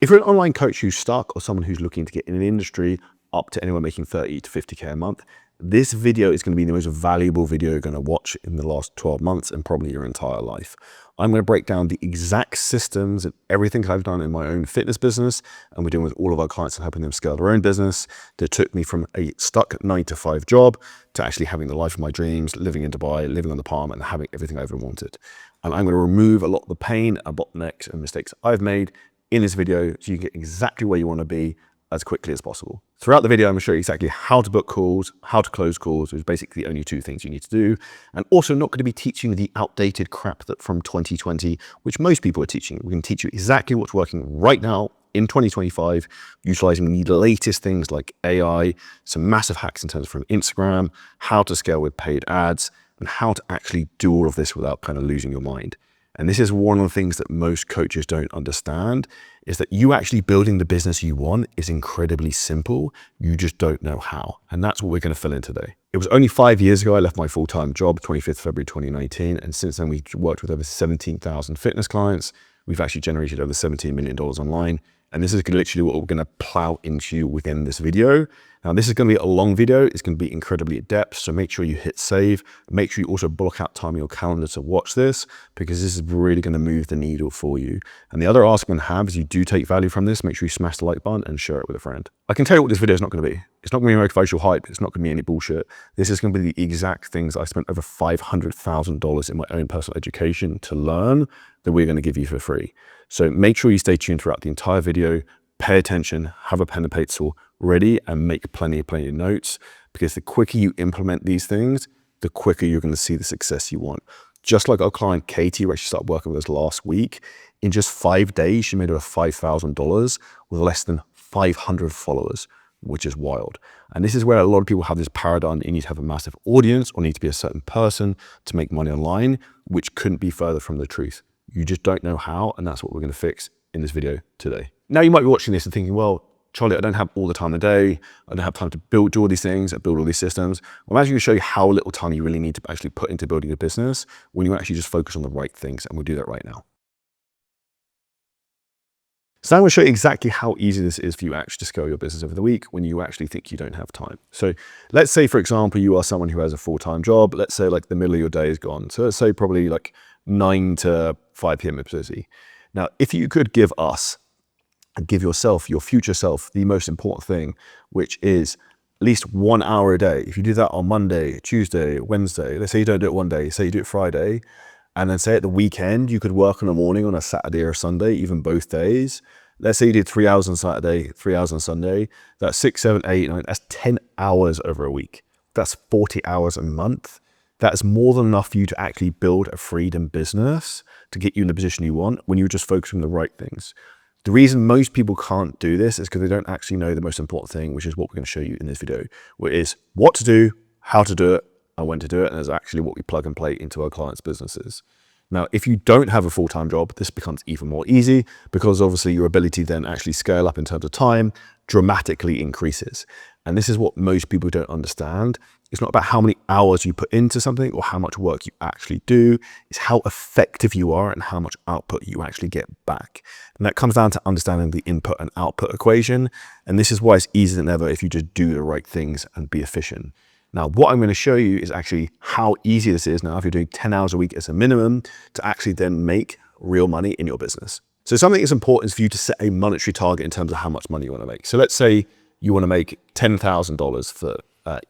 If you're an online coach who's stuck or someone who's looking to get in an industry up to anyone making 30 to 50K a month, this video is going to be the most valuable video you're going to watch in the last 12 months and probably your entire life. I'm going to break down the exact systems and everything I've done in my own fitness business, and we're doing with all of our clients and helping them scale their own business, that took me from a stuck 9-to-5 job to actually having the life of my dreams, living in Dubai, living on the Palm, and having everything I ever wanted. And I'm going to remove a lot of the pain and bottlenecks and mistakes I've made in this video so you can get exactly where you want to be as quickly as possible. Throughout the video, I'm going to show you exactly how to book calls, how to close calls, which is basically the only two things you need to do. And also not going to be teaching the outdated crap that from 2020, which most people are teaching. We're going to teach you exactly what's working right now in 2025, utilizing the latest things like AI, some massive hacks in terms of from Instagram, how to scale with paid ads, and how to actually do all of this without kind of losing your mind. And this is one of the things that most coaches don't understand, is that you actually building the business you want is incredibly simple. You just don't know how. And that's what we're going to fill in today. It was only 5 years ago I left my full-time job, 25th February 2019. And since then, we've worked with over 17,000 fitness clients. We've actually generated over $17 million online. And this is literally what we're going to plow into within this video. Now, this is going to be a long video. It's going to be incredibly in depth. So make sure you hit save. Make sure you also block out time in your calendar to watch this, because this is really going to move the needle for you. And the other ask I'm going to have is, you do take value from this, make sure you smash the like button and share it with a friend. I can tell you what this video is not going to be. It's not going to be motivational hype. It's not going to be any bullshit. This is going to be the exact things I spent over $500,000 in my own personal education to learn that we're going to give you for free. So make sure you stay tuned throughout the entire video, pay attention, have a pen and pencil ready, and make plenty of notes, because the quicker you implement these things, the quicker you're going to see the success you want. Just like our client Katie, who actually started working with us last week, in just 5 days, she made over $5,000 with less than 500 followers, which is wild. And this is where a lot of people have this paradigm, you need to have a massive audience or need to be a certain person to make money online, which couldn't be further from the truth. You just don't know how, and that's what we're going to fix in this video today. Now, you might be watching this and thinking, well, Charlie, I don't have all the time of the day. I don't have time to do all these things, build all these systems. I'm actually going to show you how little time you really need to actually put into building a business when you actually just focus on the right things, and we'll do that right now. So I'm going to show you exactly how easy this is for you actually to scale your business over the week when you actually think you don't have time. So let's say, for example, you are someone who has a full-time job. Let's say like the middle of your day is gone. So let's say probably like 9 to 5 p.m. is busy. Now, if you could give us and give yourself, your future self, the most important thing, which is at least 1 hour a day. If you do that on Monday, Tuesday, Wednesday, let's say you don't do it one day, say you do it Friday, and then say at the weekend, you could work in the morning on a Saturday or Sunday, even both days. Let's say you did 3 hours on Saturday, 3 hours on Sunday. That's 6, 7, 8, 9, that's 10 hours over a week. That's 40 hours a month. That's more than enough for you to actually build a freedom business to get you in the position you want when you're just focusing on the right things. The reason most people can't do this is because they don't actually know the most important thing, which is what we're going to show you in this video, which is what to do, how to do it, and when to do it. And that's actually what we plug and play into our clients' businesses. Now, if you don't have a full-time job, this becomes even more easy, because obviously your ability to then actually scale up in terms of time dramatically increases. And this is what most people don't understand. It's not about how many hours you put into something or how much work you actually do. It's how effective you are and how much output you actually get back. And that comes down to understanding the input and output equation. And this is why it's easier than ever if you just do the right things and be efficient. Now, what I'm going to show you is actually how easy this is now, if you're doing 10 hours a week as a minimum, to actually then make real money in your business. So something that's important is for you to set a monetary target in terms of how much money you want to make. So let's say you want to make $10,000 for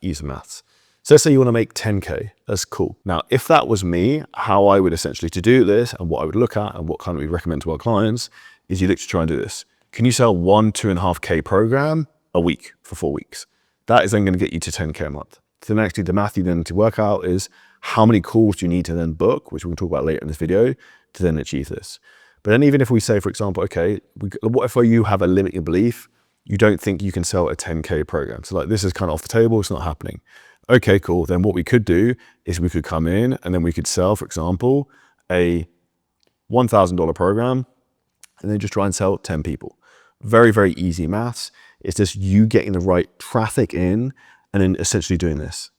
ease of maths. So let's say you want to make 10K. That's cool. Now, if that was me, how I would essentially to do this and what I would look at and what kind of we recommend to our clients is you look to try and do this. Can you sell 2.5K program a week for 4 weeks? That is then going to get you to 10K a month. So then actually the math you then need to work out is how many calls do you need to then book, which we'll talk about later in this video, to then achieve this. But then even if we say, for example, okay, what if you have a limiting belief, you don't think you can sell a 10K program? So like, this is kind of off the table, it's not happening. Okay, cool. Then what we could do is we could come in and then we could sell, for example, a $1,000 program and then just try and sell 10 people. Very, very easy maths. It's just you getting the right traffic in and then essentially doing this.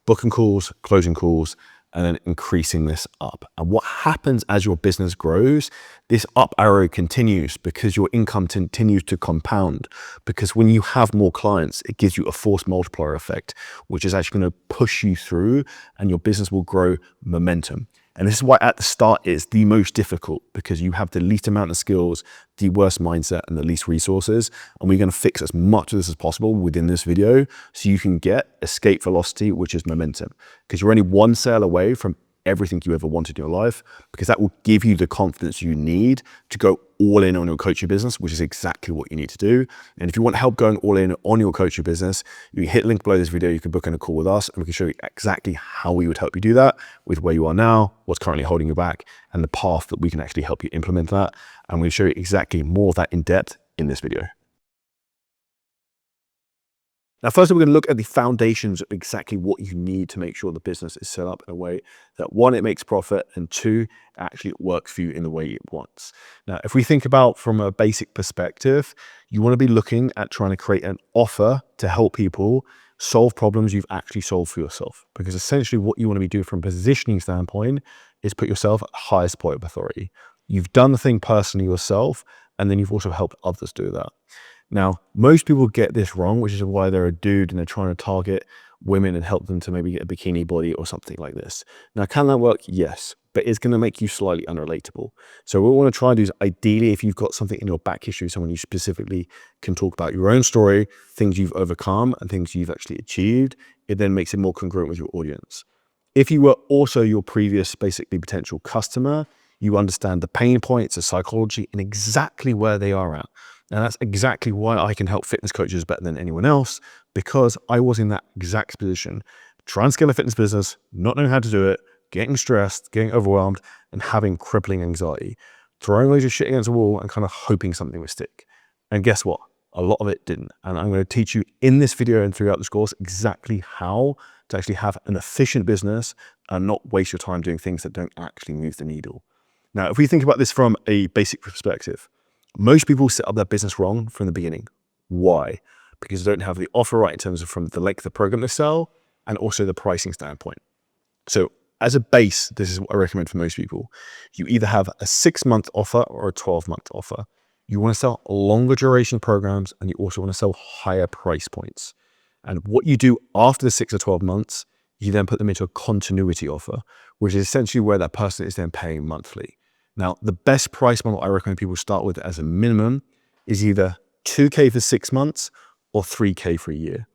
Booking calls, closing calls, and then increasing this up. And what happens as your business grows, this up arrow continues because your income continues to compound. Because when you have more clients, it gives you a force multiplier effect, which is actually going to push you through, and your business will grow momentum. And this is why at the start it's the most difficult, because you have the least amount of skills, the worst mindset, and the least resources. And we're going to fix as much of this as possible within this video so you can get escape velocity, which is momentum. Because you're only one sale away from everything you ever wanted in your life, because that will give you the confidence you need to go all in on your coaching business, which is exactly what you need to do. And if you want help going all in on your coaching business, you can hit the link below this video. You can book in a call with us and we can show you exactly how we would help you do that with where you are now, what's currently holding you back, and the path that we can actually help you implement that. And we'll show you exactly more of that in depth in this video. Now, first, we're going to look at the foundations of exactly what you need to make sure the business is set up in a way that, one, it makes profit, and two, actually it works for you in the way it wants. Now, if we think about from a basic perspective, you want to be looking at trying to create an offer to help people solve problems you've actually solved for yourself. Because essentially what you want to be doing from a positioning standpoint is put yourself at the highest point of authority. You've done the thing personally yourself, and then you've also helped others do that. Now, most people get this wrong, which is why they're a dude and they're trying to target women and help them to maybe get a bikini body or something like this. Now, can that work? Yes, but it's going to make you slightly unrelatable. So what we want to try and do is, ideally, if you've got something in your back history, someone you specifically can talk about your own story, things you've overcome and things you've actually achieved, it then makes it more congruent with your audience. If you were also your previous, basically, potential customer, you understand the pain points, the psychology, and exactly where they are at. And that's exactly why I can help fitness coaches better than anyone else, because I was in that exact position, trying to scale a fitness business, not knowing how to do it, getting stressed, getting overwhelmed, and having crippling anxiety, throwing loads of shit against the wall and kind of hoping something would stick. And guess what? A lot of it didn't. And I'm going to teach you in this video and throughout this course exactly how to actually have an efficient business and not waste your time doing things that don't actually move the needle. Now, if we think about this from a basic perspective, most people set up their business wrong from the beginning. Why? Because they don't have the offer right in terms of from the length of the program they sell and also the pricing standpoint. So as a base, this is what I recommend for most people. You either have a 6-month offer or a 12-month offer. You want to sell longer duration programs, and you also want to sell higher price points. And what you do after the 6 or 12 months, you then put them into a continuity offer, which is essentially where that person is then paying monthly. Now, the best price model I recommend people start with as a minimum is either 2K for 6 months or 3K for a year.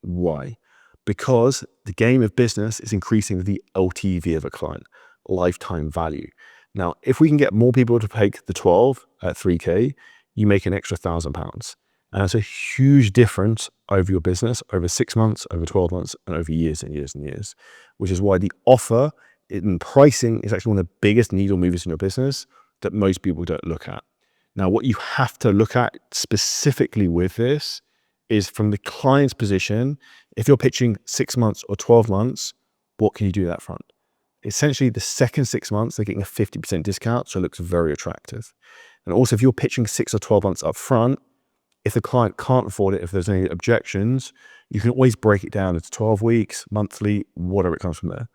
Why? Because the game of business is increasing the LTV of a client, lifetime value. Now, if we can get more people to take the 12 at 3K, you make an extra £1,000. And that's a huge difference over your business, over 6 months, over 12 months, and over years and years and years, which is why the offer in pricing is actually one of the biggest needle movers in your business that most people don't look at. Now, what you have to look at specifically with this is from the client's position. If you're pitching 6 months or 12 months, what can you do that front? Essentially, the second 6 months, they're getting a 50% discount, so it looks very attractive. And also, if you're pitching 6 or 12 months up front, if the client can't afford it, if there's any objections, you can always break it down into 12 weeks, monthly, whatever it comes from there.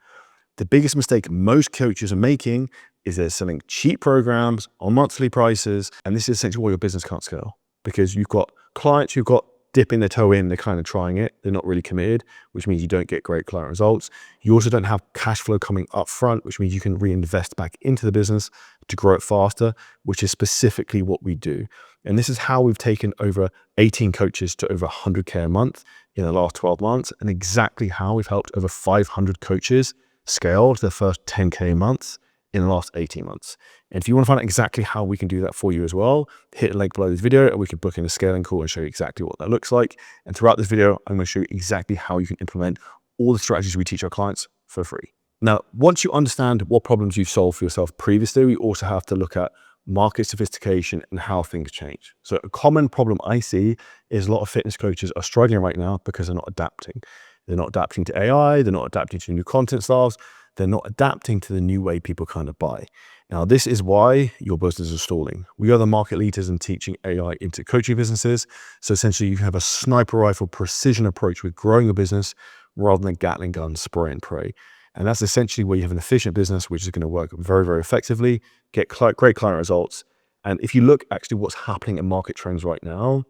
The biggest mistake most coaches are making is they're selling cheap programs on monthly prices. And this is essentially why your business can't scale, because you've got clients who've got dipping their toe in, they're kind of trying it. They're not really committed, which means you don't get great client results. You also don't have cash flow coming up front, which means you can reinvest back into the business to grow it faster, which is specifically what we do. And this is how we've taken over 18 coaches to over 100K a month in the last 12 months, and exactly how we've helped over 500 coaches scale to their first 10K a month in the last 18 months. And if you want to find out exactly how we can do that for you as well, hit a link below this video and we can book in a scaling call and show you exactly what that looks like. And throughout this video, I'm going to show you exactly how you can implement all the strategies we teach our clients for free. Now, once you understand what problems you've solved for yourself previously, we also have to look at market sophistication and how things change. So a common problem I see is a lot of fitness coaches are struggling right now because they're not adapting. They're not adapting to AI. They're not adapting to new content styles. They're not adapting to the new way people kind of buy. Now, this is why your business is stalling. We are the market leaders in teaching AI into coaching businesses. So essentially, you have a sniper rifle precision approach with growing your business rather than Gatling gun spray and pray. And that's essentially where you have an efficient business, which is going to work very, very effectively, get great client results. And if you look actually what's happening in market trends right now,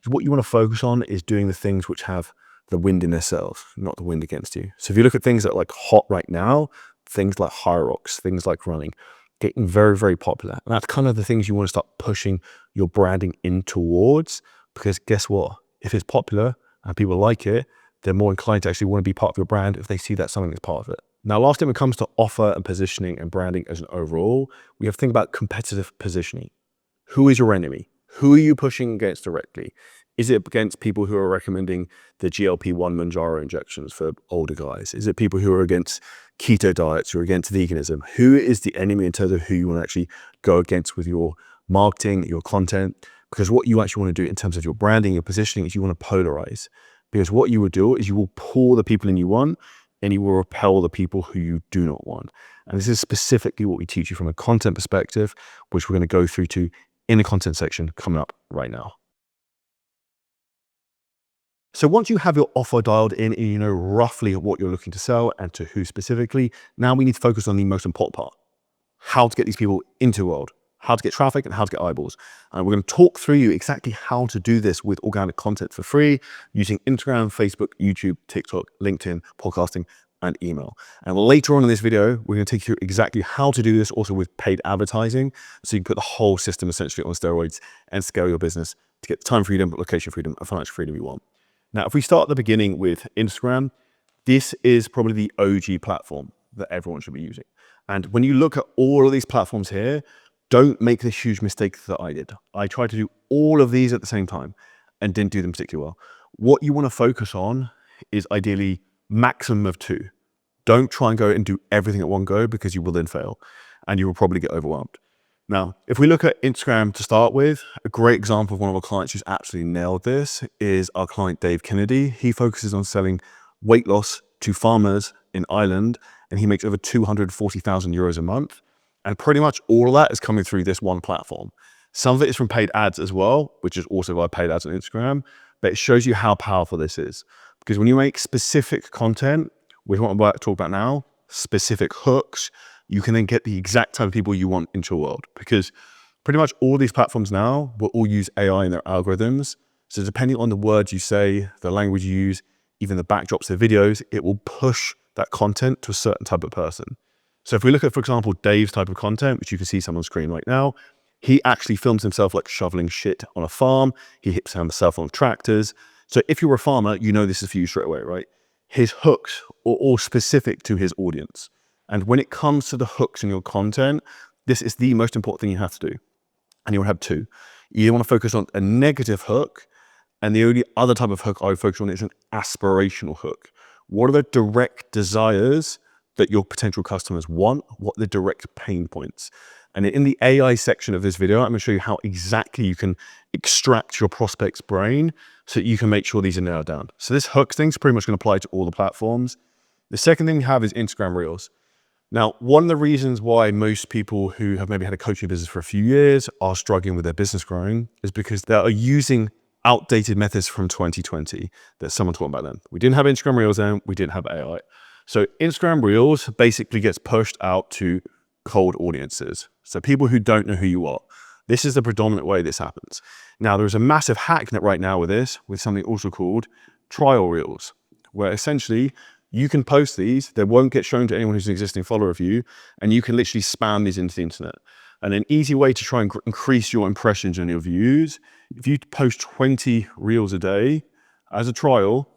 what you want to focus on is doing the things which have the wind in their sails, not the wind against you. So if you look at things that are like hot right now, things like high rocks, things like running, getting very, very popular. And that's kind of the things you want to start pushing your branding in towards, because guess what? If it's popular and people like it, they're more inclined to actually want to be part of your brand if they see that something is part of it. Now, last time it comes to offer and positioning and branding as an overall, we have to think about competitive positioning. Who is your enemy? Who are you pushing against directly? Is it against people who are recommending the GLP-1 Manjaro injections for older guys? Is it people who are against keto diets or against veganism? Who is the enemy in terms of who you want to actually go against with your marketing, your content? Because what you actually want to do in terms of your branding, your positioning, is you want to polarize. Because what you will do is you will pull the people in you want, and you will repel the people who you do not want. And this is specifically what we teach you from a content perspective, which we're going to go through to in the content section coming up right now. So once you have your offer dialed in and you know roughly what you're looking to sell and to who specifically, now we need to focus on the most important part: how to get these people into the world, how to get traffic and how to get eyeballs. And we're going to talk through you exactly how to do this with organic content for free using Instagram, Facebook, YouTube, TikTok, LinkedIn, podcasting, and email. And later on in this video, we're going to take you through exactly how to do this also with paid advertising. So you can put the whole system essentially on steroids and scale your business to get the time freedom, location freedom, and financial freedom you want. Now, if we start at the beginning with Instagram, this is probably the OG platform that everyone should be using. And when you look at all of these platforms here, don't make the huge mistake that I did. I tried to do all of these at the same time and didn't do them particularly well. What you want to focus on is ideally maximum of 2. Don't try and go and do everything at one go, because you will then fail and you will probably get overwhelmed. Now, if we look at Instagram to start with, a great example of one of our clients who's absolutely nailed this is our client, Dave Kennedy. He focuses on selling weight loss to farmers in Ireland, and he makes over 240,000 euros a month. And pretty much all of that is coming through this one platform. Some of it is from paid ads as well, which is also via paid ads on Instagram, but it shows you how powerful this is. Because when you make specific content, with what I'm about to talk about now, specific hooks, you can then get the exact type of people you want into your world. Because pretty much all these platforms now will all use AI in their algorithms. So depending on the words you say, the language you use, even the backdrops of videos, it will push that content to a certain type of person. So if we look at, for example, Dave's type of content, which you can see some on screen right now, he actually films himself like shoveling shit on a farm. He hits himself on tractors. So if you're a farmer, you know this is for you straight away, right? His hooks are all specific to his audience. And when it comes to the hooks in your content, this is the most important thing you have to do. And you'll have 2. You want to focus on a negative hook, and the only other type of hook I would focus on is an aspirational hook. What are the direct desires that your potential customers want? What are the direct pain points? And in the AI section of this video, I'm going to show you how exactly you can extract your prospect's brain so that you can make sure these are nailed down. So this hooks thing is pretty much going to apply to all the platforms. The second thing we have is Instagram Reels. Now, one of the reasons why most people who have maybe had a coaching business for a few years are struggling with their business growing is because they are using outdated methods from 2020 that someone taught about then. We didn't have Instagram Reels then, we didn't have AI. So Instagram Reels basically gets pushed out to cold audiences. So people who don't know who you are. This is the predominant way this happens. Now, there's a massive hack net right now with this, with something also called trial Reels, where essentially you can post these, they won't get shown to anyone who's an existing follower of you, and you can literally spam these into the internet. And an easy way to try and increase your impressions and your views, if you post 20 Reels a day as a trial,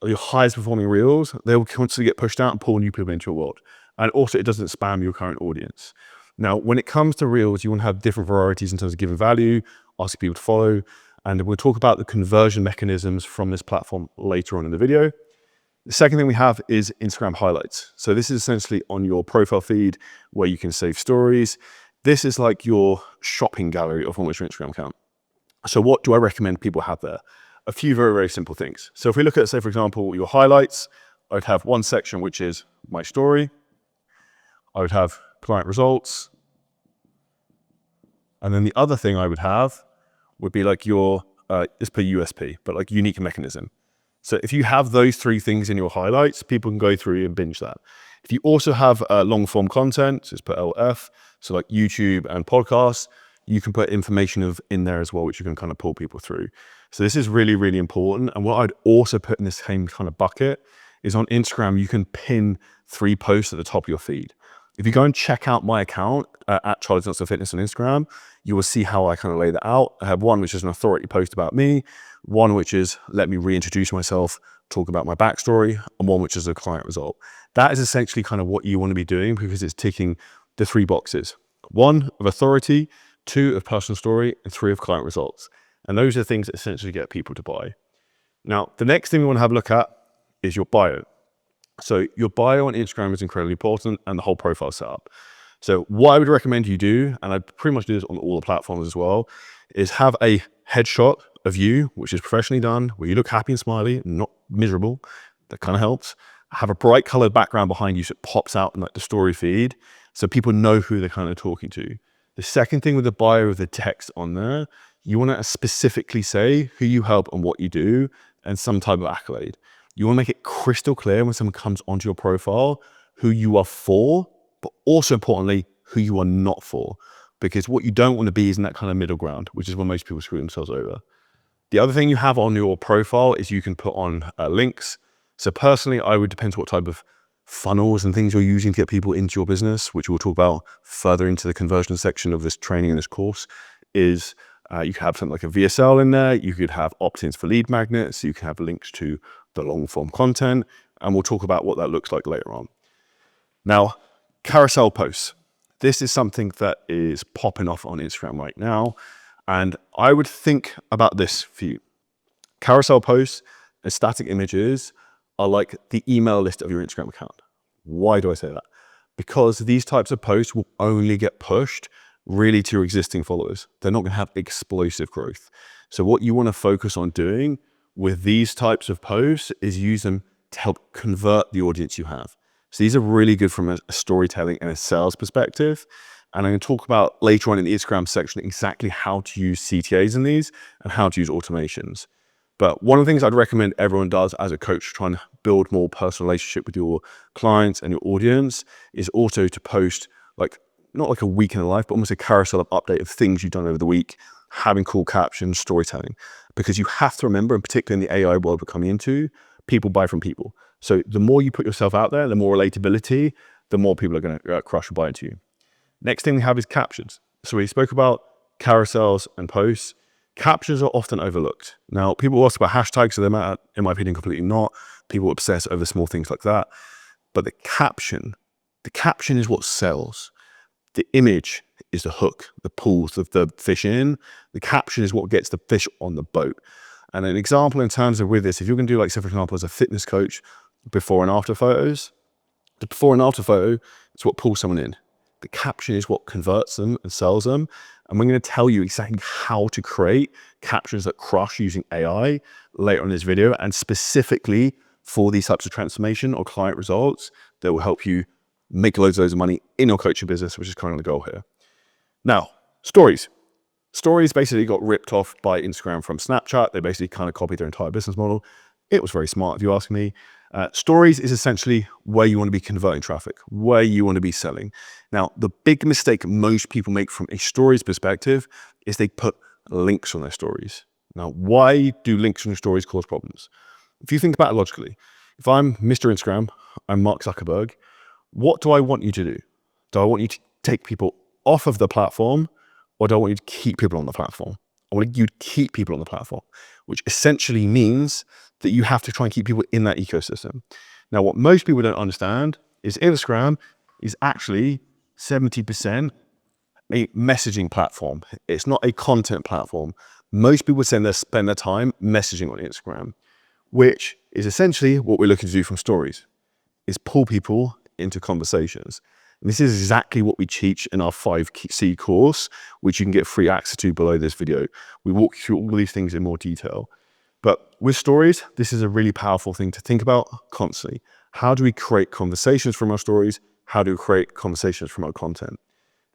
your highest performing Reels, they'll constantly get pushed out and pull new people into your world. And also it doesn't spam your current audience. Now, when it comes to Reels, you want to have different varieties in terms of giving value, asking people to follow, and we'll talk about the conversion mechanisms from this platform later on in the video. The second thing we have is Instagram highlights. So this is essentially on your profile feed where you can save stories. This is like your shopping gallery of almost your Instagram account. So what do I recommend people have there? A few very, very simple things. So if we look at, say, for example, your highlights, I'd have one section, which is my story. I would have client results. And then the other thing I would have would be like your, let's put USP, but like unique mechanism. So if you have those 3 things in your highlights, people can go through and binge that. If you also have long form content, so just put LF, so like YouTube and podcasts, you can put information in there as well, which you can kind of pull people through. So this is really, really important. And what I'd also put in this same kind of bucket is on Instagram, you can pin 3 posts at the top of your feed. If you go and check out my account at Charlie's Nuts of Fitness on Instagram, you will see how I kind of lay that out. I have one which is an authority post about me, one which is let me reintroduce myself, talk about my backstory, and one which is a client result. That is essentially kind of what you want to be doing because it's ticking the 3 boxes. 1 of authority, 2 of personal story, and 3 of client results. And those are things that essentially get people to buy. Now, the next thing we want to have a look at is your bio. So your bio on Instagram is incredibly important and the whole profile setup. So what I would recommend you do, and I pretty much do this on all the platforms as well, is have a headshot of you, which is professionally done, where you look happy and smiley, not miserable. That kind of helps. Have a bright colored background behind you so it pops out in like the story feed so people know who they're kind of talking to. The second thing with the bio, with the text on there, you want to specifically say who you help and what you do and some type of accolade. You want to make it crystal clear when someone comes onto your profile who you are for, but also importantly, who you are not for. Because what you don't want to be is in that kind of middle ground, which is where most people screw themselves over. The other thing you have on your profile is you can put on links. So personally, I would depend on what type of funnels and things you're using to get people into your business, which we'll talk about further into the conversion section of this training and this course, is you could have something like a VSL in there. You could have opt-ins for lead magnets. You can have links to the long form content. And we'll talk about what that looks like later on. Now, carousel posts. This is something that is popping off on Instagram right now. And I would think about this for you. Carousel posts and static images are like the email list of your Instagram account. Why do I say that? Because these types of posts will only get pushed really to your existing followers. They're not going to have explosive growth. So what you want to focus on doing with these types of posts is use them to help convert the audience you have. So these are really good from a storytelling and a sales perspective. And I'm going to talk about later on in the Instagram section exactly how to use CTAs in these and how to use automations. But one of the things I'd recommend everyone does as a coach trying to build more personal relationship with your clients and your audience is also to post like, not like a week in the life, but almost a carousel of update of things you've done over the week, having cool captions, storytelling. Because you have to remember, and particularly in the AI world we're coming into, people buy from people. So the more you put yourself out there, the more relatability, the more people are going to crush and buy into you. Next thing we have is captions. So we spoke about carousels and posts. Captions are often overlooked. Now, people ask about hashtags, so they're, in my opinion, completely not. People obsess over small things like that. But the caption is what sells. The image is the hook, the pulls the fish in. The caption is what gets the fish on the boat. And an example in terms of with this, if you're going to do like, say, for example, as a fitness coach, before and after photos, the before and after photo is what pulls someone in. The caption is what converts them and sells them. And we're going to tell you exactly how to create captions that crush using AI later on in this video, and specifically for these types of transformation or client results that will help you make loads of money in your coaching business, which is kind of the goal here. Now, stories. Stories basically got ripped off by Instagram from Snapchat. They basically kind of copied their entire business model. It was very smart, if you ask me. Stories is essentially where you want to be converting traffic, where you want to be selling. Now, the big mistake most people make from a stories perspective is they put links on their stories. Now, why do links on your stories cause problems? If you think about it logically, if I'm Mr. Instagram, I'm Mark Zuckerberg, what do I want you to do? Do I want you to take people off of the platform, or do I want you to keep people on the platform? I want you to keep people on the platform, which essentially means that you have to try and keep people in that ecosystem. Now, what most people don't understand is Instagram is actually 70% a messaging platform. It's not a content platform. Most people spend their time messaging on Instagram, which is essentially what we're looking to do from stories, is pull people into conversations. And this is exactly what we teach in our 5C course, which you can get free access to below this video. We walk you through all of these things in more detail. But with stories, this is a really powerful thing to think about constantly. How do we create conversations from our stories? How do we create conversations from our content?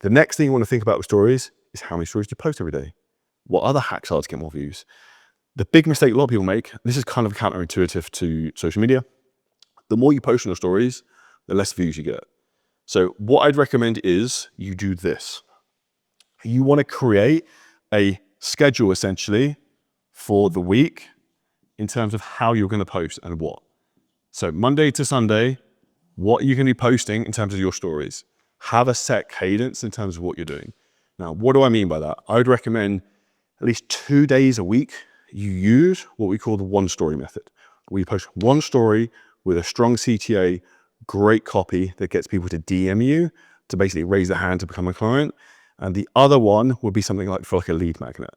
The next thing you want to think about with stories is how many stories do you post every day? What other hacks are to get more views? The big mistake a lot of people make, this is kind of counterintuitive to social media, the more you post on your stories, the less views you get. So what I'd recommend is you do this. You want to create a schedule essentially for the week in terms of how you're going to post and what. So Monday to Sunday, what are you going to be posting in terms of your stories? Have a set cadence in terms of what you're doing. Now, what do I mean by that? I would recommend at least 2 days a week, you use what we call the one story method. We post one story with a strong CTA, great copy that gets people to DM you to basically raise their hand to become a client. And the other one would be something like for like a lead magnet.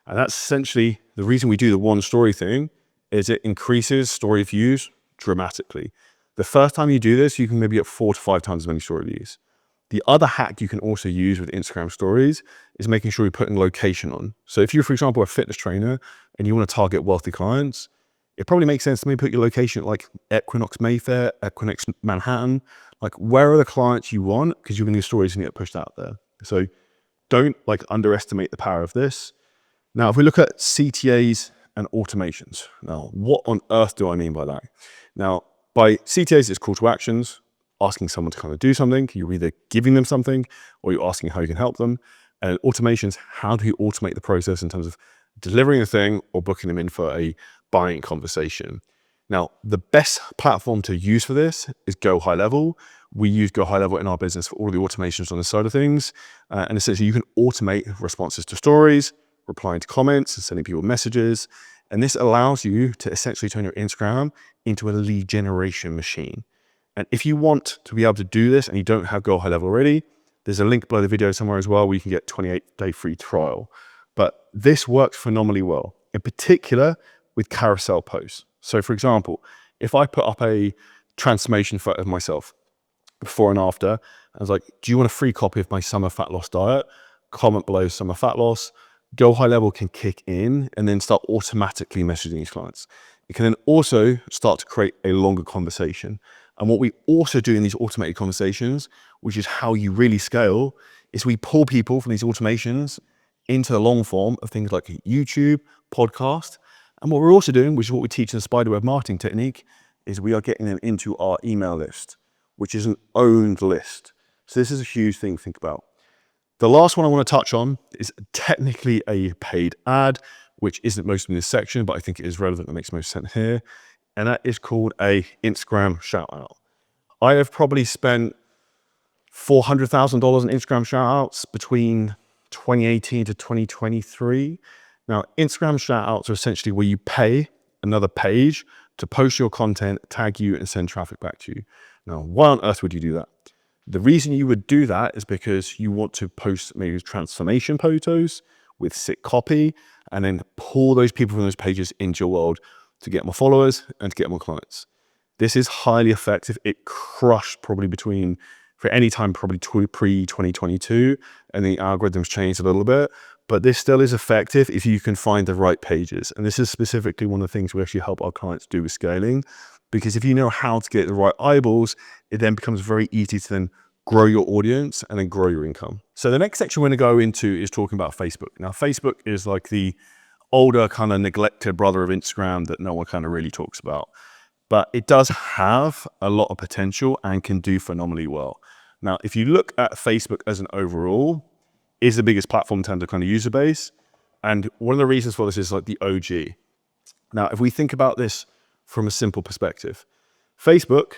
And that's essentially the reason we do the one story thing is it increases story views dramatically. The first time you do this, you can maybe get 4 to 5 times as many story views. The other hack you can also use with Instagram stories is making sure you're putting location on. So if you're, for example, a fitness trainer and you want to target wealthy clients, it probably makes sense to maybe put your location at like Equinox Mayfair, Equinox Manhattan, like where are the clients you want, because you're going to get stories and get pushed out there. So don't like underestimate the power of this. Now, if we look at CTAs and automations, now what on earth do I mean by that? Now, by CTAs, it's call to actions, asking someone to kind of do something. You're either giving them something or you're asking how you can help them. And automations, how do you automate the process in terms of delivering a thing or booking them in for a buying conversation? Now, the best platform to use for this is GoHighLevel. We use GoHighLevel in our business for all the automations on the side of things. And essentially you can automate responses to stories, replying to comments and sending people messages. And this allows you to essentially turn your Instagram into a lead generation machine. And if you want to be able to do this and you don't have GoHighLevel already, there's a link below the video somewhere as well where you can get 28-day free trial. But this works phenomenally well, in particular with carousel posts. So for example, if I put up a transformation photo of myself before and after, I was like, do you want a free copy of my summer fat loss diet? Comment below summer fat loss. GoHighLevel can kick in and then start automatically messaging these clients. It can then also start to create a longer conversation. And what we also do in these automated conversations, which is how you really scale, is we pull people from these automations into the long form of things like YouTube, podcast. And what we're also doing, which is what we teach in the Spiderweb marketing technique, is we are getting them into our email list, which is an owned list. So this is a huge thing to think about. The last one I want to touch on is technically a paid ad, which isn't most in this section, but I think it is relevant and makes most sense here. And that is called a Instagram shout out. I have probably spent $400,000 in Instagram shout outs between 2018 to 2023. Now, Instagram shout outs are essentially where you pay another page to post your content, tag you, and send traffic back to you. Now, why on earth would you do that? The reason you would do that is because you want to post maybe transformation photos with sick copy and then pull those people from those pages into your world to get more followers and to get more clients. This is highly effective. It crushed probably for any time, probably pre-2022, and the algorithms changed a little bit, but this still is effective if you can find the right pages. And this is specifically one of the things we actually help our clients do with scaling, because if you know how to get the right eyeballs, it then becomes very easy to then grow your audience and then grow your income. So the next section we're going to go into is talking about Facebook. Now, Facebook is like the older kind of neglected brother of Instagram that no one kind of really talks about, but it does have a lot of potential and can do phenomenally well. Now, if you look at Facebook as an overall, is the biggest platform in terms of kind of user base. And one of the reasons for this is like the OG. Now, if we think about this from a simple perspective, Facebook,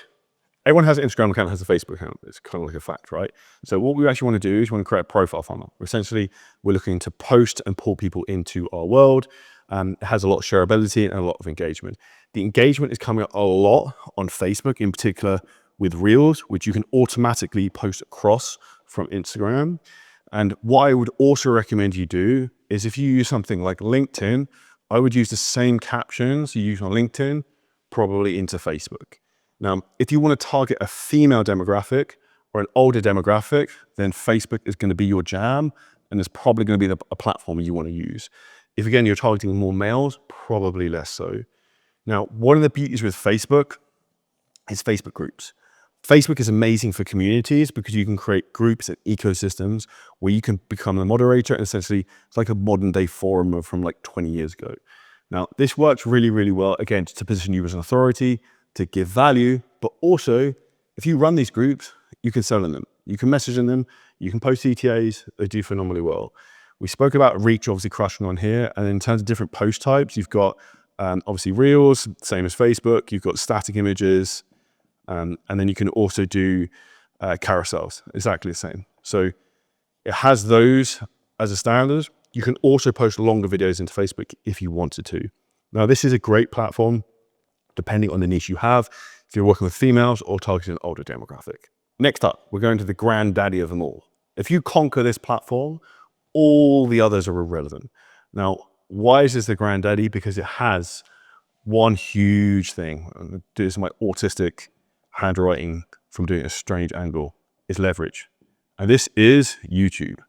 everyone has an Instagram account, has a Facebook account. It's kind of like a fact, right? So what we actually want to do is we want to create a profile funnel. Essentially, we're looking to post and pull people into our world. It has a lot of shareability and a lot of engagement. The engagement is coming up a lot on Facebook, in particular with Reels, which you can automatically post across from Instagram. And what I would also recommend you do is if you use something like LinkedIn, I would use the same captions you use on LinkedIn, probably into Facebook. Now, if you want to target a female demographic or an older demographic, then Facebook is going to be your jam, and it's probably going to be a platform you want to use. If again, you're targeting more males, probably less so. Now, one of the beauties with Facebook is Facebook groups. Facebook is amazing for communities because you can create groups and ecosystems where you can become the moderator, and essentially it's like a modern day forum from like 20 years ago. Now, this works really, really well, again, to position you as an authority, to give value, but also if you run these groups, you can sell in them. You can message in them, you can post ETAs, they do phenomenally well. We spoke about reach, obviously crushing on here. And in terms of different post types, you've got obviously Reels, same as Facebook, you've got static images, and then you can also do carousels, exactly the same. So it has those as a standard. You can also post longer videos into Facebook if you wanted to. Now, this is a great platform, depending on the niche you have, if you're working with females or targeting an older demographic. Next up, we're going to the granddaddy of them all. If you conquer this platform, all the others are irrelevant. Now, why is this the granddaddy? Because it has one huge thing. I'm gonna do this in my autistic handwriting from doing a strange angle, is leverage. And this is YouTube.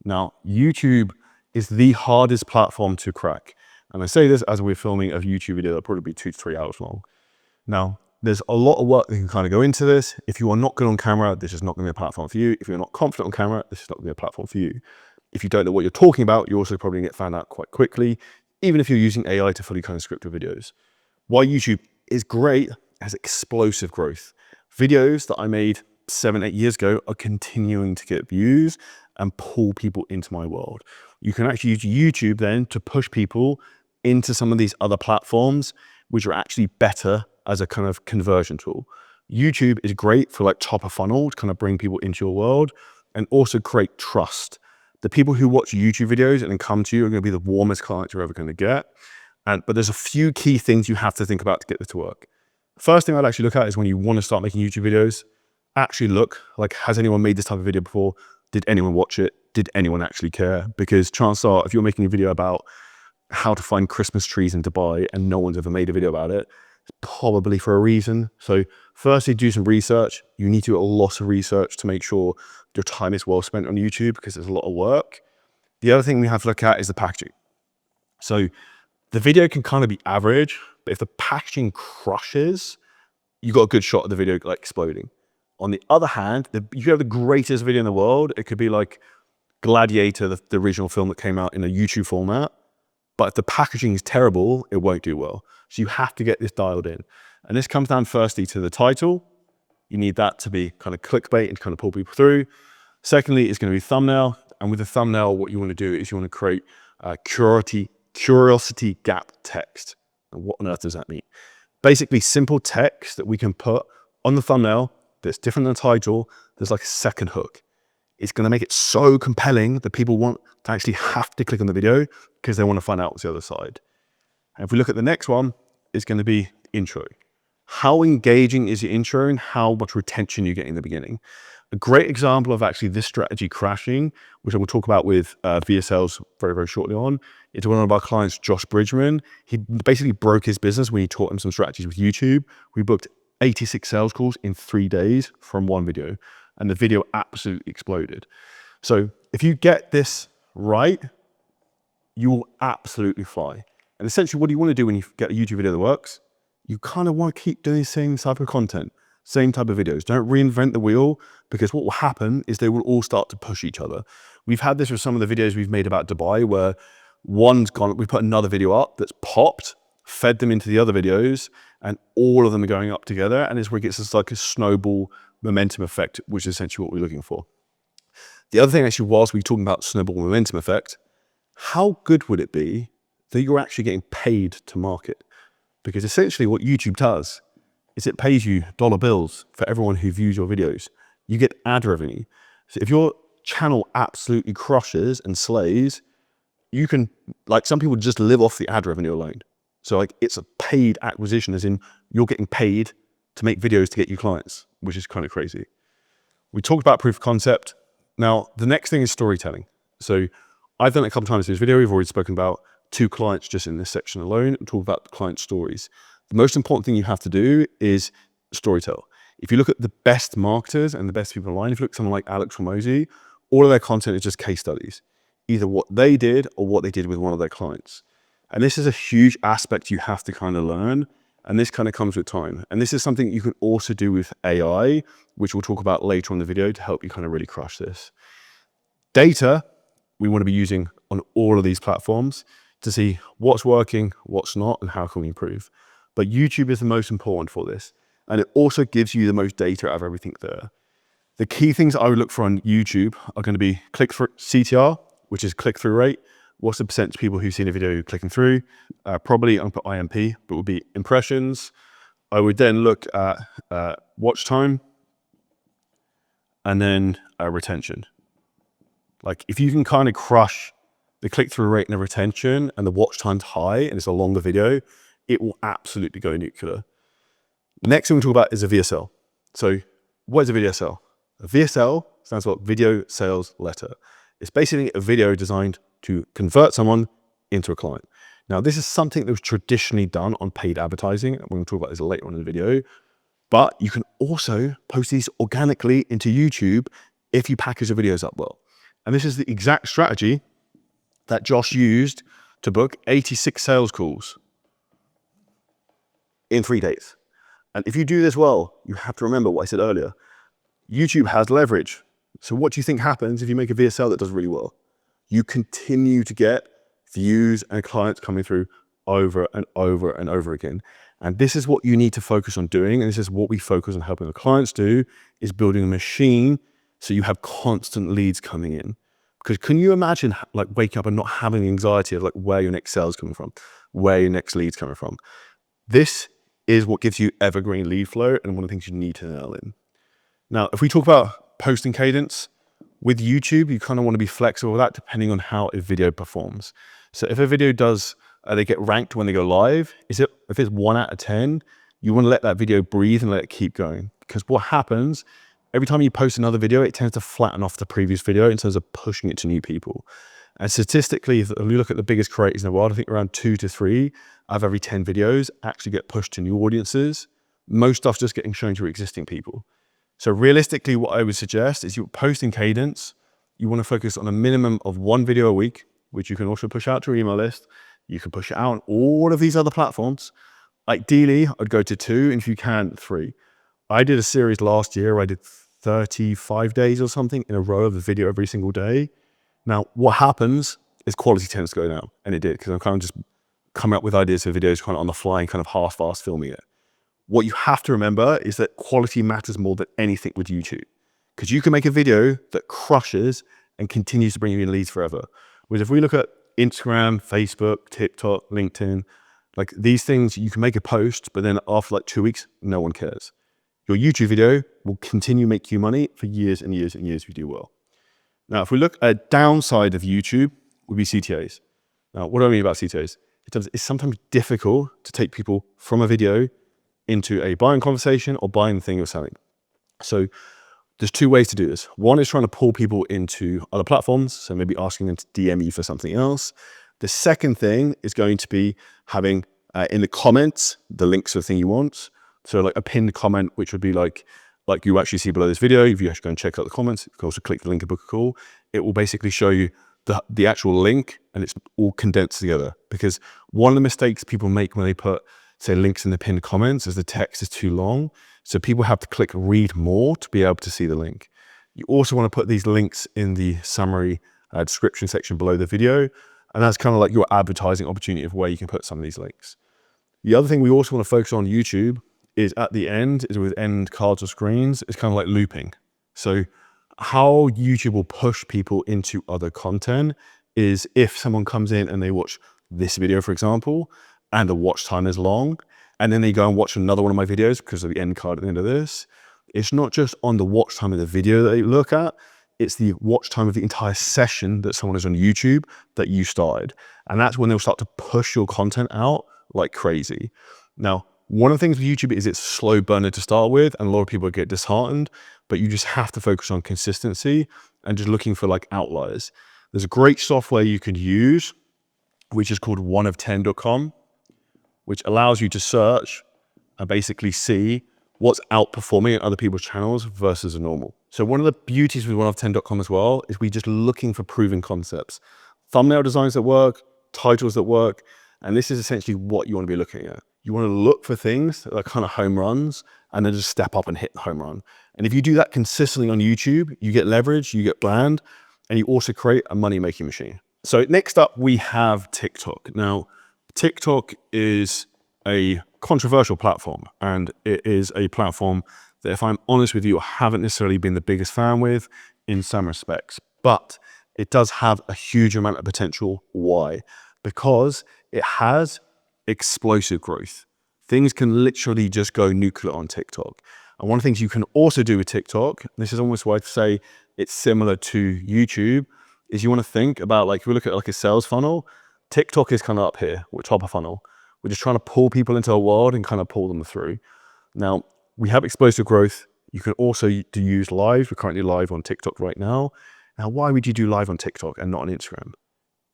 Now, YouTube is the hardest platform to crack. And I say this as we're filming a YouTube video that'll probably be 2 to 3 hours long. Now, there's a lot of work that can kind of go into this. If you are not good on camera, this is not going to be a platform for you. If you're not confident on camera, this is not going to be a platform for you. If you don't know what you're talking about, you're also probably going to get found out quite quickly, even if you're using AI to fully kind of script your videos. Why YouTube is great has explosive growth. Videos that I made 7, 8 years ago are continuing to get views and pull people into my world. You can actually use YouTube then to push people into some of these other platforms, which are actually better as a kind of conversion tool. YouTube is great for like top of funnel to kind of bring people into your world and also create trust. The people who watch YouTube videos and then come to you are going to be the warmest clients you're ever going to get. But there's a few key things you have to think about to get this to work. First thing I'd actually look at is when you want to start making YouTube videos, actually look, like, has anyone made this type of video before? Did anyone watch it? Did anyone actually care? Because chances are, if you're making a video about how to find Christmas trees in Dubai and no one's ever made a video about it, it's probably for a reason. So firstly, do some research. You need to do a lot of research to make sure your time is well spent on YouTube because there's a lot of work. The other thing we have to look at is the packaging. So the video can kind of be average, but if the packaging crushes, you got a good shot of the video like exploding. On the other hand, you have the greatest video in the world. It could be like Gladiator, the original film that came out in a YouTube format. But if the packaging is terrible, it won't do well. So you have to get this dialed in. And this comes down firstly to the title. You need that to be kind of clickbait and kind of pull people through. Secondly, it's going to be thumbnail. And with the thumbnail, what you want to do is you want to create curiosity gap text. And what on earth does that mean? Basically, simple text that we can put on the thumbnail that's different than the title. There's like a second hook. It's going to make it so compelling that people want to actually have to click on the video because they want to find out what's the other side. And if we look at the next one, it's going to be intro. How engaging is your intro and how much retention you get in the beginning? A great example of actually this strategy crashing, which I will talk about with VSLs very, very shortly on, is one of our clients, Josh Bridgman. He basically broke his business when he taught him some strategies with YouTube. We booked 86 sales calls in 3 days from one video, and the video absolutely exploded. So if you get this right, you will absolutely fly. And essentially what do you want to do when you get a YouTube video that works? You kind of want to keep doing the same type of content, same type of videos. Don't reinvent the wheel, because what will happen is they will all start to push each other. We've had this with some of the videos we've made about Dubai, where one's gone, we put another video up that's popped, fed them into the other videos, and all of them are going up together. And it's where it gets this like a snowball momentum effect, which is essentially what we're looking for. The other thing actually, whilst we're talking about snowball momentum effect, how good would it be that you're actually getting paid to market? Because essentially what YouTube does is it pays you dollar bills for everyone who views your videos. You get ad revenue. So if your channel absolutely crushes and slays, you can, like, some people just live off the ad revenue alone. So like it's a paid acquisition, as in you're getting paid to make videos to get you clients, which is kind of crazy. We talked about proof of concept. Now, the next thing is storytelling. So I've done it a couple of times in this video. We've already spoken about 2 clients just in this section alone and talk about client stories. The most important thing you have to do is storytell. If you look at the best marketers and the best people online, if you look at someone like Alex Hormozy, all of their content is just case studies, either what they did or what they did with one of their clients. And this is a huge aspect you have to kind of learn. And this kind of comes with time. And this is something you can also do with AI, which we'll talk about later on in the video to help you kind of really crush this. Data, we want to be using on all of these platforms to see what's working, what's not, and how can we improve. But YouTube is the most important for this. And it also gives you the most data out of everything there. The key things I would look for on YouTube are going to be click-through CTR, which is click-through rate. What's the percentage of people who've seen a video clicking through? Probably I'm put IMP, but would be impressions. I would then look at watch time and then retention. Like if you can kind of crush the click-through rate and the retention and the watch time's high and it's a longer video, it will absolutely go nuclear. Next thing we'll talk about is a VSL. So what is a VSL? A VSL stands for Video Sales Letter. It's basically a video designed to convert someone into a client. Now, this is something that was traditionally done on paid advertising. We're going to talk about this later on in the video. But you can also post these organically into YouTube if you package the videos up well. And this is the exact strategy that Josh used to book 86 sales calls in 3 days. And if you do this well, you have to remember what I said earlier. YouTube has leverage. So what do you think happens if you make a VSL that does really well? You continue to get views and clients coming through over and over and over again. And this is what you need to focus on doing. And this is what we focus on helping the clients do, is building a machine so you have constant leads coming in. Because can you imagine like waking up and not having the anxiety of like where your next sale is coming from, where your next lead's coming from? This is what gives you evergreen lead flow and one of the things you need to nail in. Now, if we talk about posting cadence, with YouTube, you kind of want to be flexible with that depending on how a video performs. So if a video does, they get ranked when they go live, if it's 1 out of 10, you want to let that video breathe and let it keep going. Because what happens, every time you post another video, it tends to flatten off the previous video in terms of pushing it to new people. And statistically, if you look at the biggest creators in the world, I think around 2 to 3 out of every 10 videos actually get pushed to new audiences. Most stuff's just getting shown to existing people. So realistically, what I would suggest is you're posting cadence. You want to focus on a minimum of 1 video a week, which you can also push out to your email list. You can push it out on all of these other platforms. Ideally, I'd go to 2, and if you can, 3. I did a series last year. I did 35 days or something in a row of a video every single day. Now, what happens is quality tends to go down, and it did, because I'm kind of just coming up with ideas for videos kind of on the fly and kind of half-fast filming it. What you have to remember is that quality matters more than anything with YouTube, because you can make a video that crushes and continues to bring you in leads forever. Whereas if we look at Instagram, Facebook, TikTok, LinkedIn, like these things, you can make a post, but then after like 2 weeks, no one cares. Your YouTube video will continue to make you money for years and years and years if you do well. Now, if we look at a downside of YouTube, would be CTAs. Now, what do I mean about CTAs? It's sometimes difficult to take people from a video into a buying conversation or buying the thing you're selling. So there's 2 ways to do this. One is trying to pull people into other platforms. So maybe asking them to DM you for something else. The second thing is going to be having in the comments, the links to the thing you want. So like a pinned comment, which would be like you actually see below this video. If you actually go and check out the comments, you can also click the link and book a call. It will basically show you the actual link, and it's all condensed together. Because one of the mistakes people make when they put, say, links in the pinned comments is the text is too long. So people have to click read more to be able to see the link. You also want to put these links in the summary description section below the video. And that's kind of like your advertising opportunity of where you can put some of these links. The other thing we also want to focus on YouTube is at the end, is with end cards or screens, it's kind of like looping. So how YouTube will push people into other content is if someone comes in and they watch this video, for example, and the watch time is long, and then they go and watch another one of my videos because of the end card at the end of this, it's not just on the watch time of the video that they look at, it's the watch time of the entire session that someone is on YouTube that you started. And that's when they'll start to push your content out like crazy. Now, one of the things with YouTube is it's a slow burner to start with, and a lot of people get disheartened, but you just have to focus on consistency and just looking for like outliers. There's a great software you could use, which is called oneof10.com, which allows you to search and basically see what's outperforming in other people's channels versus a normal. So one of the beauties with oneof10.com as well is we're just looking for proven concepts, thumbnail designs that work, titles that work, and this is essentially what you want to be looking at. You want to look for things that are kind of home runs and then just step up and hit the home run. And if you do that consistently on YouTube, you get leverage, you get brand, and you also create a money-making machine. So next up, we have TikTok. Now, TikTok is a controversial platform, and it is a platform that, if I'm honest with you, I haven't necessarily been the biggest fan with in some respects, but it does have a huge amount of potential. Why? Because it has explosive growth. Things can literally just go nuclear on TikTok. And one of the things you can also do with TikTok, this is almost why I'd say it's similar to YouTube, is you want to think about, like, if we look at like a sales funnel, TikTok is kind of up here, we're top of funnel. We're just trying to pull people into a world and kind of pull them through. Now, we have explosive growth. You can also use live. We're currently live on TikTok right now. Now, why would you do live on TikTok and not on Instagram?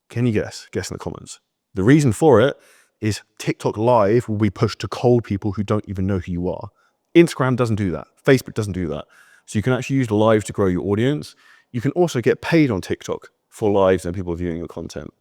Can you guess? Guess in the comments. The reason for it is TikTok live will be pushed to cold people who don't even know who you are. Instagram doesn't do that. Facebook doesn't do that. So you can actually use live to grow your audience. You can also get paid on TikTok for lives and people viewing your content.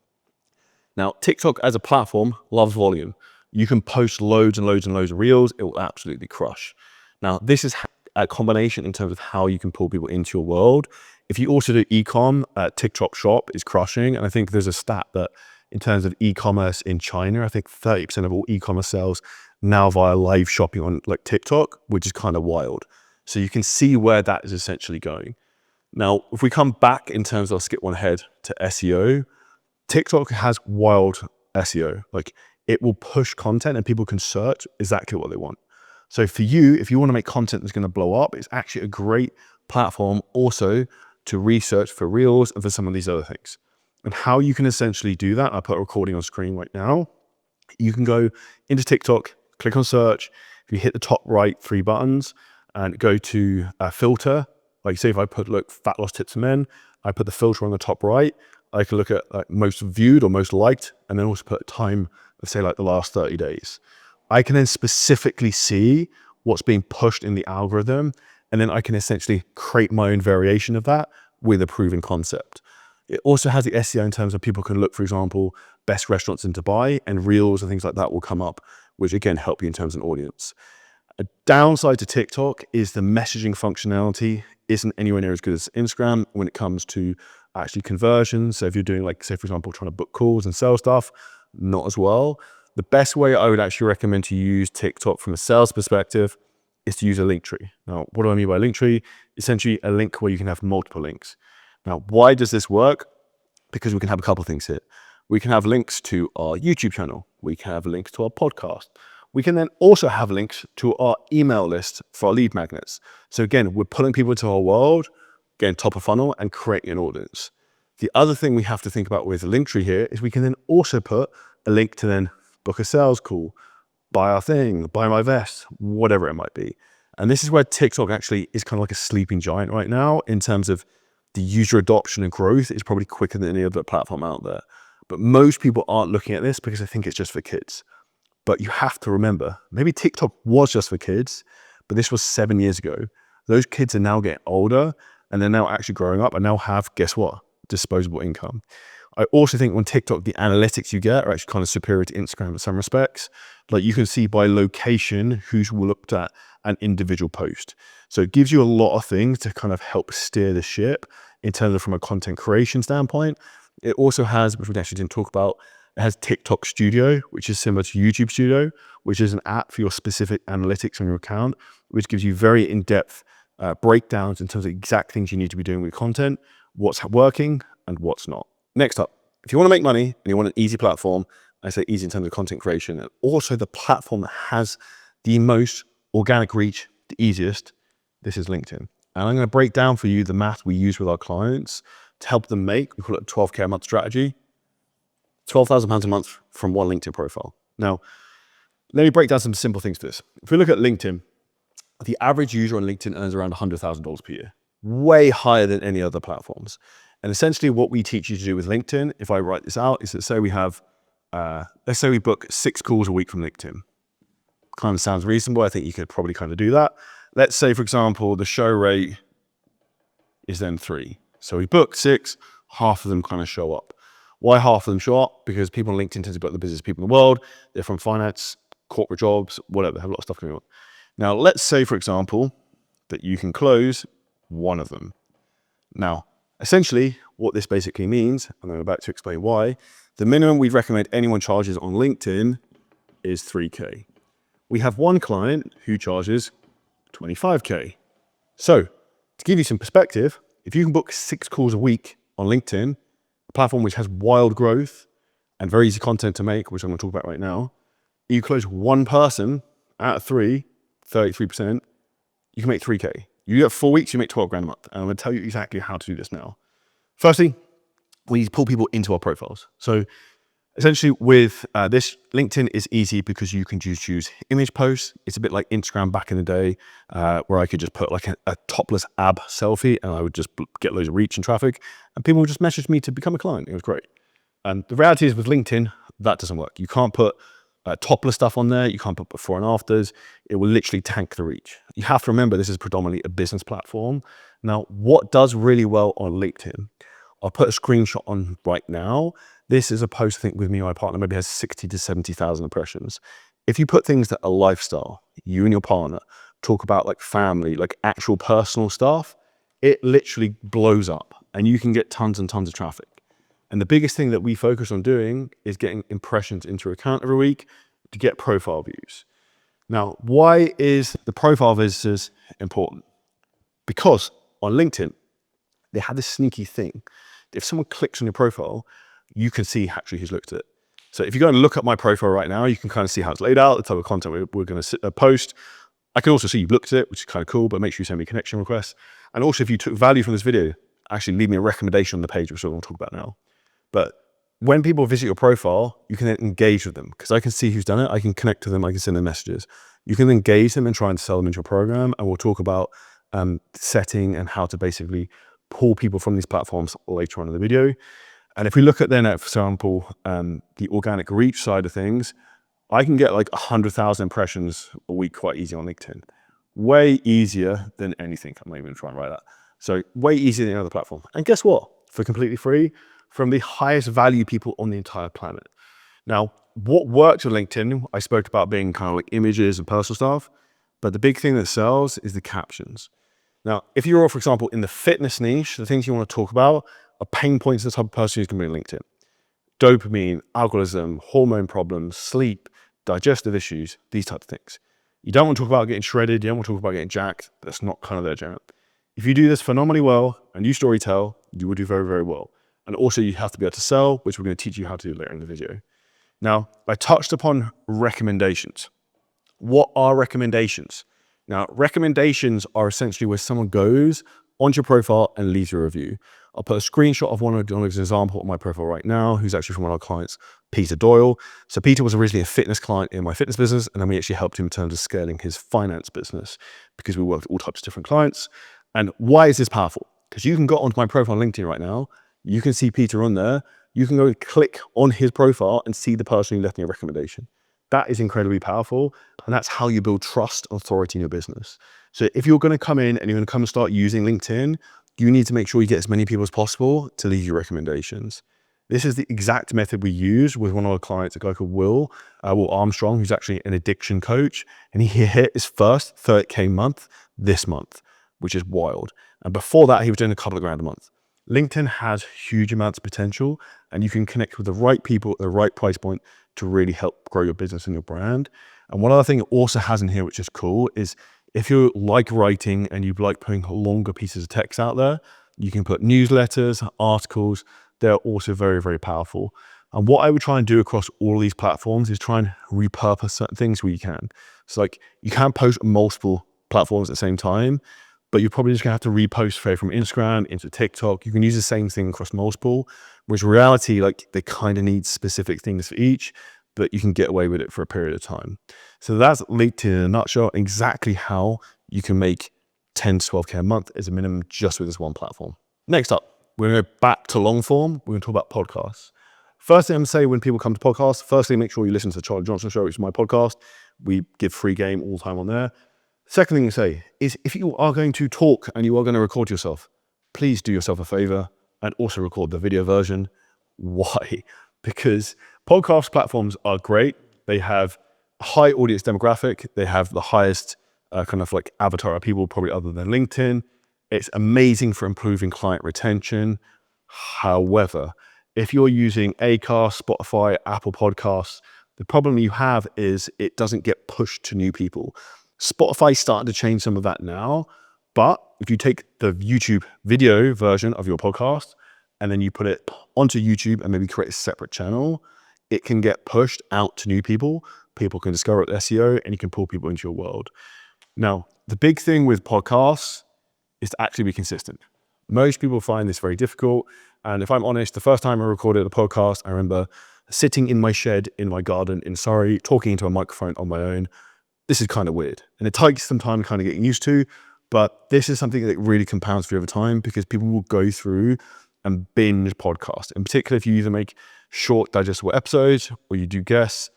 Now, TikTok as a platform loves volume. You can post loads and loads and loads of reels. It will absolutely crush. Now, this is a combination in terms of how you can pull people into your world. If you also do e-com, TikTok Shop is crushing. And I think there's a stat that in terms of e-commerce in China, I think 30% of all e-commerce sales now via live shopping on like TikTok, which is kind of wild. So you can see where that is essentially going. Now, if we come back in terms of, I'll skip one ahead to SEO, TikTok has wild SEO. Like, it will push content and people can search exactly what they want. So for you, if you want to make content that's going to blow up, it's actually a great platform also to research for reels and for some of these other things. And how you can essentially do that, I put a recording on screen right now. You can go into TikTok, click on search. If you hit the top right 3 buttons and go to filter, like say if I put, look, fat loss tips for men, I put the filter on the top right. I can look at like most viewed or most liked, and then also put a time of say like the last 30 days. I can then specifically see what's being pushed in the algorithm, and then I can essentially create my own variation of that with a proven concept. It also has the SEO in terms of people can look, for example, best restaurants in Dubai, and reels and things like that will come up, which again help you in terms of an audience. A downside to TikTok is the messaging functionality isn't anywhere near as good as Instagram when it comes to actually conversions. So if you're doing, like, say, for example, trying to book calls and sell stuff, not as well. The best way I would actually recommend to use TikTok from a sales perspective is to use a link tree. Now, what do I mean by link tree? Essentially a link where you can have multiple links. Now, why does this work? Because we can have a couple of things here. We can have links to our YouTube channel. We can have links to our podcast. We can then also have links to our email list for our lead magnets. So again, we're pulling people into our world, getting top of funnel and creating an audience. The other thing we have to think about with the link tree here is we can then also put a link to then book a sales call, buy our thing, buy my vest, whatever it might be. And this is where TikTok actually is kind of like a sleeping giant right now in terms of the user adoption and growth is probably quicker than any other platform out there. But most people aren't looking at this because they think it's just for kids. But you have to remember, maybe TikTok was just for kids, but this was 7 years ago. Those kids are now getting older and they're now actually growing up and now have, guess what? Disposable income. I also think on TikTok, the analytics you get are actually kind of superior to Instagram in some respects. Like, you can see by location who's looked at an individual post. So it gives you a lot of things to kind of help steer the ship in terms of from a content creation standpoint. It also has, which we actually didn't talk about, it has TikTok Studio, which is similar to YouTube Studio, which is an app for your specific analytics on your account, which gives you very in-depth breakdowns in terms of exact things you need to be doing with content, what's working and what's not. Next up, if you want to make money and you want an easy platform, I say easy in terms of content creation, and also the platform that has the most organic reach, the easiest, this is LinkedIn. And I'm going to break down for you the math we use with our clients to help them make, we call it a 12K a month strategy, £12,000 a month from one LinkedIn profile. Now, let me break down some simple things for this. If we look at LinkedIn, the average user on LinkedIn earns around $100,000 per year, way higher than any other platforms. And essentially what we teach you to do with LinkedIn, if I write this out, is that say we have, let's say we book 6 calls a week from LinkedIn. Kind of sounds reasonable. I think you could probably kind of do that. Let's say, for example, the show rate is then 3. So we book 6, half of them kind of show up. Why half of them show up? Because people on LinkedIn tend to be the busiest people in the world. They're from finance, corporate jobs, whatever. They have a lot of stuff going on. Now, let's say, for example, that you can close one of them. Now, Essentially, what this basically means, and I'm about to explain why, the minimum we'd recommend anyone charges on LinkedIn is 3K. We have one client who charges 25K. So to give you some perspective, if you can book 6 calls a week on LinkedIn, a platform which has wild growth and very easy content to make, which I'm going to talk about right now, you close one person out of 3, 33%, you can make 3K. You get 4 weeks, you make 12 grand a month. And I'm going to tell you exactly how to do this now. Firstly, we need to pull people into our profiles. So essentially with this, LinkedIn is easy because you can just use image posts. It's a bit like Instagram back in the day, where I could just put like a topless ab selfie and I would just get loads of reach and traffic and people would just message me to become a client. It was great. And the reality is with LinkedIn, that doesn't work. You can't put topless stuff on there. You can't put before and afters. It will literally tank the reach. You have to remember this is predominantly a business platform. Now, what does really well on LinkedIn? I'll put a screenshot on right now. This is a post, I think, with me and my partner, maybe has 60 to 70,000 impressions. If you put things that are lifestyle, you and your partner talk about like family, like actual personal stuff, it literally blows up and you can get tons and tons of traffic. And the biggest thing that we focus on doing is getting impressions into your account every week to get profile views. Now, why is the profile visitors important? Because on LinkedIn, they have this sneaky thing. If someone clicks on your profile, you can see actually who's looked at it. So if you go and look at my profile right now, you can kind of see how it's laid out, the type of content we're going to post. I can also see you've looked at it, which is kind of cool, but make sure you send me connection requests. And also if you took value from this video, actually leave me a recommendation on the page, which I'm going to talk about now. But when people visit your profile, you can then engage with them because I can see who's done it. I can connect to them. I can send them messages. You can engage them and try and sell them into your program. And we'll talk about setting and how to basically pull people from these platforms later on in the video. And if we look at then, for example, the organic reach side of things, I can get like 100,000 impressions a week quite easy on LinkedIn. Way easier than anything. I'm not even trying to write that. So way easier than any other platform. And guess what? For completely free, from the highest value people on the entire planet. Now, what works on LinkedIn, I spoke about being kind of like images and personal stuff, but the big thing that sells is the captions. Now, if you're, for example, in the fitness niche, the things you want to talk about are pain points of the type of person who's going to be on LinkedIn. Dopamine, alcoholism, hormone problems, sleep, digestive issues, these types of things. You don't want to talk about getting shredded. You don't want to talk about getting jacked. That's not kind of their jam. If you do this phenomenally well and you storytell, you will do very, very well. And also you have to be able to sell, which we're going to teach you how to do later in the video. Now, I touched upon recommendations. What are recommendations? Now, recommendations are essentially where someone goes onto your profile and leaves a review. I'll put a screenshot of one of an example on my profile right now, who's actually from one of our clients, Peter Doyle. So Peter was originally a fitness client in my fitness business, and then we actually helped him in terms of scaling his finance business because we work with all types of different clients. And why is this powerful? Because you can go onto my profile on LinkedIn right now, you can see Peter on there, you can go and click on his profile and see the person who left me a recommendation. That is incredibly powerful. And that's how you build trust and authority in your business. So if you're going to come in and you're going to come and start using LinkedIn, you need to make sure you get as many people as possible to leave you recommendations. This is the exact method we use with one of our clients, a guy called Will Armstrong, who's actually an addiction coach. And he hit his first 30K month this month, which is wild. And before that, he was doing a couple of grand a month. LinkedIn has huge amounts of potential and you can connect with the right people at the right price point to really help grow your business and your brand. And one other thing it also has in here, which is cool, is if you like writing and you like putting longer pieces of text out there, you can put newsletters, articles. They're also very, very powerful. And what I would try and do across all of these platforms is try and repurpose certain things where you can. So like you can't post on multiple platforms at the same time, but you're probably just gonna have to repost from Instagram into TikTok. You can use the same thing across multiple, whereas in reality, like they kind of need specific things for each, but you can get away with it for a period of time. So that's LinkedIn in a nutshell, exactly how you can make 10 to 12K a month as a minimum just with this one platform. Next up, we're gonna go back to long form. We're gonna talk about podcasts. First thing I'm gonna say when people come to podcasts, firstly, make sure you listen to the Charlie Johnson Show, which is my podcast. We give free game all the time on there. Second thing to say is if you are going to talk and you are going to record yourself, please do yourself a favor and also record the video version. Why? Because podcast platforms are great. They have a high audience demographic. They have the highest kind of like avatar of people probably other than LinkedIn. It's amazing for improving client retention. However, if you're using Acast, Spotify, Apple Podcasts, the problem you have is it doesn't get pushed to new people. Spotify's starting to change some of that now, but if you take the YouTube video version of your podcast and then you put it onto YouTube and maybe create a separate channel, it can get pushed out to new people. People can discover it with SEO and you can pull people into your world. Now, the big thing with podcasts is to actually be consistent. Most people find this very difficult. And if I'm honest, the first time I recorded a podcast, I remember sitting in my shed in my garden in Surrey, talking into a microphone on my own. This is kind of weird. And it takes some time kind of getting used to, but this is something that really compounds for you over time because people will go through and binge podcasts. In particular, if you either make short digestible episodes or you do guests.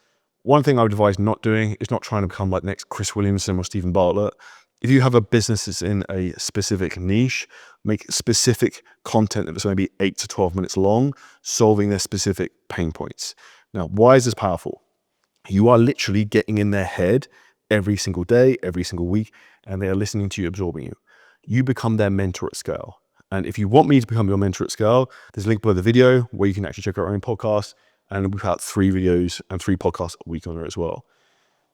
One thing I would advise not doing is not trying to become like the next Chris Williamson or Stephen Bartlett. If you have a business that's in a specific niche, make specific content that's maybe 8 to 12 minutes long, solving their specific pain points. Now, why is this powerful? You are literally getting in their head every single day, every single week, and they are listening to you, absorbing you. You become their mentor at scale. And if you want me to become your mentor at scale, there's a link below the video where you can actually check out our own podcast. And we've had 3 videos and 3 podcasts a week on there as well.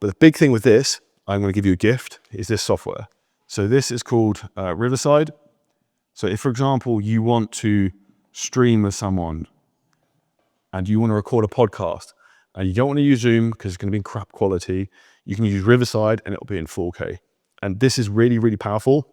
But the big thing with this, I'm going to give you a gift, is this software. So this is called Riverside. So if, for example, you want to stream with someone and you want to record a podcast and you don't want to use Zoom because it's going to be in crap quality, you can use Riverside and it'll be in 4K. And this is really, really powerful.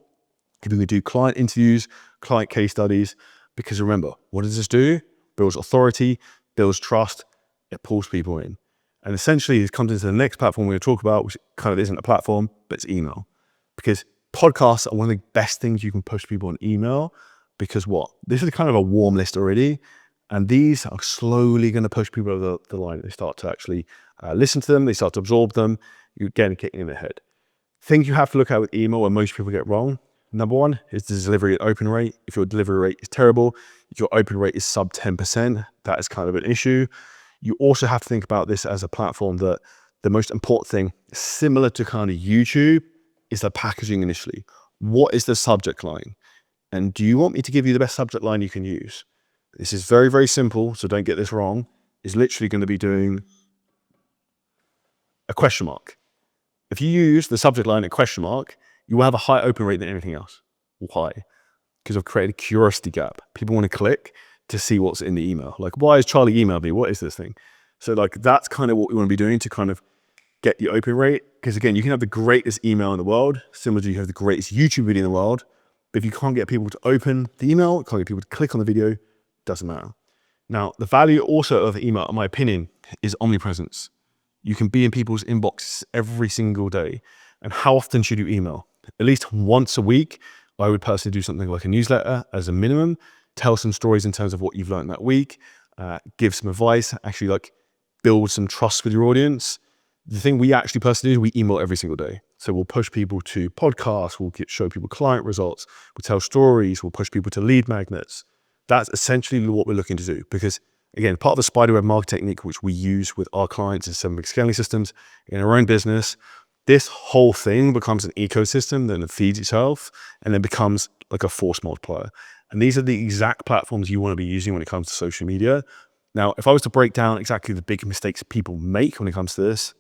You can do client interviews, client case studies, because remember, what does this do? Builds authority, builds trust, it pulls people in. And essentially it comes into the next platform we're going to talk about, which kind of isn't a platform, but it's email. Because podcasts are one of the best things you can push people on email, because what? This is kind of a warm list already. And these are slowly going to push people over the line. They start to actually listen to them. They start to absorb them. You're getting kicking in the head. Things you have to look at with email where most people get wrong. Number one is the delivery and open rate. If your delivery rate is terrible, if your open rate is sub 10%, that is kind of an issue. You also have to think about this as a platform that the most important thing, similar to kind of YouTube, is the packaging initially. What is the subject line? And do you want me to give you the best subject line you can use? This is very, very simple, so don't get this wrong. It's literally going to be doing a question mark. If you use the subject line a question mark, you will have a higher open rate than anything else. Why? Because I've created a curiosity gap. People want to click to see what's in the email. Like, why has Charlie emailed me? What is this thing? So like, that's kind of what we want to be doing to kind of get your open rate. Because again, you can have the greatest email in the world, similar to you have the greatest YouTube video in the world. But if you can't get people to open the email, can't get people to click on the video, doesn't matter. Now, the value also of email, in my opinion, is omnipresence. You can be in people's inbox every single day. And how often should you email? At least once a week. I would personally do something like a newsletter as a minimum, tell some stories in terms of what you've learned that week, give some advice, actually like build some trust with your audience. The thing we actually personally do, we email every single day. So we'll push people to podcasts, we'll show people client results, we'll tell stories, we'll push people to lead magnets. That's essentially what we're looking to do. Because again, part of the spiderweb market technique, which we use with our clients in 7-figure scaling systems in our own business, this whole thing becomes an ecosystem, then it feeds itself, and then becomes like a force multiplier. And these are the exact platforms you want to be using when it comes to social media. Now, if I was to break down exactly the big mistakes people make when it comes to this,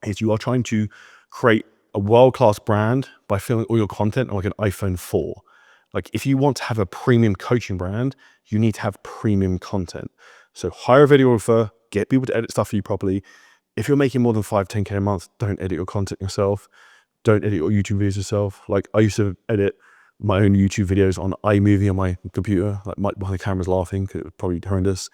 is you are trying to create a world-class brand by filling all your content on like an iPhone 4. Like if you want to have a premium coaching brand, you need to have premium content. So hire a videographer, get people to edit stuff for you properly. If you're making more than 5-10K a month, don't edit your content yourself. Don't edit your YouTube videos yourself. Like I used to edit my own YouTube videos on iMovie on my computer, like while the camera's laughing, because it was probably horrendous.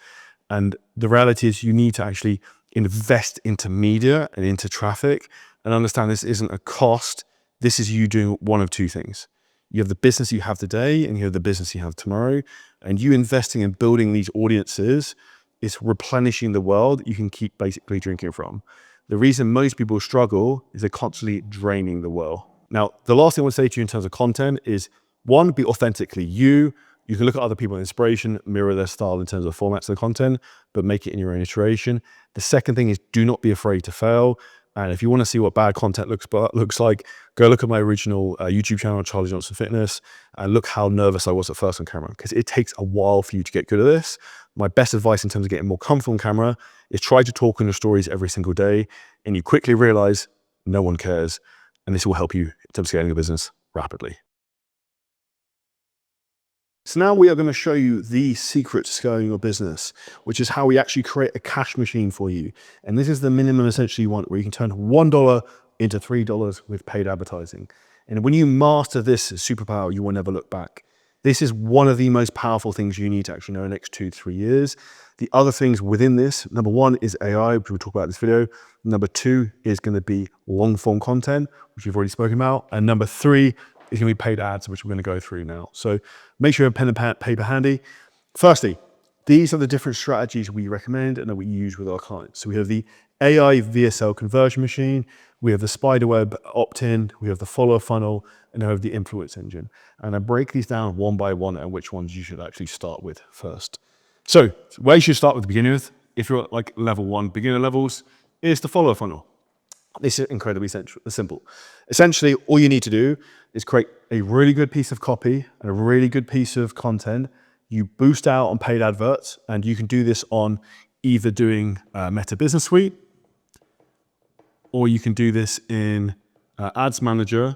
And the reality is you need to actually invest into media and into traffic and understand this isn't a cost. This is you doing one of two things. You have the business you have today and you have the business you have tomorrow. And you investing in building these audiences is replenishing the world you can keep basically drinking from. The reason most people struggle is they're constantly draining the well. Now, the last thing I want to say to you in terms of content is, one, be authentically you. You can look at other people's inspiration, mirror their style in terms of formats of the content, but make it in your own iteration. The second thing is do not be afraid to fail. And if you want to see what bad content looks like, go look at my original YouTube channel, Charlie Johnson Fitness, and look how nervous I was at first on camera, because it takes a while for you to get good at this. My best advice in terms of getting more comfortable on camera is try to talk in your stories every single day, and you quickly realize no one cares, and this will help you in terms of scaling your business rapidly. So now we are going to show you the secret to scaling your business, which is how we actually create a cash machine for you. And this is the minimum essentially you want, where you can turn $1 into $3 with paid advertising. And when you master this superpower, you will never look back. This is one of the most powerful things you need to actually know in the next 2 to 3 years. The other things within this, number one is AI, which we'll talk about in this video. Number two is going to be long form content, which we've already spoken about. And number three is going to be paid ads, which we're going to go through now. So make sure you have pen and paper handy. Firstly, these are the different strategies we recommend and that we use with our clients. So we have the AI VSL conversion machine, we have the spiderweb opt-in, we have the follower funnel, and we have the influence engine. And I break these down one by one and which ones you should actually start with first. So where you should start with the beginning with, if you're at like level 1 beginner levels, is the follower funnel. This is incredibly simple. Essentially, all you need to do is create a really good piece of copy and a really good piece of content. You boost out on paid adverts, and you can do this on either doing Meta Business Suite, or you can do this in Ads Manager,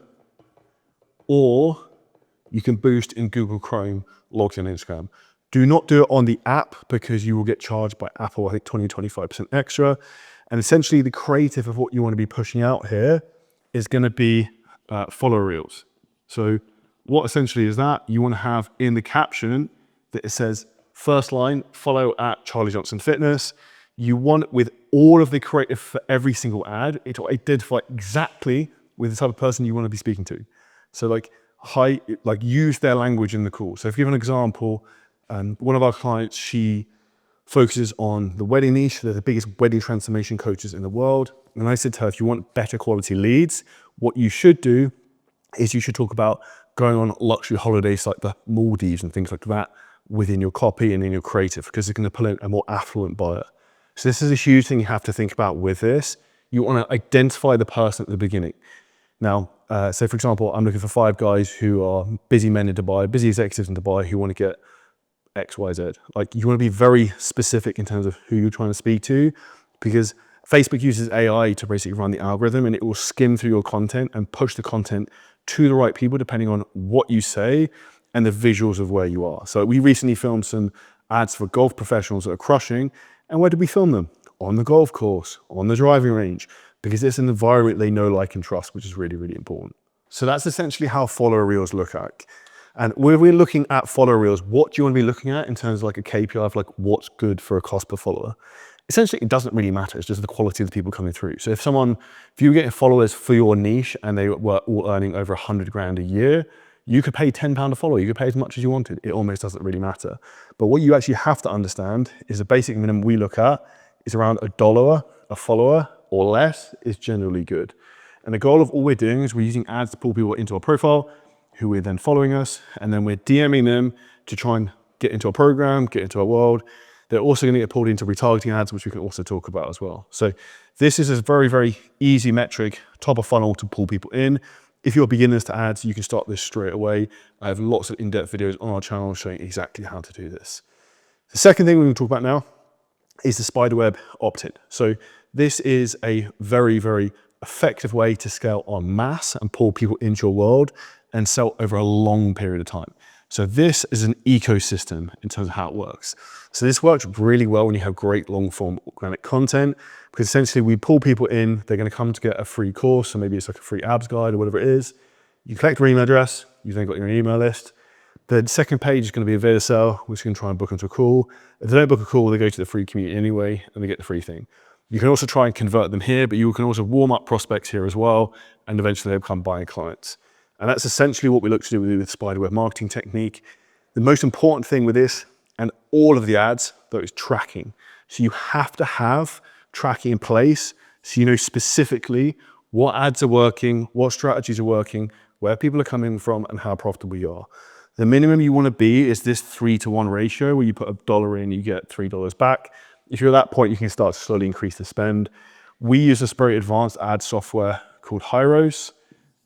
or you can boost in Google Chrome logged in Instagram. Do not do it on the app because you will get charged by Apple, I think 20-25% extra. And essentially the creative of what you want to be pushing out here is going to be follower reels. So what essentially is that? You want to have in the caption that it says, first line, follow at Charlie Johnson Fitness. You want with all of the creative for every single ad, it will identify exactly with the type of person you want to be speaking to. So like use their language in the call. So if you give an example, one of our clients, she focuses on the wedding niche. They're the biggest wedding transformation coaches in the world. And I said to her, if you want better quality leads, what you should do is you should talk about going on luxury holidays like the Maldives and things like that within your copy and in your creative, because it's going to pull in a more affluent buyer. So this is a huge thing you have to think about with this. You want to identify the person at the beginning. Now, so for example, I'm looking for 5 guys who are busy men in Dubai, busy executives in Dubai who want to get X, Y, Z. Like you want to be very specific in terms of who you're trying to speak to, because Facebook uses AI to basically run the algorithm, and it will skim through your content and push the content to the right people depending on what you say and the visuals of where you are. So we recently filmed some ads for golf professionals that are crushing. And where did we film them? On the golf course, on the driving range, because it's an environment they know, like, and trust, which is really, really important. So that's essentially how follower reels look like. And when we're looking at follower reels, what do you want to be looking at in terms of like a KPI of like what's good for a cost per follower? Essentially, it doesn't really matter. It's just the quality of the people coming through. So if you're getting followers for your niche and they were all earning over 100 grand a year, you could pay £10 a follower. You could pay as much as you wanted. It almost doesn't really matter. But what you actually have to understand is the basic minimum we look at is around $1 a follower or less is generally good. And the goal of all we're doing is we're using ads to pull people into our profile who are then following us, and then we're DMing them to try and get into our program, get into our world. They're also going to get pulled into retargeting ads, which we can also talk about as well. So this is a very, very easy metric, top of funnel to pull people in. If you're beginners to ads, you can start this straight away. I have lots of in-depth videos on our channel showing exactly how to do this. The second thing we're going to talk about now is the spiderweb opt-in. So this is a very, very effective way to scale en masse and pull people into your world and sell over a long period of time. So this is an ecosystem in terms of how it works. So this works really well when you have great long form organic content, because essentially we pull people in, they're going to come to get a free course, so maybe it's like a free abs guide or whatever it is. You collect their email address, you've then got your email list. The second page is going to be a VSL, which you can try and book them to a call. If they don't book a call, they go to the free community anyway, and they get the free thing. You can also try and convert them here, but you can also warm up prospects here as well, and eventually they become buying clients. And that's essentially what we look to do with spiderweb marketing technique. The most important thing with this and all of the ads, though, is tracking. So you have to have tracking in place so you know specifically what ads are working, what strategies are working, where people are coming from, and how profitable you are. The minimum you want to be is this 3-to-1 ratio where you put $1 in, you get $3 back. If you're at that point, you can start to slowly increase the spend. We use a very advanced ad software called Hyros.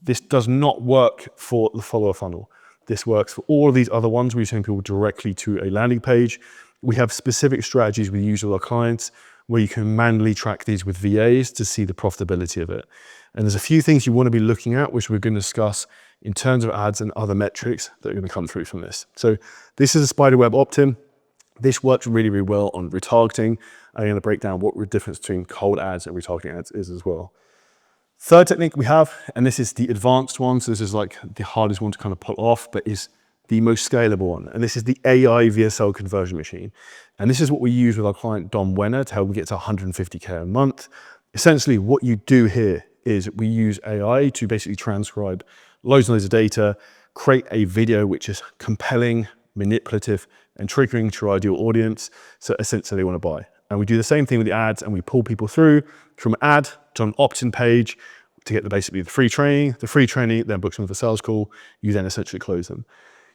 This does not work for the follower funnel. This works for all of these other ones where you're sending people directly to a landing page. We have specific strategies we use with our clients where you can manually track these with VAs to see the profitability of it. And there's a few things you want to be looking at, which we're going to discuss in terms of ads and other metrics that are going to come through from this. So this is a spiderweb opt-in. This works really, really well on retargeting. I'm going to break down what the difference between cold ads and retargeting ads is as well. Third technique we have, and this is the advanced one, so this is like the hardest one to kind of pull off, but is the most scalable one. And this is the AI VSL conversion machine. And this is what we use with our client Dom Wenner to help him get to 150K a month. Essentially, what you do here is we use AI to basically transcribe loads and loads of data, create a video which is compelling, manipulative, and triggering to your ideal audience, so essentially they want to buy. And we do the same thing with the ads, and we pull people through from an ad to an opt-in page to get basically the free training. The free training then books them for a sales call. You then essentially close them.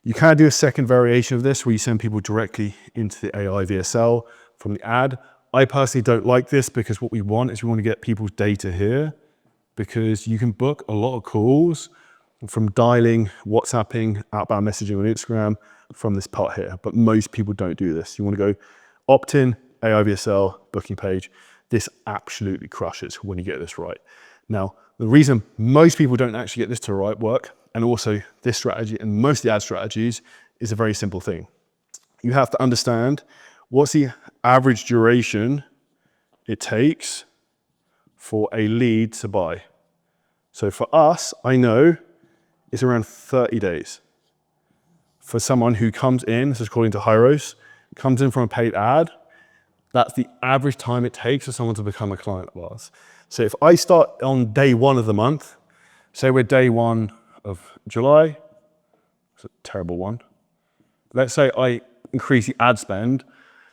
You can do a second variation of this where you send people directly into the AI VSL from the ad. I personally don't like this because what we want is we want to get people's data here, because you can book a lot of calls from dialing, WhatsApping, outbound messaging on Instagram from this part here. But most people don't do this. You want to go opt-in, AI VSL, booking page. This absolutely crushes when you get this right. Now, the reason most people don't actually get this to right work, and also this strategy and most of the ad strategies, is a very simple thing. You have to understand what's the average duration it takes for a lead to buy. So for us, I know it's around 30 days. For someone who comes in, this is according to Hyros, comes in from a paid ad, that's the average time it takes for someone to become a client of ours. So if I start on day 1 of the month, say we're day 1 of July, it's a terrible one. Let's say I increase the ad spend.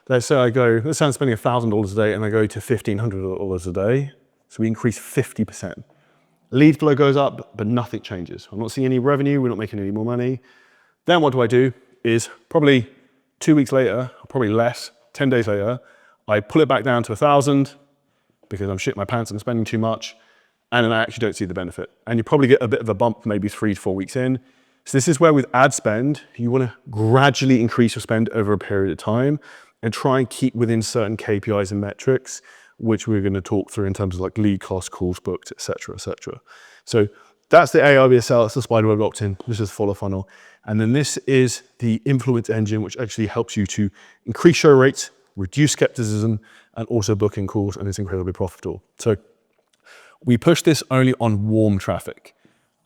Let's say let's say I'm spending $1,000 a day and I go to $1,500 a day. So we increase 50%. Lead flow goes up, but nothing changes. I'm not seeing any revenue. We're not making any more money. Then what do? Is probably 2 weeks later, or probably less, 10 days later, I pull it back down to 1,000 because I'm shitting my pants and spending too much, and then I actually don't see the benefit. And you probably get a bit of a bump maybe 3 to 4 weeks in. So this is where with ad spend, you want to gradually increase your spend over a period of time and try and keep within certain KPIs and metrics, which we're going to talk through in terms of like lead cost, calls booked, et cetera, et cetera. So that's the AI VSL, that's the spiderweb opt-in, this is follow funnel. And then this is the influence engine, which actually helps you to increase show rates, reduce skepticism, and also booking calls, and it's incredibly profitable. So we push this only on warm traffic.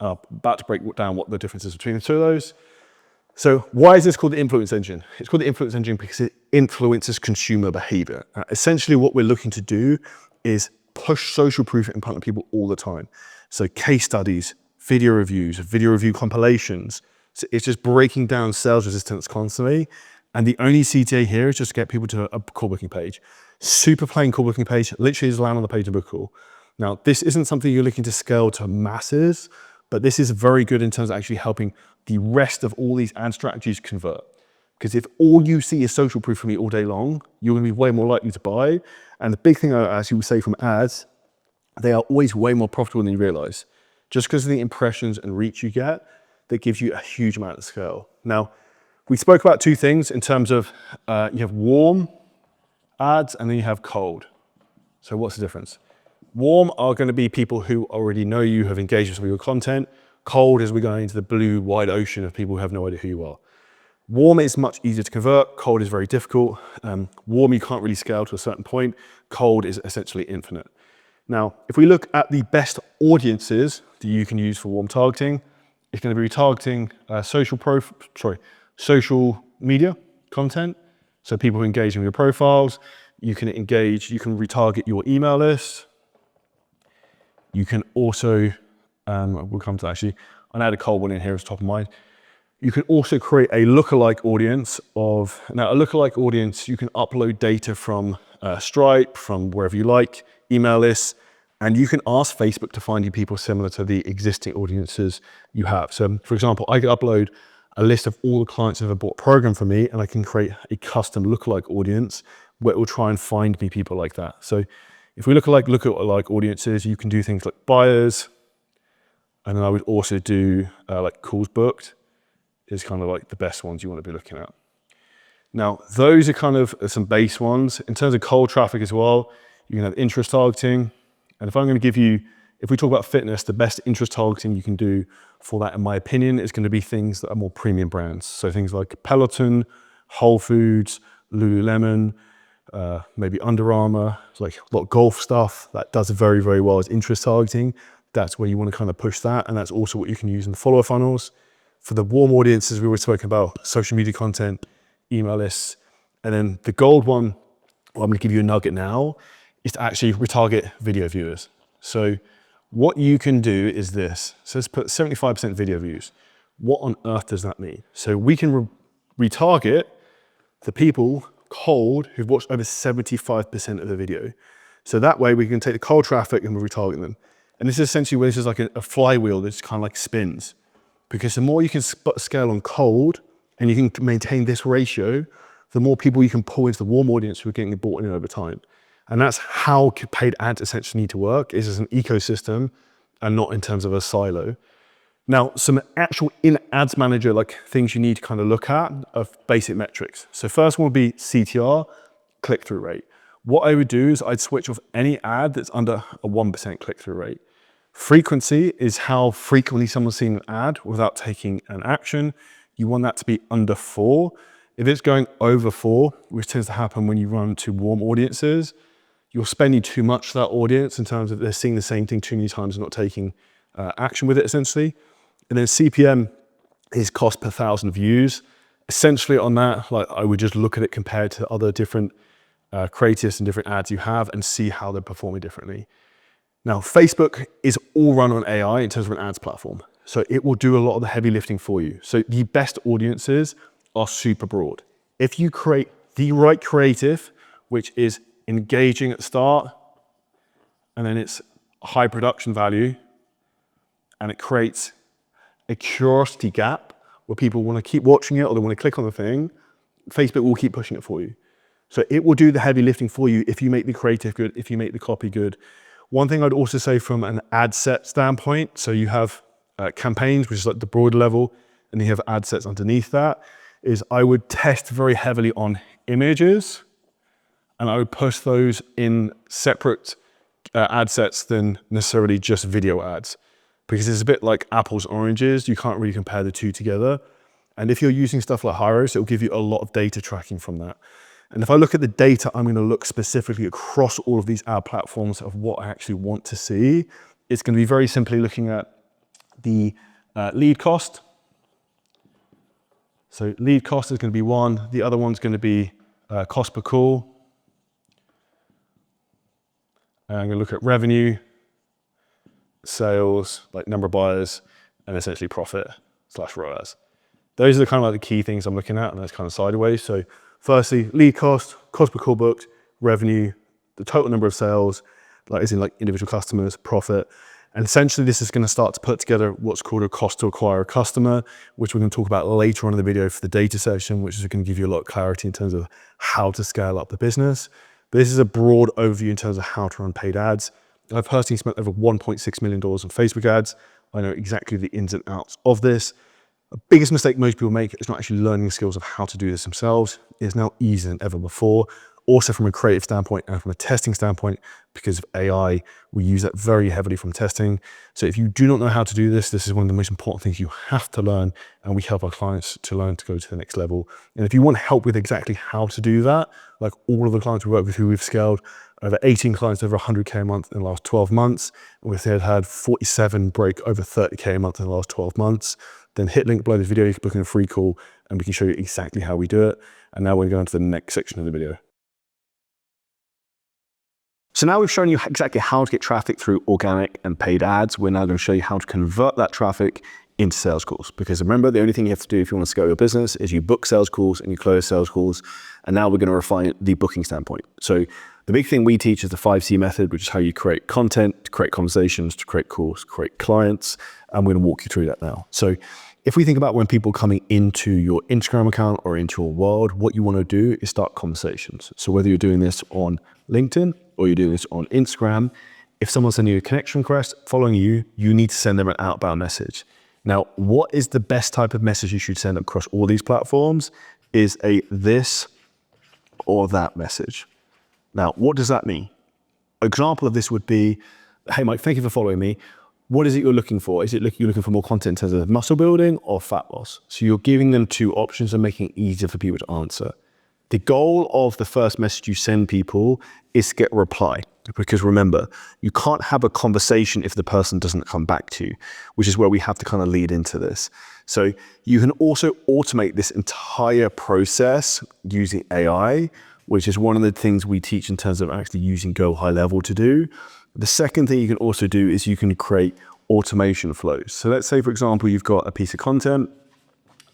About to break down what the difference is between the two of those. So why is this called the influence engine? It's called the influence engine because it influences consumer behavior. Essentially what we're looking to do is push social proof in front of people all the time. So case studies, video reviews, video review compilations. So it's just breaking down sales resistance constantly. And the only CTA here is just to get people to a call booking page. Super plain call booking page, literally just land on the page and book a call. Now, this isn't something you're looking to scale to masses, but this is very good in terms of actually helping the rest of all these ad strategies convert. Because if all you see is social proof from me all day long, you're going to be way more likely to buy. And the big thing, as you would say from ads, they are always way more profitable than you realize. Just because of the impressions and reach you get, that gives you a huge amount of scale. Now, we spoke about 2 things in terms of you have warm ads and then you have cold. So what's the difference? Warm are going to be people who already know you, have engaged with some of your content. Cold is we're going into the blue, wide ocean of people who have no idea who you are. Warm is much easier to convert. Cold is very difficult. Warm, you can't really scale to a certain point. Cold is essentially infinite. Now, if we look at the best audiences that you can use for warm targeting, it's going to be retargeting social media content. So people who engage in your profiles, you can retarget your email list. You can also, we'll come to that actually, I'll add a cold one in here as top of mind. You can also create a lookalike audience now a lookalike audience, you can upload data from Stripe, from wherever you like, email lists, and you can ask Facebook to find you people similar to the existing audiences you have. So for example, I could upload a list of all the clients who have bought a program from me, and I can create a custom lookalike audience where it will try and find me people like that. So If we look at audiences, you can do things like buyers, and then I would also do like calls booked is kind of like the best ones you want to be looking at. Now, those are kind of some base ones. In terms of cold traffic as well, you can have interest targeting. And if I'm going to give you, if we talk about fitness, the best interest targeting you can do for that, in my opinion, is going to be things that are more premium brands. So things like Peloton, Whole Foods, Lululemon, maybe Under Armour, like a lot of golf stuff that does very, very well as interest targeting. That's where you want to kind of push that. And that's also what you can use in the follower funnels. For the warm audiences, we were spoken about social media content, email lists. And then the gold one, well, I'm going to give you a nugget now, is to actually retarget video viewers. So what you can do is this. So let's put 75% video views. What on earth does that mean? So we can retarget the people cold who've watched over 75% of the video. So that way we can take the cold traffic and we retarget them. And this is essentially where this is like a flywheel that just kind of like spins. Because the more you can scale on cold and you can maintain this ratio, the more people you can pull into the warm audience who are getting bought in over time. And that's how paid ads essentially need to work, is as an ecosystem and not in terms of a silo. Now, some actual in ads manager, like things you need to kind of look at of basic metrics. So first one would be CTR, click-through rate. What I would do is I'd switch off any ad that's under a 1% click-through rate. Frequency is how frequently someone's seen an ad without taking an action. You want that to be under 4. If it's going over 4, which tends to happen when you run to warm audiences, you're spending too much for that audience in terms of they're seeing the same thing too many times and not taking action with it, essentially. And then CPM is cost per 1,000 views. Essentially on that, like I would just look at it compared to other different creatives and different ads you have and see how they're performing differently. Now, Facebook is all run on AI in terms of an ads platform. So it will do a lot of the heavy lifting for you. So the best audiences are super broad. If you create the right creative, which is engaging at the start, and then it's high production value, and it creates a curiosity gap where people want to keep watching it or they want to click on the thing, Facebook will keep pushing it for you. So it will do the heavy lifting for you if you make the creative good, if you make the copy good. One thing I'd also say from an ad set standpoint, so you have campaigns, which is like the broader level, and then you have ad sets underneath that, is I would test very heavily on images, and I would push those in separate ad sets than necessarily just video ads. Because it's a bit like apples, oranges, you can't really compare the two together. And if you're using stuff like Hyros, it'll give you a lot of data tracking from that. And if I look at the data, I'm gonna look specifically across all of these ad platforms of what I actually want to see. It's gonna be very simply looking at the lead cost. So lead cost is gonna be one. The other one's gonna be cost per call. And I'm gonna look at revenue, sales, like number of buyers, and essentially profit / ROAS. Those are the kind of like the key things I'm looking at, and that's kind of sideways. So firstly, lead cost, cost per call booked, revenue, the total number of sales, like as in like individual customers, profit. And essentially this is going to start to put together what's called a cost to acquire a customer, which we're going to talk about later on in the video for the data session, which is going to give you a lot of clarity in terms of how to scale up the business. But this is a broad overview in terms of how to run paid ads. I've personally spent over $1.6 million on Facebook ads. I know exactly the ins and outs of this. The biggest mistake most people make is not actually learning the skills of how to do this themselves. It is now easier than ever before. Also from a creative standpoint and from a testing standpoint, because of AI, we use that very heavily from testing. So if you do not know how to do this, this is one of the most important things you have to learn, and we help our clients to learn to go to the next level. And if you want help with exactly how to do that, like all of the clients we work with who we've scaled, over 18 clients over 100K a month in the last 12 months, and we've had 47 break over 30K a month in the last 12 months, then hit link below this video, you can book in a free call, and we can show you exactly how we do it. And now we're going to the next section of the video. So now we've shown you exactly how to get traffic through organic and paid ads. We're now going to show you how to convert that traffic into sales calls. Because remember, the only thing you have to do if you want to scale your business is you book sales calls and you close sales calls. And now we're going to refine the booking standpoint. So the big thing we teach is the 5C method, which is how you create content, to create conversations, to create calls, create clients. And we're going to walk you through that now. So If we think about when people coming into your Instagram account or into your world, what you want to do is start conversations. So whether you're doing this on LinkedIn or you're doing this on Instagram, if someone's sending you a connection request, following you, you need to send them an outbound message. Now, what is the best type of message you should send across all these platforms is a this or that message. Now, what does that mean? An example of this would be, hey, Mike, thank you for following me. What is it you're looking for? Is it you're looking for more content in terms of muscle building or fat loss? So you're giving them two options and making it easier for people to answer. The goal of the first message you send people is to get a reply. Because remember, you can't have a conversation if the person doesn't come back to you, which is where we have to kind of lead into this. So you can also automate this entire process using AI, which is one of the things we teach in terms of actually using GoHighLevel to do. The second thing you can also do is you can create automation flows. So let's say, for example, you've got a piece of content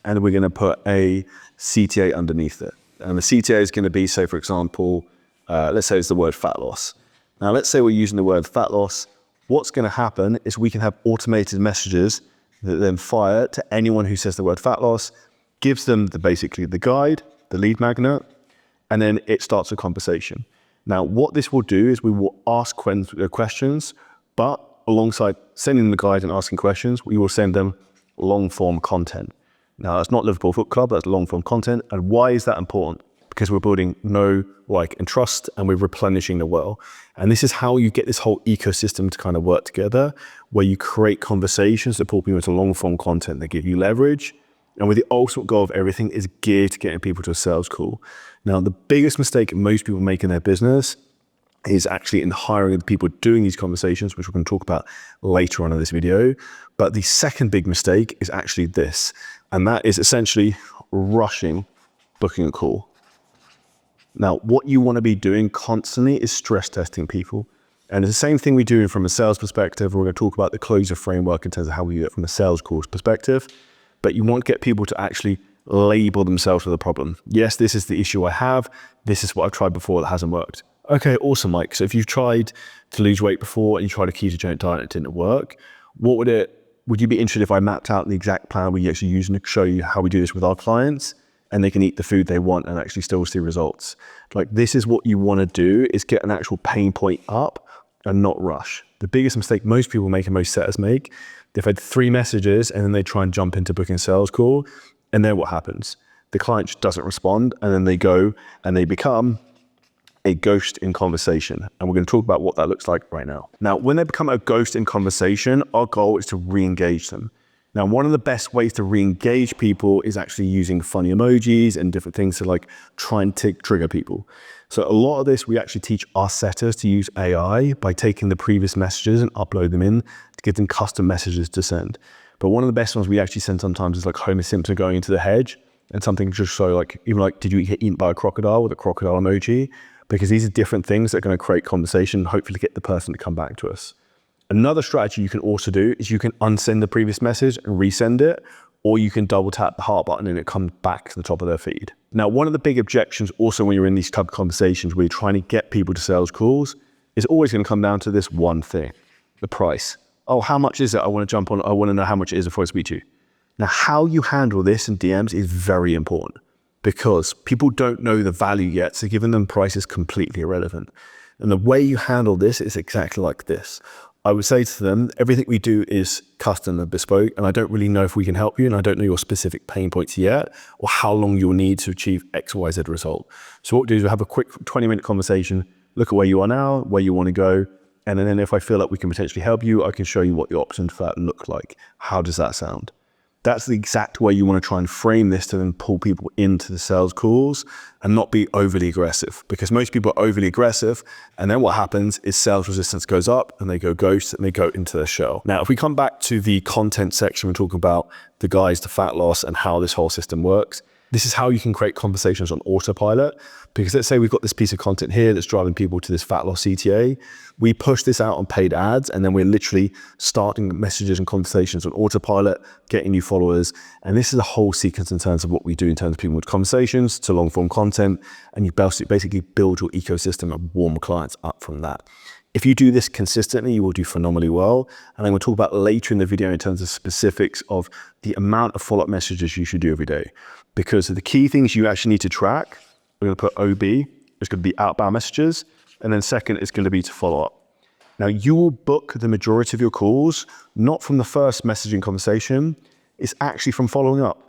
and we're going to put a CTA underneath it. And the CTA is going to be, say, for example, let's say it's the word fat loss. Now, let's say we're using the word fat loss. What's going to happen is we can have automated messages that then fire to anyone who says the word fat loss, gives them basically the guide, the lead magnet, and then it starts a conversation. Now, what this will do is we will ask questions, but alongside sending the guide and asking questions, we will send them long-form content. Now, that's not Liverpool Foot Club, that's long-form content. And why is that important? Because we're building know, like, and trust, and we're replenishing the well. And this is how you get this whole ecosystem to kind of work together, where you create conversations that pull people into long-form content that give you leverage. And with the ultimate goal of everything is geared to getting people to a sales call. Now, the biggest mistake most people make in their business is actually in hiring the people doing these conversations, which we're going to talk about later on in this video. But the second big mistake is actually this, and that is essentially rushing booking a call. Now, what you want to be doing constantly is stress testing people. And it's the same thing we do from a sales perspective. We're going to talk about the closure framework in terms of how we do it from a sales course perspective. But you want to get people to actually label themselves with a problem. Yes, this is the issue I have. This is what I've tried before that hasn't worked. Okay, awesome, Mike. So if you've tried to lose weight before and you tried a ketogenic diet and it didn't work, would you be interested if I mapped out the exact plan we actually use and show you how we do this with our clients? And they can eat the food they want and actually still see results. Like, this is what you want to do, is get an actual pain point up and not rush. The biggest mistake most people make and most setters make, they've had 3 messages and then they try and jump into booking a sales call. And then what happens? The client just doesn't respond, and then they go and they become a ghost in conversation. And we're going to talk about what that looks like right now. Now, when they become a ghost in conversation, our goal is to re-engage them. Now, one of the best ways to re-engage people is actually using funny emojis and different things to like try and trigger people. So a lot of this, we actually teach our setters to use AI by taking the previous messages and upload them in to give them custom messages to send. But one of the best ones we actually send sometimes is like Homer Simpson going into the hedge, and something just so like, even like, did you get eaten by a crocodile with a crocodile emoji? Because these are different things that are going to create conversation, hopefully get the person to come back to us. Another strategy you can also do is you can unsend the previous message and resend it, or you can double tap the heart button and it comes back to the top of their feed. Now, one of the big objections also when you're in these type of conversations where you're trying to get people to sales calls is always going to come down to this one thing, the price. Oh, how much is it? I want to jump on, I want to know how much it is before I speak to you. Now, how you handle this in DMs is very important because people don't know the value yet, so giving them price is completely irrelevant. And the way you handle this is exactly like this. I would say to them, everything we do is custom and bespoke, and I don't really know if we can help you, and I don't know your specific pain points yet, or how long you'll need to achieve X, Y, Z result. So what we do is we have a quick 20-minute conversation, look at where you are now, where you want to go, and then if I feel like we can potentially help you, I can show you what your options for that look like. How does that sound? That's the exact way you want to try and frame this to then pull people into the sales calls and not be overly aggressive, because most people are overly aggressive. And then what happens is sales resistance goes up and they go ghost and they go into their shell. Now, if we come back to the content section, we're talking about the guys, the fat loss and how this whole system works. This is how you can create conversations on autopilot, because let's say we've got this piece of content here that's driving people to this fat loss CTA. We push this out on paid ads, and then we're literally starting messages and conversations on autopilot, getting new followers. And this is a whole sequence in terms of what we do in terms of people with conversations to long form content. And you basically build your ecosystem and warm clients up from that. If you do this consistently, you will do phenomenally well. And I'm going to talk about later in the video in terms of specifics of the amount of follow-up messages you should do every day. Because the key things you actually need to track, we're going to put OB, it's going to be outbound messages. And then second, it's going to be to follow up. Now, you will book the majority of your calls, not from the first messaging conversation, it's actually from following up,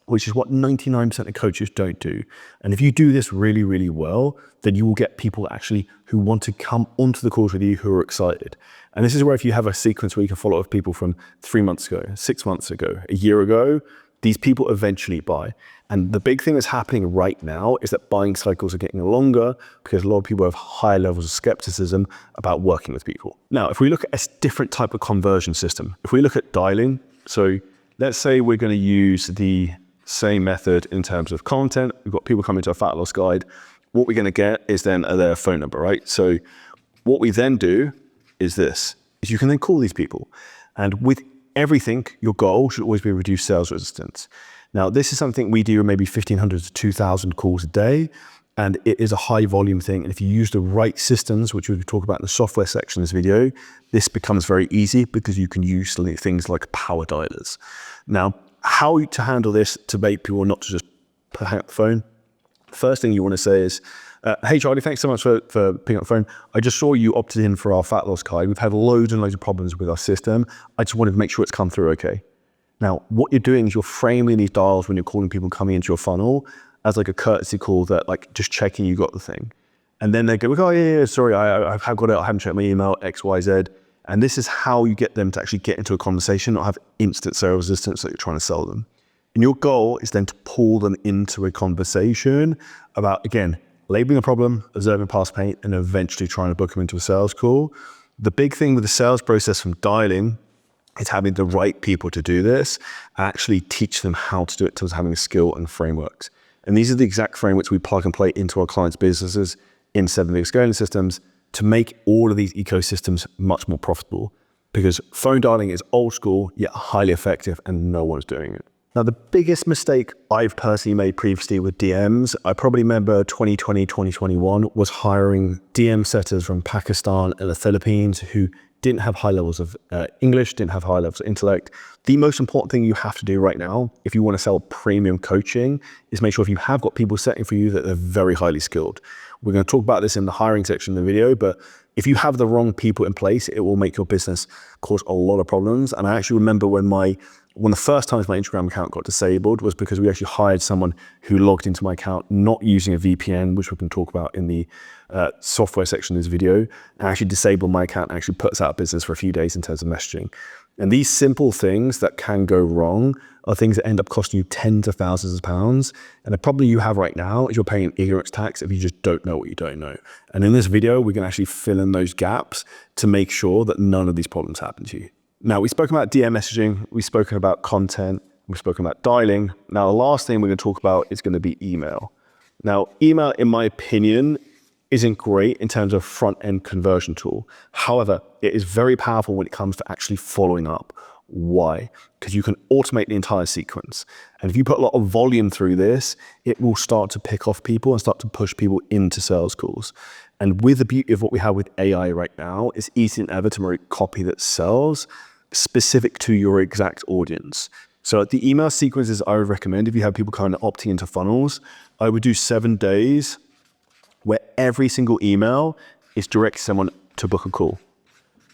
which is what 99% of coaches don't do. And if you do this really, really well, then you will get people actually who want to come onto the calls with you who are excited. And this is where if you have a sequence where you can follow up with people from 3 months ago, 6 months ago, a year ago, these people eventually buy. And the big thing that's happening right now is that buying cycles are getting longer because a lot of people have high levels of skepticism about working with people. Now, if we look at a different type of conversion system, if we look at dialing, so let's say we're going to use the same method in terms of content. We've got people coming to a fat loss guide. What we're going to get is then their phone number, right? So what we then do is this, is you can then call these people. And with everything, your goal should always be reduce sales resistance. Now, this is something we do maybe 1,500 to 2,000 calls a day, and it is a high volume thing. And if you use the right systems, which we'll talk about in the software section of this video, this becomes very easy because you can use things like power dialers. Now, how to handle this to make people not to just hang up the phone? First thing you want to say is, hey Charlie, thanks so much for picking up the phone. I just saw you opted in for our fat loss guide. We've had loads and loads of problems with our system. I just wanted to make sure it's come through okay. Now, what you're doing is you're framing these dials when you're calling people coming into your funnel as like a courtesy call that like just checking you got the thing. And then they go, oh yeah, sorry, I've got it. I haven't checked my email, X, Y, Z. And this is how you get them to actually get into a conversation, not have instant sales resistance that you're trying to sell them. And your goal is then to pull them into a conversation about, again, labeling a problem, observing past pain, and eventually trying to book them into a sales call. The big thing with the sales process from dialing is having the right people to do this, actually teach them how to do it, towards having a skill and frameworks. And these are the exact frameworks we plug and play into our clients' businesses in 7-figure scaling systems to make all of these ecosystems much more profitable. Because phone dialing is old school, yet highly effective, and no one's doing it. Now, the biggest mistake I've personally made previously with DMs, I probably remember 2020, 2021, was hiring DM setters from Pakistan and the Philippines who didn't have high levels of English, didn't have high levels of intellect. The most important thing you have to do right now, if you want to sell premium coaching, is make sure if you have got people setting for you that they're very highly skilled. We're going to talk about this in the hiring section of the video, but if you have the wrong people in place, it will make your business cause a lot of problems. And I actually remember when one of the first times my Instagram account got disabled was because we actually hired someone who logged into my account not using a VPN, which we can talk about in the software section of this video, and actually disabled my account and actually put us out of business for a few days in terms of messaging. And these simple things that can go wrong are things that end up costing you tens of thousands of pounds. And the problem you have right now is you're paying ignorance tax if you just don't know what you don't know. And in this video, we're going to actually fill in those gaps to make sure that none of these problems happen to you. Now, we've spoken about DM messaging, we've spoken about content, we've spoken about dialing. Now, the last thing we're going to talk about is going to be email. Now, email, in my opinion, isn't great in terms of front-end conversion tool. However, it is very powerful when it comes to actually following up. Why? Because you can automate the entire sequence. And if you put a lot of volume through this, it will start to pick off people and start to push people into sales calls. And with the beauty of what we have with AI right now, it's easier than ever to make copy that sells specific to your exact audience. So the email sequences I would recommend, if you have people kind of opting into funnels, I would do 7 days where every single email is direct someone to book a call.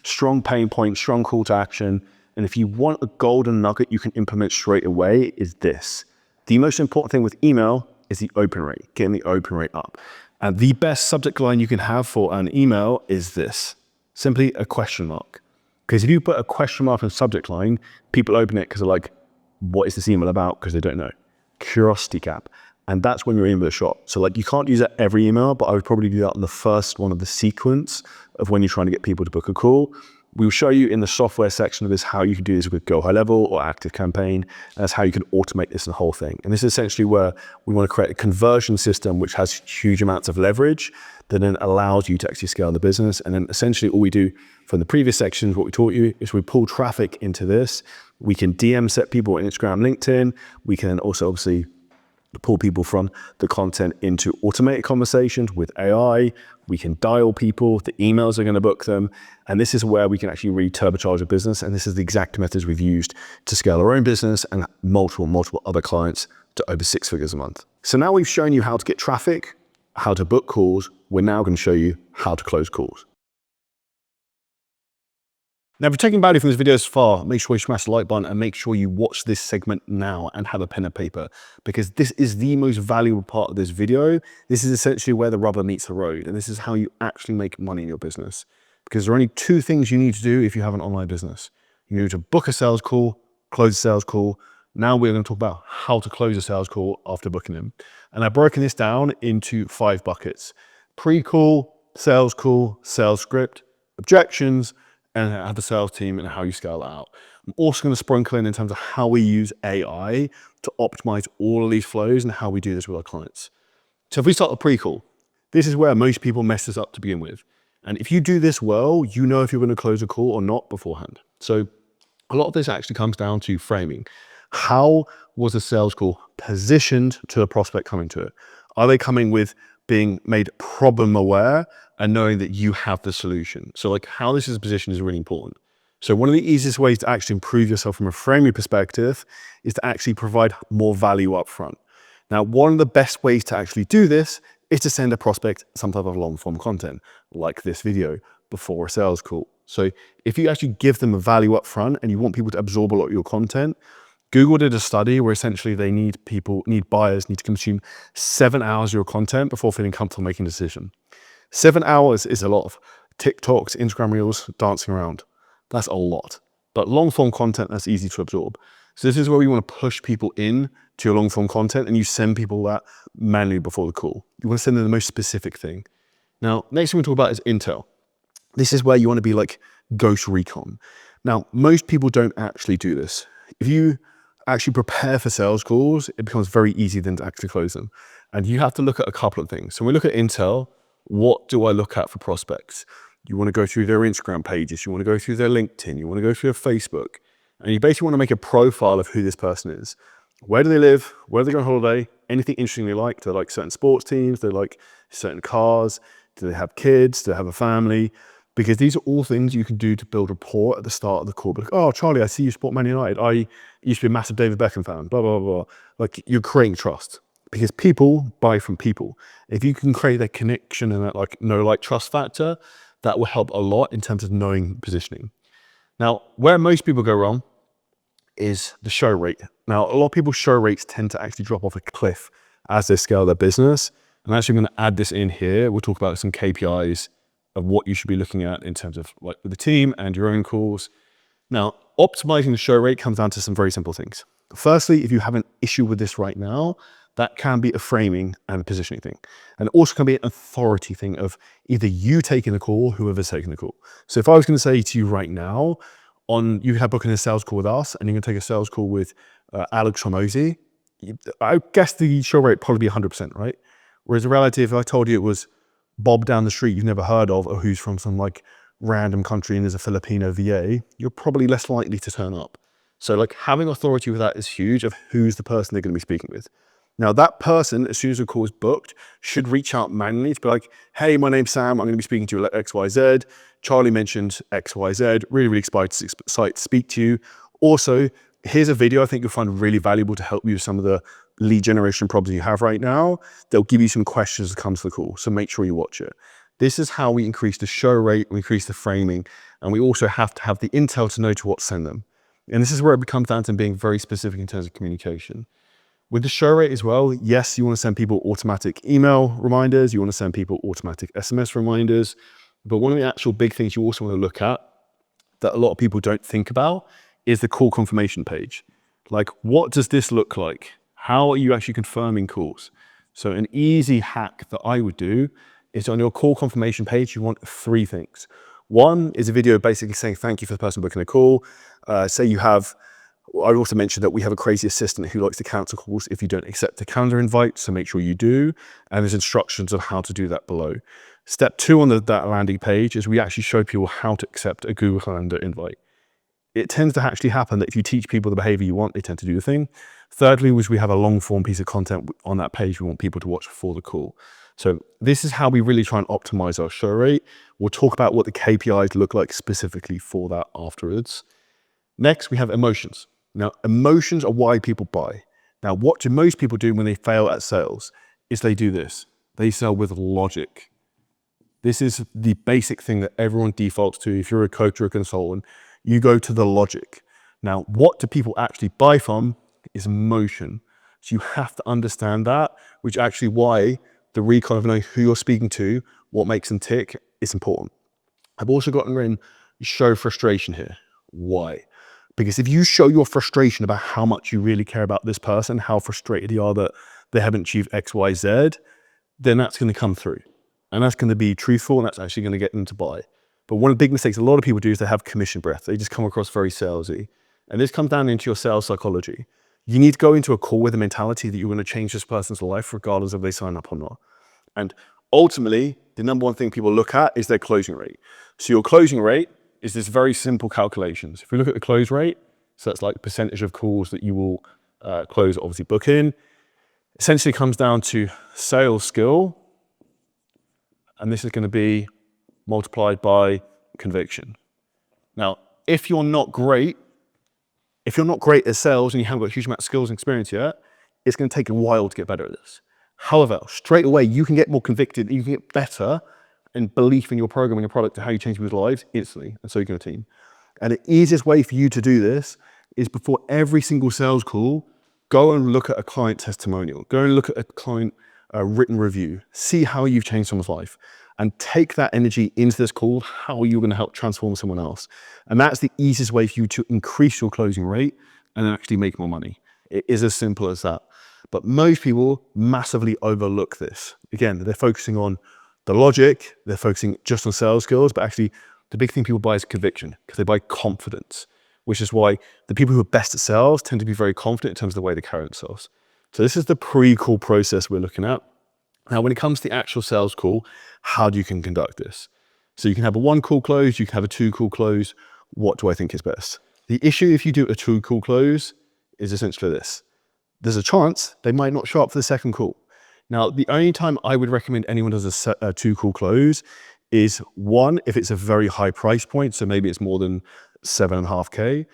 Strong pain point, strong call to action. And if you want a golden nugget you can implement straight away is this. The most important thing with email is the open rate, getting the open rate up. And the best subject line you can have for an email is this, simply a question mark. Because if you put a question mark on the subject line, people open it because they're like, what is this email about? Because they don't know. Curiosity gap. And that's when you're in with a shot. So like you can't use that every email, but I would probably do that on the first one of the sequence of when you're trying to get people to book a call. We'll show you in the software section of this how you can do this with GoHighLevel or ActiveCampaign. And that's how you can automate this and the whole thing. And this is essentially where we want to create a conversion system which has huge amounts of leverage that then allows you to actually scale the business. And then essentially all we do from the previous sections, what we taught you is we pull traffic into this. We can DM set people on Instagram, LinkedIn. We can also obviously pull people from the content into automated conversations with AI. We can dial people, the emails are going to book them. And this is where we can actually really turbocharge a business. And this is the exact methods we've used to scale our own business and multiple other clients to over 6 figures a month. So now we've shown you how to get traffic, how to book calls. We're now going to show you how to close calls. Now, if you're taking value from this video so far, make sure you smash the like button and make sure you watch this segment now and have a pen and paper, because this is the most valuable part of this video. This is essentially where the rubber meets the road, and this is how you actually make money in your business. Because there are only 2 things you need to do if you have an online business. You need to book a sales call, close a sales call. Now we're going to talk about how to close a sales call after booking them. And I've broken this down into 5 buckets: pre-call, sales call, sales script, objections, and have the sales team and how you scale that out. I'm also going to sprinkle in terms of how we use AI to optimize all of these flows and how we do this with our clients. So if we start the pre-call, this is where most people mess this up to begin with. And if you do this well, you know if you're going to close a call or not beforehand. So a lot of this actually comes down to framing. How was a sales call positioned to a prospect coming to it? Are they coming with being made problem aware and knowing that you have the solution? So like how this is positioned is really important. So one of the easiest ways to actually improve yourself from a framing perspective is to actually provide more value up front. Now, one of the best ways to actually do this is to send a prospect some type of long form content like this video before a sales call. So if you actually give them a value up front and you want people to absorb a lot of your content, Google did a study where essentially they buyers need to consume 7 hours of your content before feeling comfortable making a decision. 7 hours is a lot of TikToks, Instagram Reels, dancing around. That's a lot. But long form content, that's easy to absorb. So this is where we want to push people in to your long form content, and you send people that manually before the call. You want to send them the most specific thing. Now, next thing we talk about is intel. This is where you want to be like ghost recon. Now, most people don't actually do this. If you actually prepare for sales calls, it becomes very easy then to actually close them. And you have to look at a couple of things. So when we look at intel, what do I look at for prospects? You want to go through their Instagram pages, you want to go through their LinkedIn, you want to go through their Facebook, and you basically want to make a profile of who this person is. Where do they live? Where do they go on holiday? Anything interesting they like? Do they like certain sports teams? Do they like certain cars? Do they have kids? Do they have a family? Because these are all things you can do to build rapport at the start of the call. But like, oh, Charlie, I see you support Man United. I used to be a massive David Beckham fan, blah, blah, blah. Like, you're creating trust because people buy from people. If you can create that connection and that like know, like trust factor, that will help a lot in terms of knowing positioning. Now, where most people go wrong is the show rate. Now, a lot of people's show rates tend to actually drop off a cliff as they scale their business. And actually, I'm going to add this in here. We'll talk about some KPIs of what you should be looking at in terms of like with the team and your own calls. Now, optimizing the show rate comes down to some very simple things. Firstly, if you have an issue with this right now, that can be a framing and positioning thing. And it also can be an authority thing of either you taking the call or whoever's taking the call. So if I was going to say to you right now, you have booking a sales call with us and you're going to take a sales call with Alex Hormozy, I guess the show rate probably be 100%, right? Whereas the reality, if I told you it was Bob down the street you've never heard of or who's from some like random country and is a Filipino VA, you're probably less likely to turn up. So like having authority with that is huge of who's the person they're going to be speaking with. Now that person, as soon as the call is booked, should reach out manually to be like, hey, my name's Sam, I'm going to be speaking to you at XYZ. Charlie mentioned XYZ, really excited to speak to you. Also, here's a video I think you'll find really valuable to help you with some of the lead generation problems you have right now. They'll give you some questions that come to the call, so make sure you watch it. This is how we increase the show rate, we increase the framing, and we also have to have the intel to know to what to send them. And this is where it becomes down to being very specific in terms of communication. With the show rate as well, yes, you want to send people automatic email reminders, you want to send people automatic SMS reminders, but one of the actual big things you also want to look at that a lot of people don't think about is the call confirmation page. Like, what does this look like? How are you actually confirming calls? So an easy hack that I would do is on your call confirmation page, you want 3 things. One is a video basically saying thank you for the person booking a call. Say you have, I also mentioned that we have a crazy assistant who likes to cancel calls if you don't accept a calendar invite, so make sure you do. And there's instructions of how to do that below. Step 2 on that landing page is we actually show people how to accept a Google Calendar invite. it tends to actually happen that if you teach people the behavior you want, they tend to do the thing. Thirdly, was we have a long form piece of content on that page we want people to watch before the call. So this is how we really try and optimize our show rate. We'll talk about what the KPIs look like specifically for that afterwards. Next, we have emotions. Now, emotions are why people buy. Now, what do most people do when they fail at sales is they do this. They sell with logic. This is the basic thing that everyone defaults to. If you're a coach or a consultant, you go to the logic. Now, what do people actually buy from is emotion. So you have to understand that, which actually why the recon of knowing who you're speaking to, what makes them tick, is important. I've also gotten in show frustration here. Why? Because if you show your frustration about how much you really care about this person, how frustrated you are that they haven't achieved X, Y, Z, then that's going to come through. And that's going to be truthful, and that's actually going to get them to buy. But one of the big mistakes a lot of people do is they have commission breath. They just come across very salesy. And this comes down into your sales psychology. You need to go into a call with a mentality that you're going to change this person's life regardless of if they sign up or not. And ultimately, the number one thing people look at is their closing rate. So your closing rate is this very simple calculations. If we look at the close rate, so that's like percentage of calls that you will close, obviously book in, essentially comes down to sales skill, and this is going to be multiplied by conviction. Now, if you're not great at sales and you haven't got a huge amount of skills and experience yet, it's going to take a while to get better at this. However, straight away, you can get more convicted, you can get better in belief in your program and your product and how you change people's lives instantly, and so you can a team. And the easiest way for you to do this is before every single sales call, go and look at a client testimonial, go and look at a client written review, see how you've changed someone's life, and take that energy into this call, how you're going to help transform someone else. And that's the easiest way for you to increase your closing rate and actually make more money. It is as simple as that. But most people massively overlook this. Again, they're focusing on the logic, they're focusing just on sales skills, but actually the big thing people buy is conviction, because they buy confidence, which is why the people who are best at sales tend to be very confident in terms of the way they carry themselves. So this is the pre-call process we're looking at. Now, when it comes to the actual sales call, how do you can conduct this? So you can have a 1 call close, you can have a 2 call close. What do I think is best? The issue if you do a 2 call close is essentially this. There's a chance they might not show up for the second call. Now, the only time I would recommend anyone does a 2 call close is one, if it's a very high price point, so maybe it's more than 7.5K.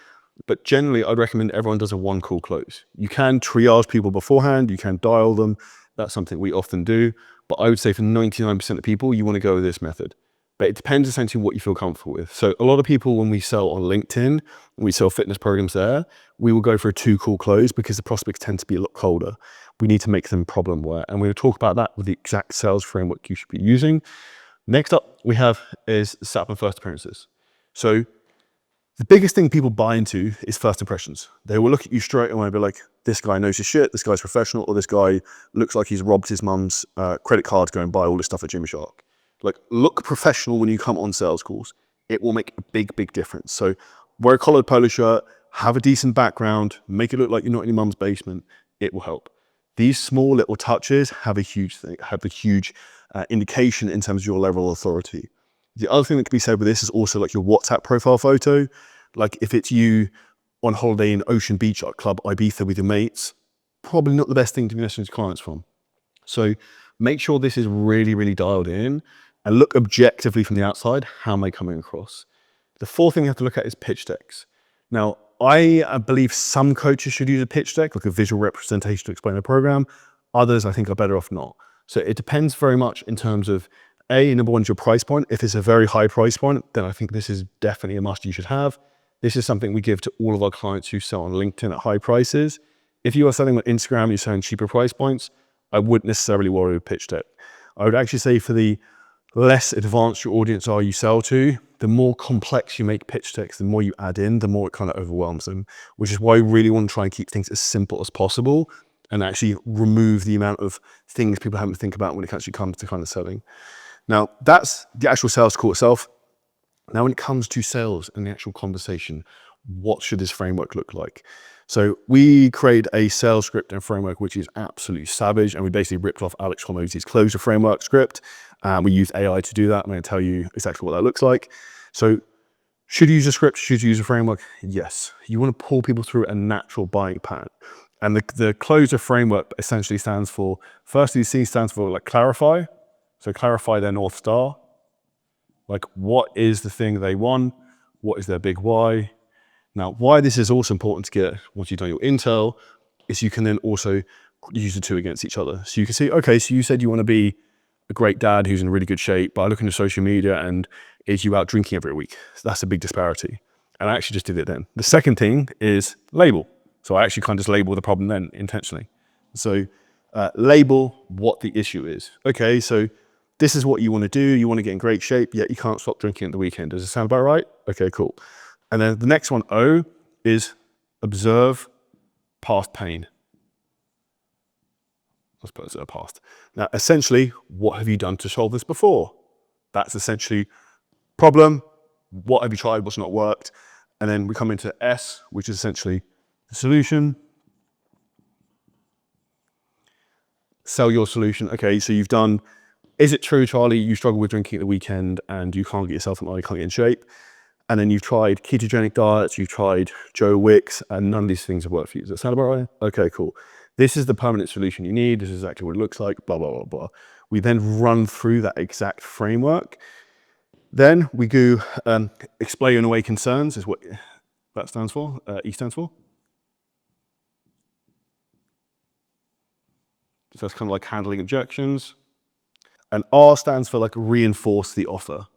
But generally, I'd recommend everyone does a 1 call close. You can triage people beforehand, you can dial them. That's something we often do. But I would say for 99% of people, you want to go with this method. But it depends essentially what you feel comfortable with. So a lot of people, when we sell on LinkedIn, we sell fitness programs there, we will go for a 2 call close because the prospects tend to be a lot colder. We need to make them problem aware. And we're going to talk about that with the exact sales framework you should be using. Next up we have is SAP and first appearances. So the biggest thing people buy into is first impressions. They will look at you straight away and be like, this guy knows his shit, this guy's professional, or this guy looks like he's robbed his mum's credit card to go and buy all this stuff at Gymshark. Like, look professional when you come on sales calls. It will make a big, big difference. So wear a collared polo shirt, have a decent background, make it look like you're not in your mum's basement. It will help. These small little touches have a huge indication in terms of your level of authority. The other thing that can be said with this is also like your WhatsApp profile photo. Like if it's you on holiday in Ocean Beach at Club Ibiza with your mates, probably not the best thing to be messaging clients from. So make sure this is really, really dialed in and look objectively from the outside. How am I coming across? The fourth thing you have to look at is pitch decks. Now, I believe some coaches should use a pitch deck, like a visual representation to explain a program. Others, I think, are better off not. So it depends very much in terms of number one is your price point. If it's a very high price point, then I think this is definitely a must you should have. This is something we give to all of our clients who sell on LinkedIn at high prices. If you are selling on Instagram, you're selling cheaper price points, I wouldn't necessarily worry with pitch deck. I would actually say for the less advanced your audience are you sell to, the more complex you make pitch decks, the more you add in, the more it kind of overwhelms them, which is why we really want to try and keep things as simple as possible and actually remove the amount of things people have to think about when it actually comes to kind of selling. Now, that's the actual sales call itself. Now, when it comes to sales and the actual conversation, what should this framework look like? So we create a sales script and framework, which is absolutely savage. And we basically ripped off Alex Hormozzi's closure framework script. We use AI to do that. I'm going to tell you exactly what that looks like. So Should you use a script? Should you use a framework? Yes. You want to pull people through a natural buying pattern. And the closer framework essentially stands for, firstly, C stands for like clarify. So clarify their North Star. Like, what is the thing they want? What is their big why? Now, why this is also important to get once you've done your intel is you can then also use the two against each other. So you can see, okay, so you said you want to be a great dad who's in really good shape, but I look into social media and is you out drinking every week? So that's a big disparity. And I actually just did it then. The second thing is label. So I actually kind of just label the problem then intentionally. So label what the issue is. Okay, so this is what you want to do. You want to get in great shape, yet you can't stop drinking at the weekend. Does it sound about right? Okay, cool. And then the next one, O, is observe past pain. I suppose observe past. Now, essentially, what have you done to solve this before? That's essentially problem. What have you tried? What's not worked? And then we come into S, which is essentially the solution. Sell your solution. Okay, so you've done, is it true, Charlie, you struggle with drinking at the weekend and you can't get yourself in, you can't get in shape? And then you've tried ketogenic diets, you've tried Joe Wicks, and none of these things have worked for you. Does that sound about right? Okay, cool. This is the permanent solution you need. This is exactly what it looks like, blah, blah, blah, blah. We then run through that exact framework. Then we go explain away concerns is what that stands for, E stands for. So that's kind of like handling objections. And R stands for like reinforce the offer.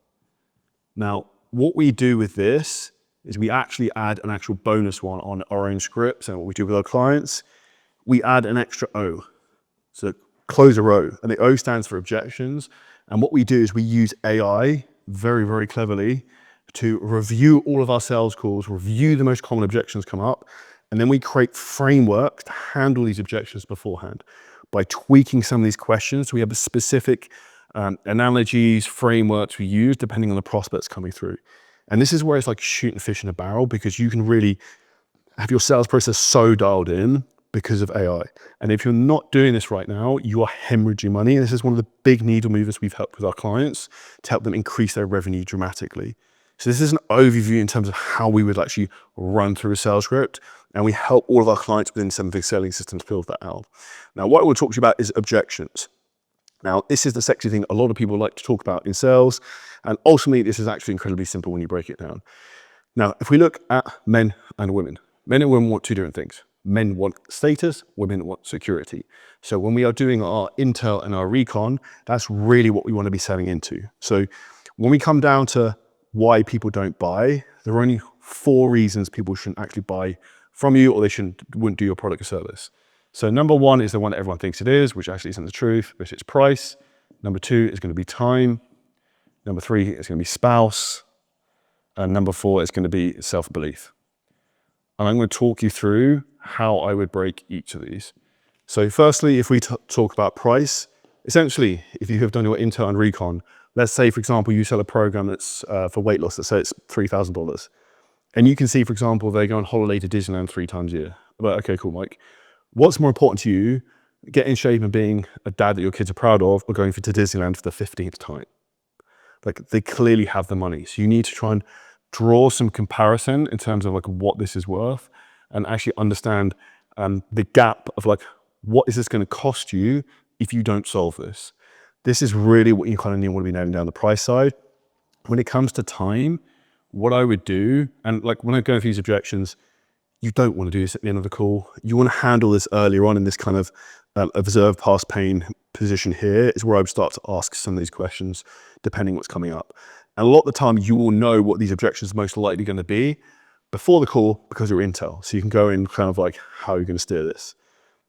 Now, what we do with this is we actually add an actual bonus one on our own scripts, and what we do with our clients, we add an extra O. So close a row, and the O stands for objections. And what we do is we use AI very, very cleverly to review all of our sales calls, review the most common objections come up, and then we create frameworks to handle these objections beforehand by tweaking some of these questions. We have a specific analogies, frameworks we use depending on the prospects coming through. And this is where it's like shooting fish in a barrel, because you can really have your sales process so dialed in because of AI. And if you're not doing this right now, you are hemorrhaging money. And this is one of the big needle movers we've helped with our clients to help them increase their revenue dramatically. So this is an overview in terms of how we would actually run through a sales script. And we help all of our clients within 7-figure selling systems build that out. Now, what I will talk to you about is objections. Now, this is the sexy thing a lot of people like to talk about in sales. And ultimately, this is actually incredibly simple when you break it down. Now, if we look at men and women want two different things. Men want status, women want security. So when we are doing our intel and our recon, that's really what we want to be selling into. So when we come down to why people don't buy, there are only 4 reasons people shouldn't actually buy from you, or they wouldn't do your product or service. So number 1 is the one that everyone thinks it is, which actually isn't the truth, which is price. Number 2 is going to be time. Number 3 is going to be spouse. And number 4 is going to be self-belief. And I'm going to talk you through how I would break each of these. So firstly, if we talk about price, essentially, if you have done your intel and recon, let's say, for example, you sell a program that's for weight loss, let's say it's $3,000. And you can see, for example, they go on holiday to Disneyland 3 times a year. But okay, cool, Mike. What's more important to you, getting in shape and being a dad that your kids are proud of, or going to Disneyland for the 15th time? Like, they clearly have the money. So you need to try and draw some comparison in terms of like what this is worth, and actually understand the gap of like, what is this going to cost you if you don't solve this? This is really what you kind of want to be nailing down the price side. When it comes to time, what I would do, and like when I go through these objections, you don't want to do this at the end of the call. You want to handle this earlier on in this kind of observe past pain position here is where I would start to ask some of these questions, depending what's coming up. And a lot of the time, you will know what these objections are most likely going to be before the call because you're intel. So you can go in kind of like, how are you going to steer this?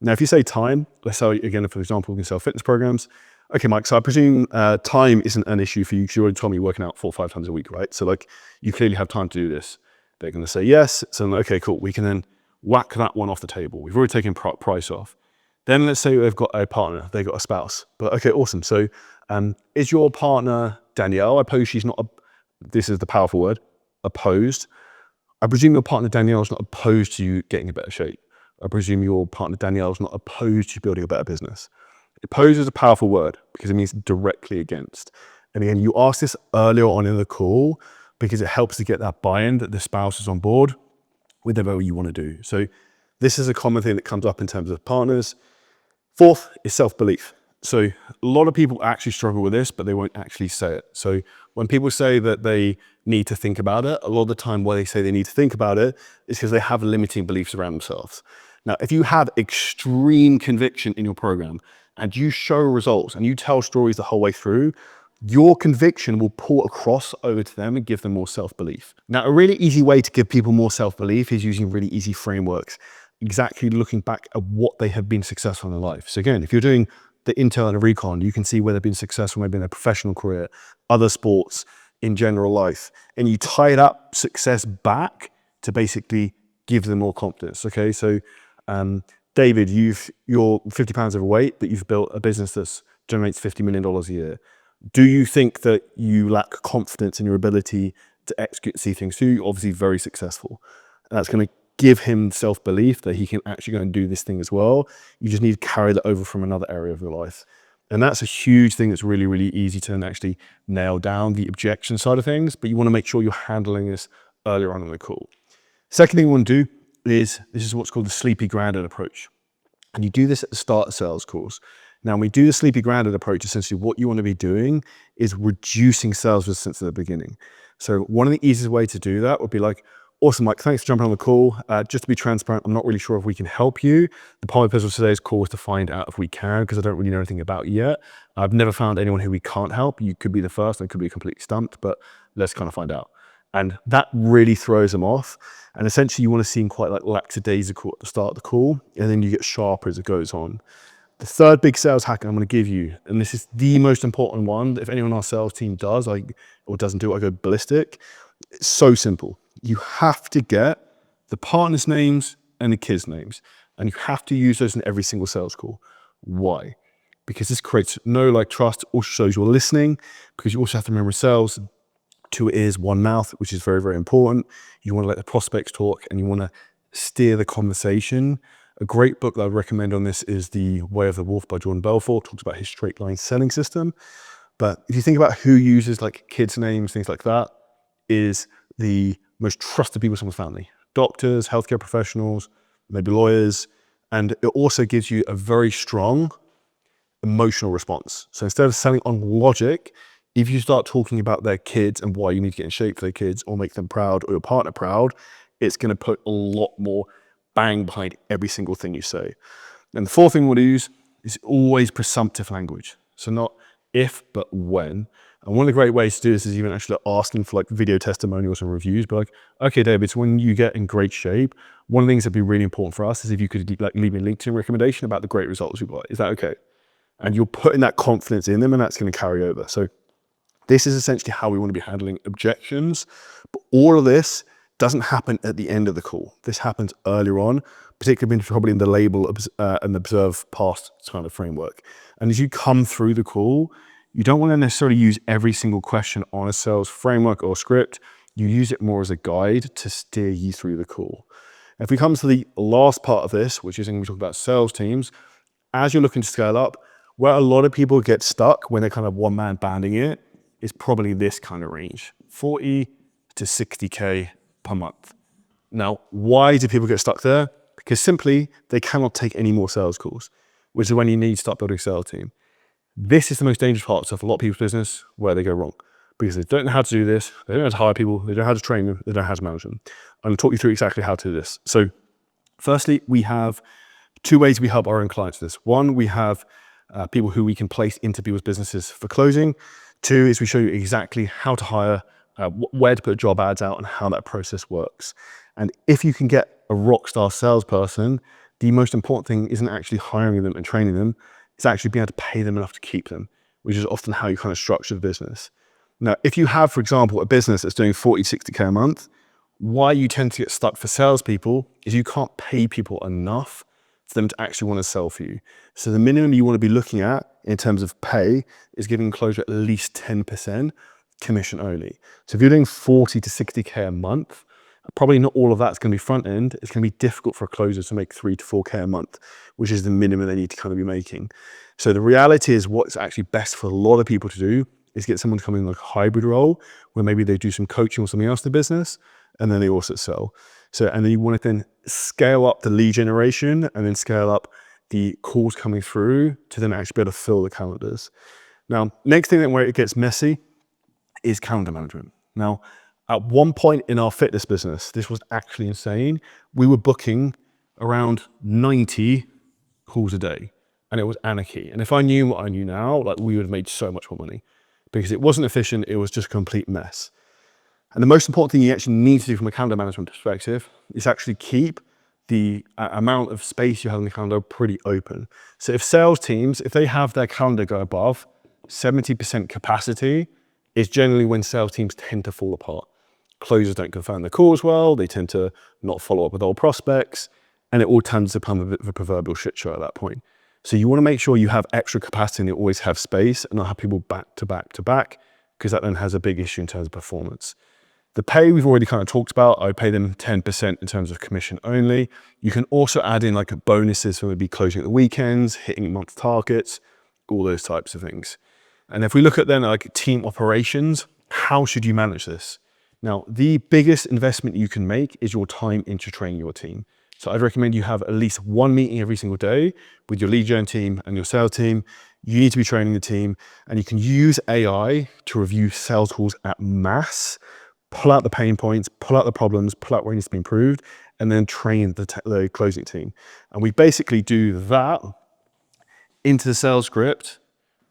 Now, if you say time, let's say, again, for example, we can sell fitness programs. Okay, Mike, so I presume time isn't an issue for you because you already told me you're working out 4 or 5 times a week, right? So like, you clearly have time to do this. They're going to say yes. So, okay, cool. We can then whack that one off the table. We've already taken price off. Then let's say they've got a partner, they've got a spouse. But okay, awesome. So is your partner Danielle? I suppose she's not, this is the powerful word, opposed. I presume your partner Danielle is not opposed to you getting in better shape. I presume your partner Danielle is not opposed to building a better business. Opposed is a powerful word because it means directly against. And again, you ask this earlier on in the call because it helps to get that buy-in that the spouse is on board with whatever you want to do. So this is a common thing that comes up in terms of partners. Fourth is self-belief. So a lot of people actually struggle with this, but they won't actually say it. So when people say that they need to think about it, a lot of the time why they say they need to think about it is because they have limiting beliefs around themselves. Now, if you have extreme conviction in your program and you show results and you tell stories the whole way through, your conviction will pull across over to them and give them more self-belief. Now, a really easy way to give people more self-belief is using really easy frameworks, exactly looking back at what they have been successful in their life. So again, if you're doing the intel and the recon, you can see where they've been successful, maybe in their professional career, other sports, in general life, and you tie that success back to basically give them more confidence. Okay, so David, you're 50 pounds overweight, but you've built a business that generates $50 million a year. Do you think that you lack confidence in your ability to execute, see things through? You're obviously very successful. And that's going to give him self-belief that he can actually go and do this thing as well. You just need to carry that over from another area of your life. And that's a huge thing that's really, really easy to actually nail down, the objection side of things, but you want to make sure you're handling this earlier on in the call. Second thing you want to do is, this is what's called the sleepy grounded approach. And you do this at the start of sales calls. Now, when we do the sleepy grounded approach, essentially what you want to be doing is reducing sales resistance at the beginning. So one of the easiest way to do that would be like, awesome, Mike, thanks for jumping on the call. Just to be transparent, I'm not really sure if we can help you. The point of purpose of today's call is to find out if we can, because I don't really know anything about you yet. I've never found anyone who we can't help. You could be the first, I could be completely stumped, but let's kind of find out. And that really throws them off. And essentially you want to seem quite like lackadaisical at the start of the call, and then you get sharper as it goes on. The third big sales hack I'm going to give you, and this is the most important one, if anyone on our sales team does or doesn't do it, I go ballistic. It's so simple. You have to get the partners' names and the kids' names, and you have to use those in every single sales call. Why? Because this creates no trust, also shows you're listening, because you also have to remember sales, 2 ears, 1 mouth, which is very, very important. You want to let the prospects talk and you want to steer the conversation. A great book that I recommend on this is The Way of the Wolf by Jordan Belfort. Talks about his straight line selling system. But if you think about who uses like kids' names, things like that, is the most trusted people in someone's family. Doctors, healthcare professionals, maybe lawyers. And it also gives you a very strong emotional response. So instead of selling on logic, if you start talking about their kids and why you need to get in shape for their kids or make them proud or your partner proud, it's going to put a lot more bang behind every single thing you say. And the fourth thing we'll use is always presumptive language. So not if, but when. And one of the great ways to do this is even actually asking for like video testimonials and reviews. But like, okay, David, so when you get in great shape, one of the things that'd be really important for us is if you could like leave me a LinkedIn recommendation about the great results we've got. Is that okay? And you're putting that confidence in them and that's going to carry over. So this is essentially how we want to be handling objections. But all of this doesn't happen at the end of the call. This happens earlier on, particularly probably in the label and observe past kind of framework. And as you come through the call, you don't want to necessarily use every single question on a sales framework or script. You use it more as a guide to steer you through the call. If we come to the last part of this, which is when we talk about sales teams, as you're looking to scale up, where a lot of people get stuck when they're kind of one-man banding it, is probably this kind of range, 40 to 60K per month. Now, why do people get stuck there? Because simply they cannot take any more sales calls, which is when you need to start building a sales team. This is the most dangerous part of a lot of people's business where they go wrong, because they don't know how to do this. They don't know how to hire people. They don't know how to train them. They don't know how to manage them. I'm going to talk you through exactly how to do this. So firstly, we have 2 ways we help our own clients with this. 1, we have people who we can place into people's businesses for closing. 2 is we show you exactly how to hire, where to put job ads out and how that process works. And if you can get a rock star salesperson, the most important thing isn't actually hiring them and training them. It's actually being able to pay them enough to keep them, which is often how you kind of structure the business. Now, if you have, for example, a business that's doing 40, 60K a month, why you tend to get stuck for salespeople is you can't pay people enough for them to actually want to sell for you. So the minimum you want to be looking at in terms of pay is giving closure at least 10% commission only. So if you're doing 40 to 60K a month, probably not all of that's going to be front end. It's going to be difficult for a closer to make 3 to 4K a month, which is the minimum they need to kind of be making. So the reality is what's actually best for a lot of people to do is get someone to come in like a hybrid role where maybe they do some coaching or something else in the business, and then they also sell. So, and then you want to then scale up the lead generation and then scale up the calls coming through to then actually be able to fill the calendars. Now, next thing where it gets messy is calendar management. Now, at one point in our fitness business, this was actually insane. We were booking around 90 calls a day, and it was anarchy. And if I knew what I knew now, like we would have made so much more money because it wasn't efficient. It was just a complete mess. And the most important thing you actually need to do from a calendar management perspective is actually keep the amount of space you have in the calendar pretty open. So if sales teams, if they have their calendar go above 70% capacity, is generally when sales teams tend to fall apart. Closers don't confirm their calls well, they tend to not follow up with old prospects, and it all tends to become a bit of a proverbial shit show at that point. So you want to make sure you have extra capacity and you always have space and not have people back to back to back, because that then has a big issue in terms of performance. The pay we've already kind of talked about. I pay them 10% in terms of commission only. You can also add in like bonuses for maybe closing at the weekends, hitting month targets, all those types of things. And if we look at then like team operations, how should you manage this? Now, the biggest investment you can make is your time into training your team. So I'd recommend you have at least one meeting every single day with your lead gen team and your sales team. You need to be training the team, and you can use AI to review sales calls at mass, pull out the pain points, pull out the problems, pull out where it needs to be improved, and then train the closing team. And we basically do that into the sales script.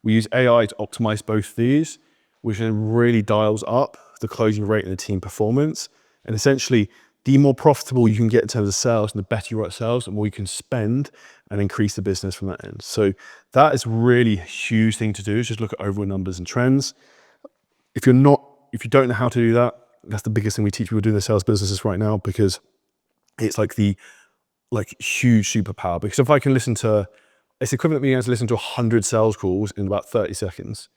We use AI to optimize both these, which then really dials up the closing rate and the team performance. And essentially, the more profitable you can get in terms of sales and the better you are at sales, the more you can spend and increase the business from that end. So that is really a huge thing to do, is just look at overall numbers and trends. If you don't know how to do that, that's the biggest thing we teach people doing their sales businesses right now, because it's like the huge superpower. Because if I can it's equivalent to being able to listen to 100 sales calls in about 30 seconds.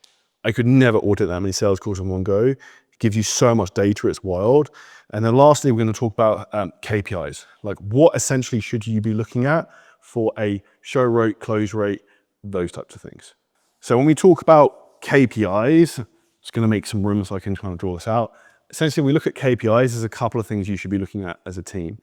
I could never audit that many sales calls in one go. It gives you so much data, it's wild. And then lastly, we're going to talk about KPIs. Like, what essentially should you be looking at for a show rate, close rate, those types of things. So when we talk about KPIs, it's going to make some room so I can kind of draw this out. Essentially, when we look at KPIs, there's a couple of things you should be looking at as a team.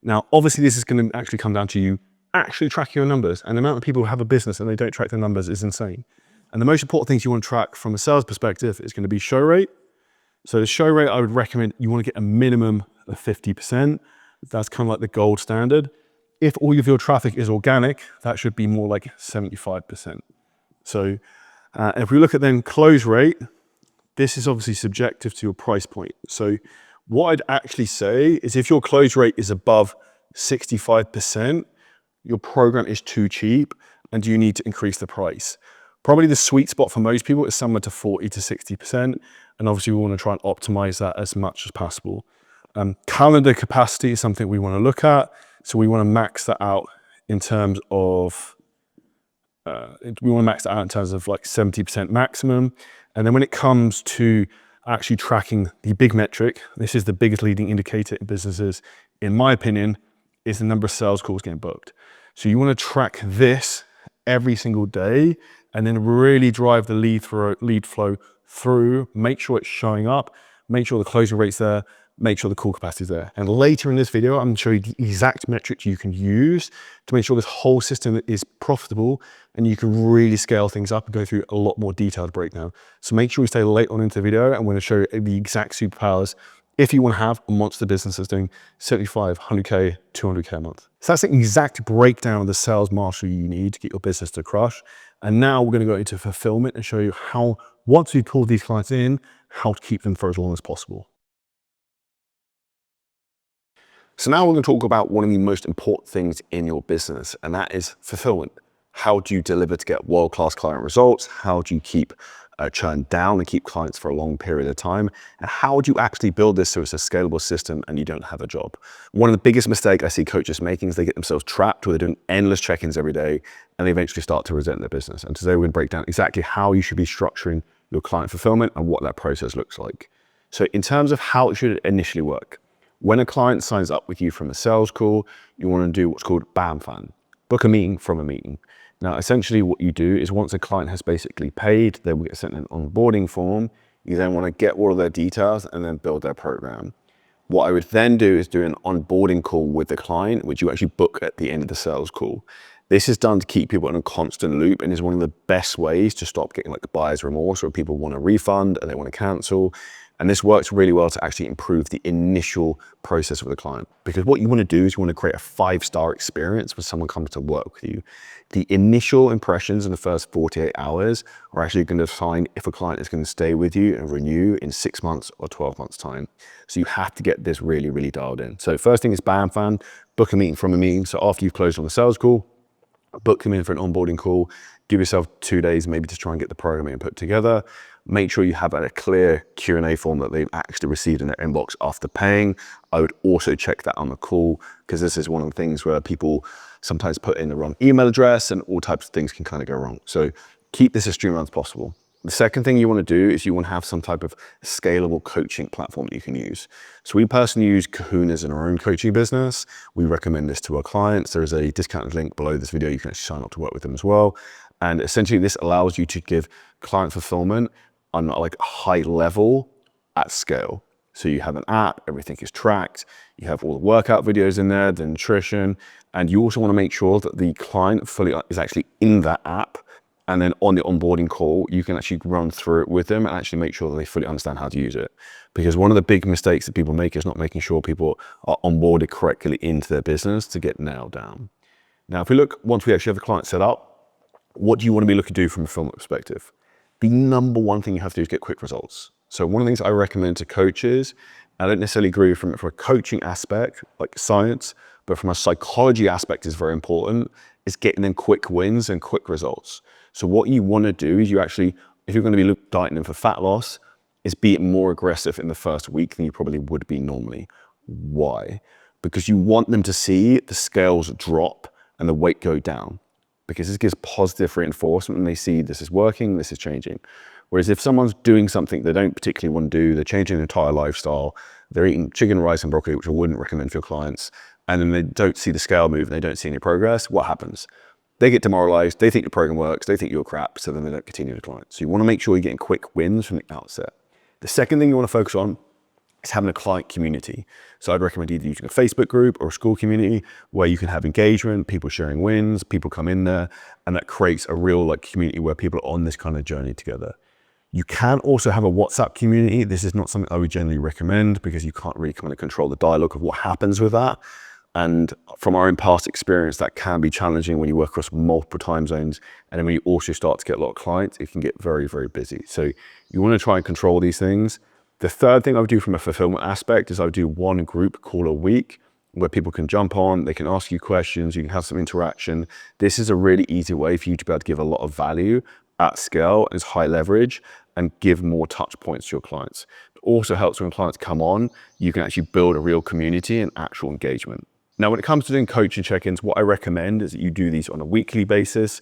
Now, obviously, this is going to actually come down to you actually tracking your numbers, and the amount of people who have a business and they don't track their numbers is insane. And the most important things you want to track from a sales perspective is going to be show rate. So the show rate, I would recommend you want to get a minimum of 50%. That's kind of like the gold standard. If all of your traffic is organic, that should be more like 75%. So if we look at then close rate, this is obviously subjective to your price point. So what I'd actually say is if your close rate is above 65%, your program is too cheap and you need to increase the price. Probably the sweet spot for most people is somewhere to 40 to 60%. And obviously we want to try and optimize that as much as possible. Calendar capacity is something we want to look at. So we want to max that out in terms of, like 70% maximum. And then when it comes to actually tracking the big metric, this is the biggest leading indicator in businesses, in my opinion, is the number of sales calls getting booked. So you want to track this every single day and then really drive the lead flow through, make sure it's showing up, make sure the closing rate's there, make sure the call capacity is there. And later in this video, I'm going to show you the exact metrics you can use to make sure this whole system is profitable and you can really scale things up and go through a lot more detailed breakdown. So make sure you stay late on into the video. I'm going to show you the exact superpowers if you want to have a monster business that's doing 75, 100K, 200K a month. So that's the exact breakdown of the sales mastery you need to get your business to crush. And now we're going to go into fulfillment and show you how, once we pull these clients in, how to keep them for as long as possible. So now we're going to talk about one of the most important things in your business, and that is fulfillment. How do you deliver to get world-class client results? How do you keep churn down and keep clients for a long period of time? And how do you actually build this so it's a scalable system and you don't have a job? One of the biggest mistakes I see coaches making is they get themselves trapped where they're doing endless check-ins every day and they eventually start to resent their business. And today we're going to break down exactly how you should be structuring your client fulfillment and what that process looks like. So in terms of how it should initially work, when a client signs up with you from a sales call, you want to do what's called BAM fan, book a meeting from a meeting. Now, essentially what you do is once a client has basically paid, they will get sent an onboarding form. You then want to get all of their details and then build their program. What I would then do is do an onboarding call with the client, which you actually book at the end of the sales call. This is done to keep people in a constant loop and is one of the best ways to stop getting like buyer's remorse, or people want a refund and they want to cancel. And this works really well to actually improve the initial process with the client. Because what you want to do is you want to create a 5-star experience when someone comes to work with you. The initial impressions in the first 48 hours are actually going to define if a client is going to stay with you and renew in 6 months or 12 months time. So you have to get this really, really dialed in. So first thing is BAM fan, book a meeting from a meeting. So after you've closed on the sales call, book them in for an onboarding call, give yourself 2 days maybe to try and get the programming put together. Make sure you have a clear Q&A form that they've actually received in their inbox after paying. I would also check that on the call, because this is one of the things where people sometimes put in the wrong email address and all types of things can kind of go wrong. So keep this as streamlined as possible. The second thing you want to do is you want to have some type of scalable coaching platform that you can use. So we personally use Kahunas in our own coaching business. We recommend this to our clients. There is a discounted link below this video. You can actually sign up to work with them as well. And essentially this allows you to give client fulfillment on like a high level at scale. So you have an app, everything is tracked. You have all the workout videos in there, the nutrition, and you also want to make sure that the client fully is actually in that app. And then on the onboarding call, you can actually run through it with them and actually make sure that they fully understand how to use it. Because one of the big mistakes that people make is not making sure people are onboarded correctly into their business to get nailed down. Now, if we look, once we actually have the client set up, what do you want to be looking to do from a fulfillment perspective? The number one thing you have to do is get quick results. So one of the things I recommend to coaches, I don't necessarily agree from a coaching aspect, like science, but from a psychology aspect is very important, is getting them quick wins and quick results. So what you want to do is you actually, if you're going to be dieting for fat loss, is be more aggressive in the first week than you probably would be normally. Why? Because you want them to see the scales drop and the weight go down. Because this gives positive reinforcement and they see this is working, this is changing. Whereas if someone's doing something they don't particularly want to do, they're changing their entire lifestyle, they're eating chicken, rice, and broccoli, which I wouldn't recommend for your clients, and then they don't see the scale move and they don't see any progress, what happens? They get demoralized, they think your program works, they think you're crap, so then they don't continue the client. So you want to make sure you're getting quick wins from the outset. The second thing you want to focus on is having a client community. So I'd recommend either using a Facebook group or a school community where you can have engagement, people sharing wins, people come in there, and that creates a real community where people are on this kind of journey together. You can also have a WhatsApp community. This is not something I would generally recommend because you can't really kind of control the dialogue of what happens with that. And from our own past experience, that can be challenging when you work across multiple time zones. And then when you also start to get a lot of clients, it can get very, very busy. So you want to try and control these things. The third thing I would do from a fulfillment aspect is I would do one group call a week where people can jump on, they can ask you questions, you can have some interaction. This is a really easy way for you to be able to give a lot of value at scale, is high leverage, and give more touch points to your clients. It also helps when clients come on, you can actually build a real community and actual engagement. Now, when it comes to doing coaching check-ins, what I recommend is that you do these on a weekly basis.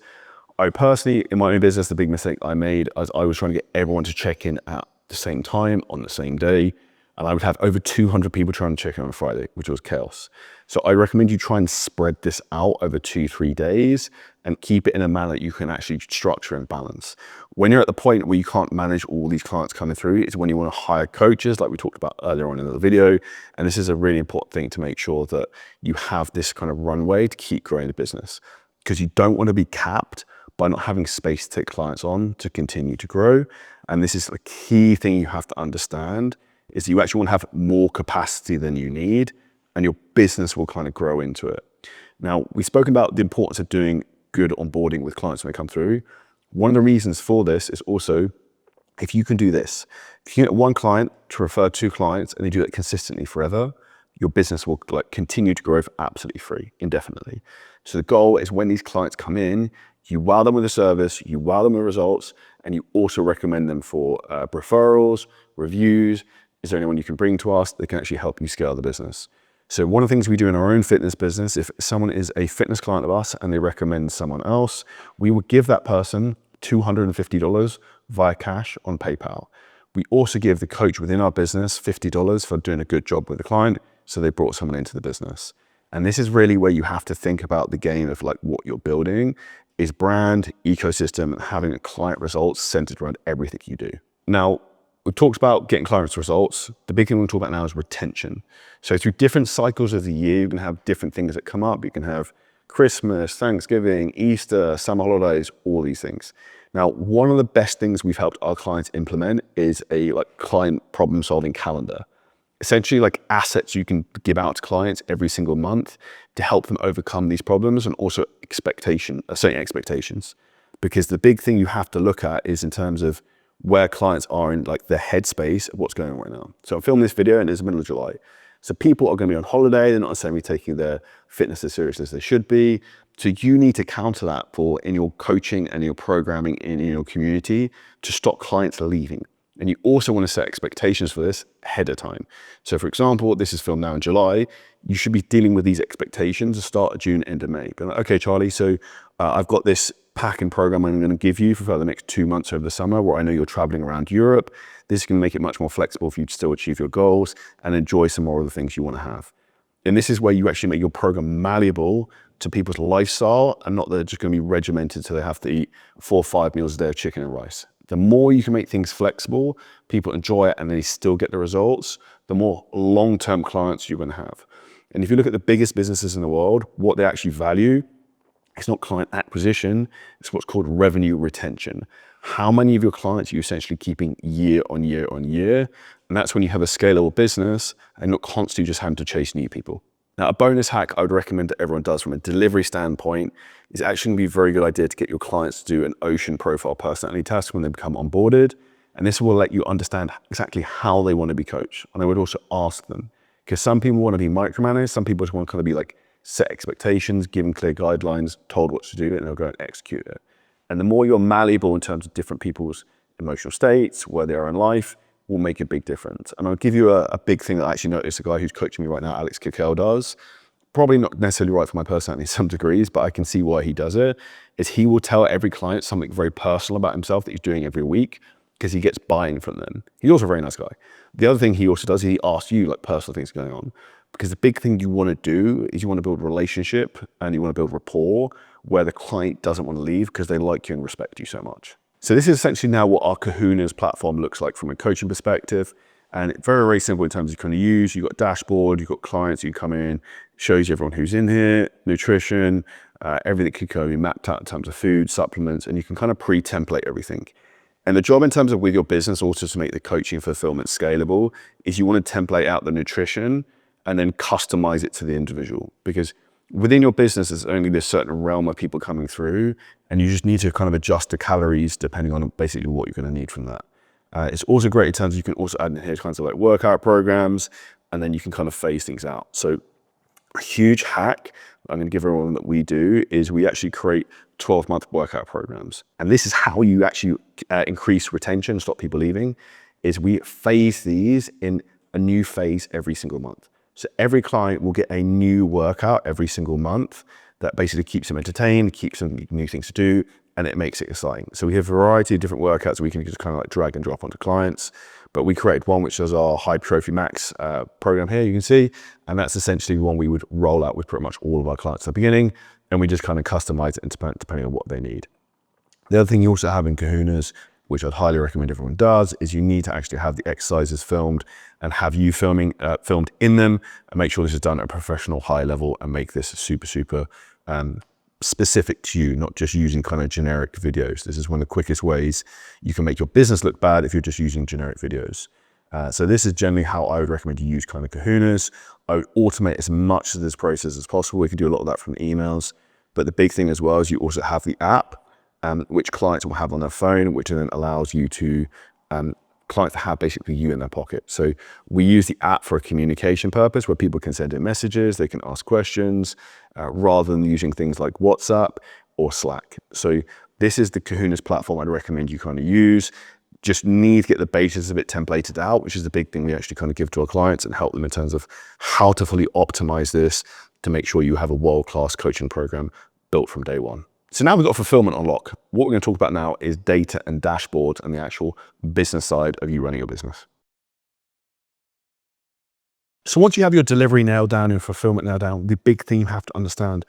I personally, in my own business, the big mistake I made is I was trying to get everyone to check in at the same time on the same day. And I would have over 200 people trying to check in on Friday, which was chaos. So I recommend you try and spread this out over 2-3 days and keep it in a manner that you can actually structure and balance. When you're at the point where you can't manage all these clients coming through, it's when you want to hire coaches, like we talked about earlier on in the video. And this is a really important thing to make sure that you have this kind of runway to keep growing the business, because you don't want to be capped by not having space to take clients on to continue to grow. And this is a key thing you have to understand, is you actually want to have more capacity than you need, and your business will kind of grow into it. Now, we've spoken about the importance of doing good onboarding with clients when they come through. One of the reasons for this is also, if you can do this, if you get one client to refer 2 clients and they do that consistently forever, your business will continue to grow for absolutely free, indefinitely. So the goal is when these clients come in, you wow them with a service, you wow them with results, and you also recommend them for referrals, reviews. Is there anyone you can bring to us that can actually help you scale the business? So one of the things we do in our own fitness business, if someone is a fitness client of us and they recommend someone else, we would give that person $250 via cash on PayPal. We also give the coach within our business $50 for doing a good job with the client, so they brought someone into the business. And this is really where you have to think about the game of what you're building is brand, ecosystem, and having a client results centered around everything you do. Now, we've talked about getting clients results. The big thing we're talking about now is retention. So through different cycles of the year, you can have different things that come up. You can have Christmas, Thanksgiving, Easter, summer holidays, all these things. Now, one of the best things we've helped our clients implement is a client problem-solving calendar. Essentially like assets you can give out to clients every single month to help them overcome these problems and also setting expectations. Because the big thing you have to look at is in terms of where clients are in like the headspace of what's going on right now. So I'm filming this video and it's the middle of July. So people are going to be on holiday. They're not necessarily taking their fitness as seriously as they should be. So you need to counter that in your coaching and your programming in your community to stop clients leaving. And you also want to set expectations for this ahead of time. So for example, this is filmed now in July. You should be dealing with these expectations at the start of June, end of May. Be like, okay, Charlie, so I've got this pack and program I'm going to give you for the next 2 months over the summer where I know you're traveling around Europe. This is going to make it much more flexible for you to still achieve your goals and enjoy some more of the things you want to have. And this is where you actually make your program malleable to people's lifestyle and not that they're just going to be regimented so they have to eat 4 or 5 meals a day of chicken and rice. The more you can make things flexible, people enjoy it and they still get the results, the more long-term clients you're going to have. And if you look at the biggest businesses in the world, what they actually value, it's not client acquisition, it's what's called revenue retention. How many of your clients are you essentially keeping year on year on year? And that's when you have a scalable business and not constantly just having to chase new people. Now, a bonus hack I would recommend that everyone does from a delivery standpoint is actually going to be a very good idea to get your clients to do an Ocean profile personality test when they become onboarded. And this will let you understand exactly how they want to be coached. And I would also ask them, because some people want to be micromanaged, some people just want to kind of be like set expectations, given clear guidelines, told what to do, and they'll go and execute it. And the more you're malleable in terms of different people's emotional states, where they are in life, will make a big difference. And I'll give you a big thing that I actually noticed a guy who's coaching me right now, Alex Kickel, does. Probably not necessarily right for my personality in some degrees, but I can see why he does it, is he will tell every client something very personal about himself that he's doing every week because he gets buy-in from them. He's also a very nice guy. The other thing he also does is he asks you like personal things going on. Because the big thing you want to do is you want to build a relationship and you want to build rapport where the client doesn't want to leave because they like you and respect you so much. So this is essentially now what our Kahunas platform looks like from a coaching perspective. And it's very, very simple in terms of kind of use. You've got dashboard, you've got clients, you come in, shows you everyone who's in here, nutrition, everything can go be mapped out in terms of food, supplements, and you can kind of pre-template everything. And the job in terms of with your business also to make the coaching fulfillment scalable is you want to template out the nutrition and then customize it to the individual. Because within your business, there's only this certain realm of people coming through, and you just need to kind of adjust the calories depending on basically what you're going to need from that. It's also great in terms of you can also add in here kinds of like workout programs, and then you can kind of phase things out. So a huge hack I'm going to give everyone that we do is we actually create 12-month workout programs. And this is how you actually increase retention, stop people leaving, is we phase these in a new phase every single month. So every client will get a new workout every single month that basically keeps them entertained, keeps them new things to do, and it makes it exciting. So we have a variety of different workouts we can just kind of like drag and drop onto clients. But we created one which is our Hypertrophy Max program here, you can see. And that's essentially one we would roll out with pretty much all of our clients at the beginning. And we just kind of customize it depending on what they need. The other thing you also have in Kahunas, which I'd highly recommend everyone does, is you need to actually have the exercises filmed and have you filmed in them and make sure this is done at a professional high level and make this super, super specific to you, not just using kind of generic videos. This is one of the quickest ways you can make your business look bad if you're just using generic videos. So this is generally how I would recommend you use kind of Kahunas. I would automate as much of this process as possible. We can do a lot of that from emails, but the big thing as well is you also have the app, which clients will have on their phone, which then allows you to, clients to have basically you in their pocket. So we use the app for a communication purpose where people can send in messages, they can ask questions, rather than using things like WhatsApp or Slack. So this is the Kahunas platform I'd recommend you kind of use. Just need to get the basis of it templated out, which is the big thing we actually kind of give to our clients and help them in terms of how to fully optimize this to make sure you have a world-class coaching program built from day one. So now we've got Fulfillment Unlock. What we're going to talk about now is data and dashboards and the actual business side of you running your business. So once you have your delivery nailed down, your fulfillment nailed down, the big thing you have to understand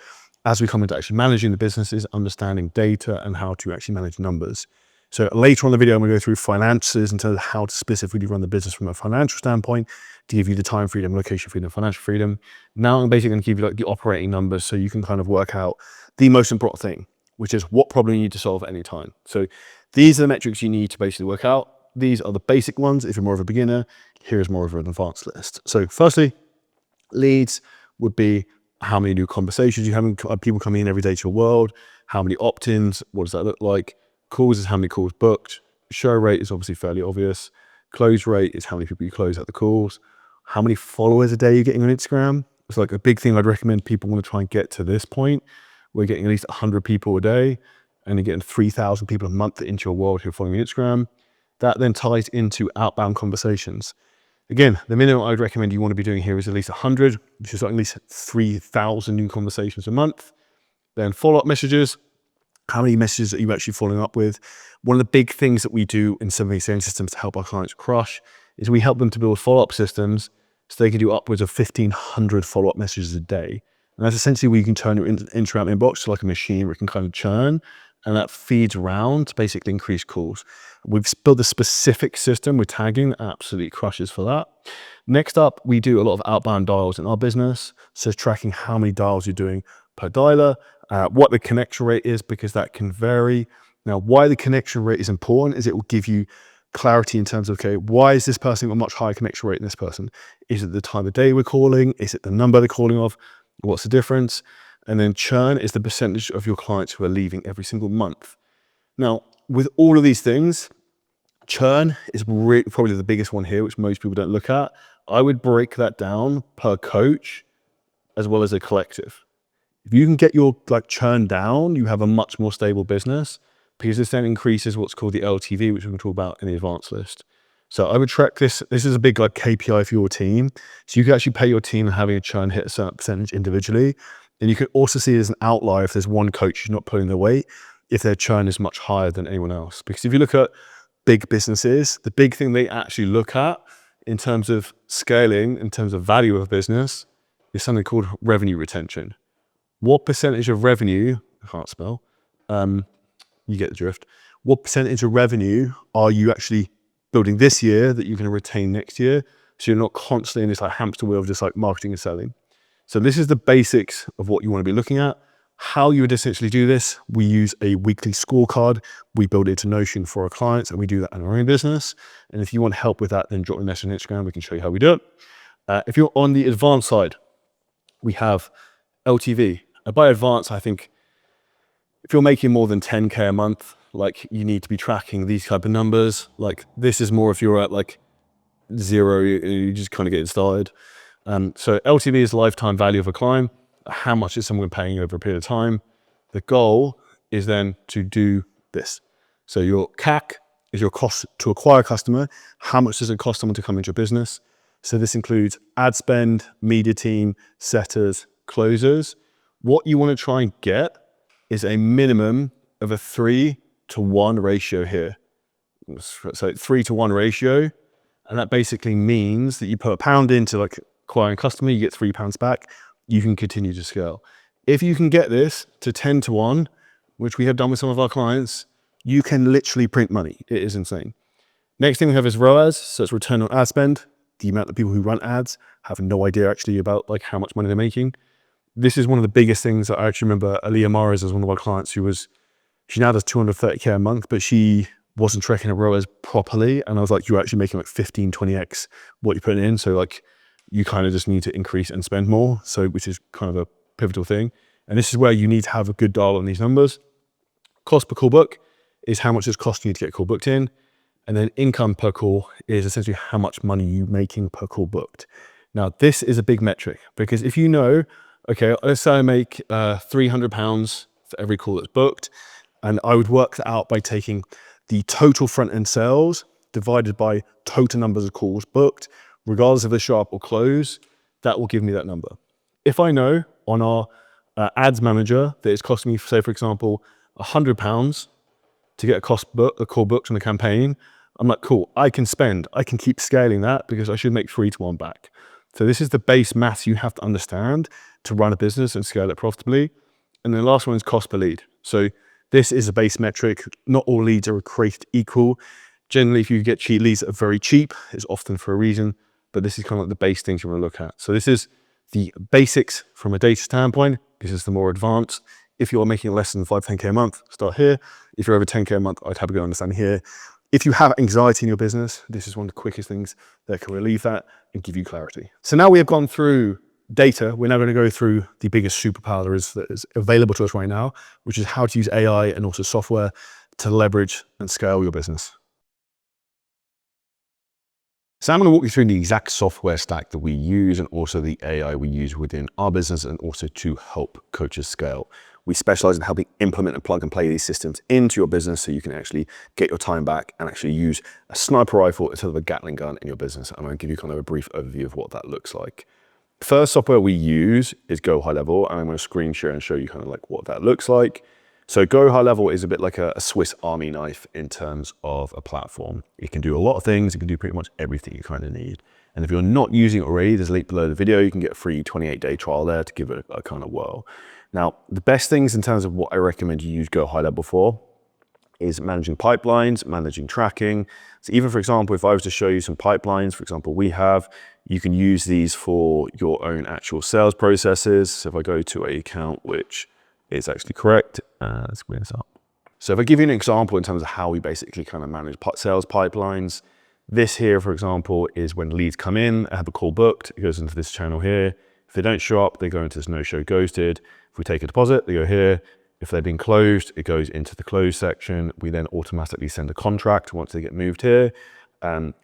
as we come into actually managing the businesses, understanding data and how to actually manage numbers. So later on in the video, I'm going to go through finances in terms of how to specifically run the business from a financial standpoint, to give you the time freedom, location freedom, financial freedom. Now I'm basically going to give you like the operating numbers so you can kind of work out the most important thing, which is what problem you need to solve at any time. So these are the metrics you need to basically work out. These are the basic ones. If you're more of a beginner, here's more of an advanced list. So firstly, leads would be how many new conversations you have, people coming in every day to your world, how many opt-ins, what does that look like? Calls is how many calls booked. Show rate is obviously fairly obvious. Close rate is how many people you close at the calls. How many followers a day you're getting on Instagram. It's like a big thing I'd recommend people want to try and get to this point. We're getting at least 100 people a day and you're getting 3,000 people a month into your world who are following Instagram. That then ties into outbound conversations. Again, the minimum I would recommend you want to be doing here is at least 100, which is like at least 3,000 new conversations a month. Then follow-up messages. How many messages are you actually following up with? One of the big things that we do in some of these sales systems to help our clients crush is we help them to build follow-up systems so they can do upwards of 1,500 follow-up messages a day. And that's essentially where you can turn your Instagram inbox to like a machine where it can kind of churn, and that feeds around to basically increase calls. We've built a specific system with tagging that absolutely crushes for that. Next up, we do a lot of outbound dials in our business. So tracking how many dials you're doing per dialer, what the connection rate is, because that can vary. Now, why the connection rate is important is it will give you clarity in terms of, okay, why is this person got a much higher connection rate than this person? Is it the time of day we're calling? Is it the number they're calling off? What's the difference? And then churn is the percentage of your clients who are leaving every single month. Now, with all of these things, churn is probably the biggest one here, which most people don't look at. I would break that down per coach as well as a collective. If you can get your churn down, you have a much more stable business, because this then increases what's called the LTV, which we're going to talk about in the advanced list. So I would track this. This is a big KPI for your team. So you can actually pay your team and having a churn hit a certain percentage individually. And you can also see it as an outlier if there's one coach who's not pulling their weight, if their churn is much higher than anyone else. Because if you look at big businesses, the big thing they actually look at in terms of scaling, in terms of value of business, is something called revenue retention. What percentage of revenue, I can't spell, you get the drift. What percentage of revenue are you actually building this year that you're going to retain next year? So you're not constantly in this hamster wheel of just marketing and selling. So this is the basics of what you want to be looking at. How you would essentially do this, we use a weekly scorecard. We build it to Notion for our clients, and we do that in our own business. And if you want help with that, then drop me a message on Instagram. We can show you how we do it. If you're on the advanced side, we have LTV. By advanced, I think if you're making more than 10K a month, you need to be tracking these type of numbers. This is more if you're at zero, you just kind of getting started. So LTV is lifetime value of a client. How much is someone paying over a period of time? The goal is then to do this. So your CAC is your cost to acquire a customer. How much does it cost someone to come into your business? So this includes ad spend, media team, setters, closers. What you want to try and get is a minimum of a 3-to-1 ratio here. So 3-to-1 ratio. And that basically means that you put £1 into acquiring a customer, you get £3 back. You can continue to scale. If you can get this to 10-to-1, which we have done with some of our clients, you can literally print money. It is insane. Next thing we have is ROAS. So it's return on ad spend. The amount of people who run ads have no idea actually about how much money they're making. This is one of the biggest things that I actually remember. Aliyah Mahrez is one of our clients she now does 230K a month, but she wasn't tracking her ROAS properly. And I was like, you're actually making 15, 20X what you're putting in. So you kind of just need to increase and spend more. So, which is kind of a pivotal thing. And this is where you need to have a good dial on these numbers. Cost per call book is how much it's costing you to get a call booked in. And then income per call is essentially how much money you're making per call booked. Now, this is a big metric, because if you know, okay, let's say I make £300 for every call that's booked, and I would work that out by taking the total front-end sales divided by total numbers of calls booked, regardless if they show up or close, that will give me that number. If I know on our ads manager that it's costing me, say, for example, £100 to get a call booked on a campaign, I'm like, cool, I can keep scaling that because I should make 3-to-1 back. So this is the base maths you have to understand to run a business and scale it profitably. And the last one is cost per lead. So this is a base metric. Not all leads are created equal. Generally, if you get cheap leads that are very cheap, it's often for a reason, but this is kind of like the base things you want to look at. So this is the basics from a data standpoint. This is the more advanced. If you're making less than 10K a month, start here. If you're over 10K a month, I'd have a good understanding here. If you have anxiety in your business, this is one of the quickest things that can relieve that and give you clarity. So now we have gone through data. We're now going to go through the biggest superpower that is available to us right now, which is how to use AI and also software to leverage and scale your business. So I'm going to walk you through the exact software stack that we use and also the AI we use within our business and also to help coaches scale. We specialize in helping implement and plug and play these systems into your business so you can actually get your time back and actually use a sniper rifle instead of a Gatling gun in your business. I'm going to give you kind of a brief overview of what that looks like. First software we use is GoHighLevel, and I'm going to screen share and show you kind of like what that looks like. So GoHighLevel is a bit like a Swiss Army knife in terms of a platform. It can do a lot of things. It can do pretty much everything you kind of need. And if you're not using it already, there's a link below the video. You can get a free 28-day trial there to give it a kind of whirl. Now, the best things in terms of what I recommend you use GoHighLevel for is managing pipelines, managing tracking. So even, for example, if I was to show you some pipelines, for example, you can use these for your own actual sales processes. So if I go to an account which is actually correct, let's bring this up. So if I give you an example in terms of how we basically kind of manage sales pipelines, this here, for example, is when leads come in, I have a call booked, it goes into this channel here. If they don't show up, they go into this no-show ghosted. If we take a deposit, they go here. If they've been closed, it goes into the closed section. We then automatically send a contract once they get moved here.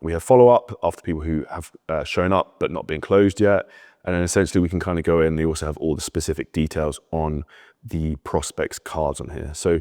We have follow-up after people who have shown up but not been closed yet. And then essentially we can kind of go in. They also have all the specific details on the prospects cards on here. So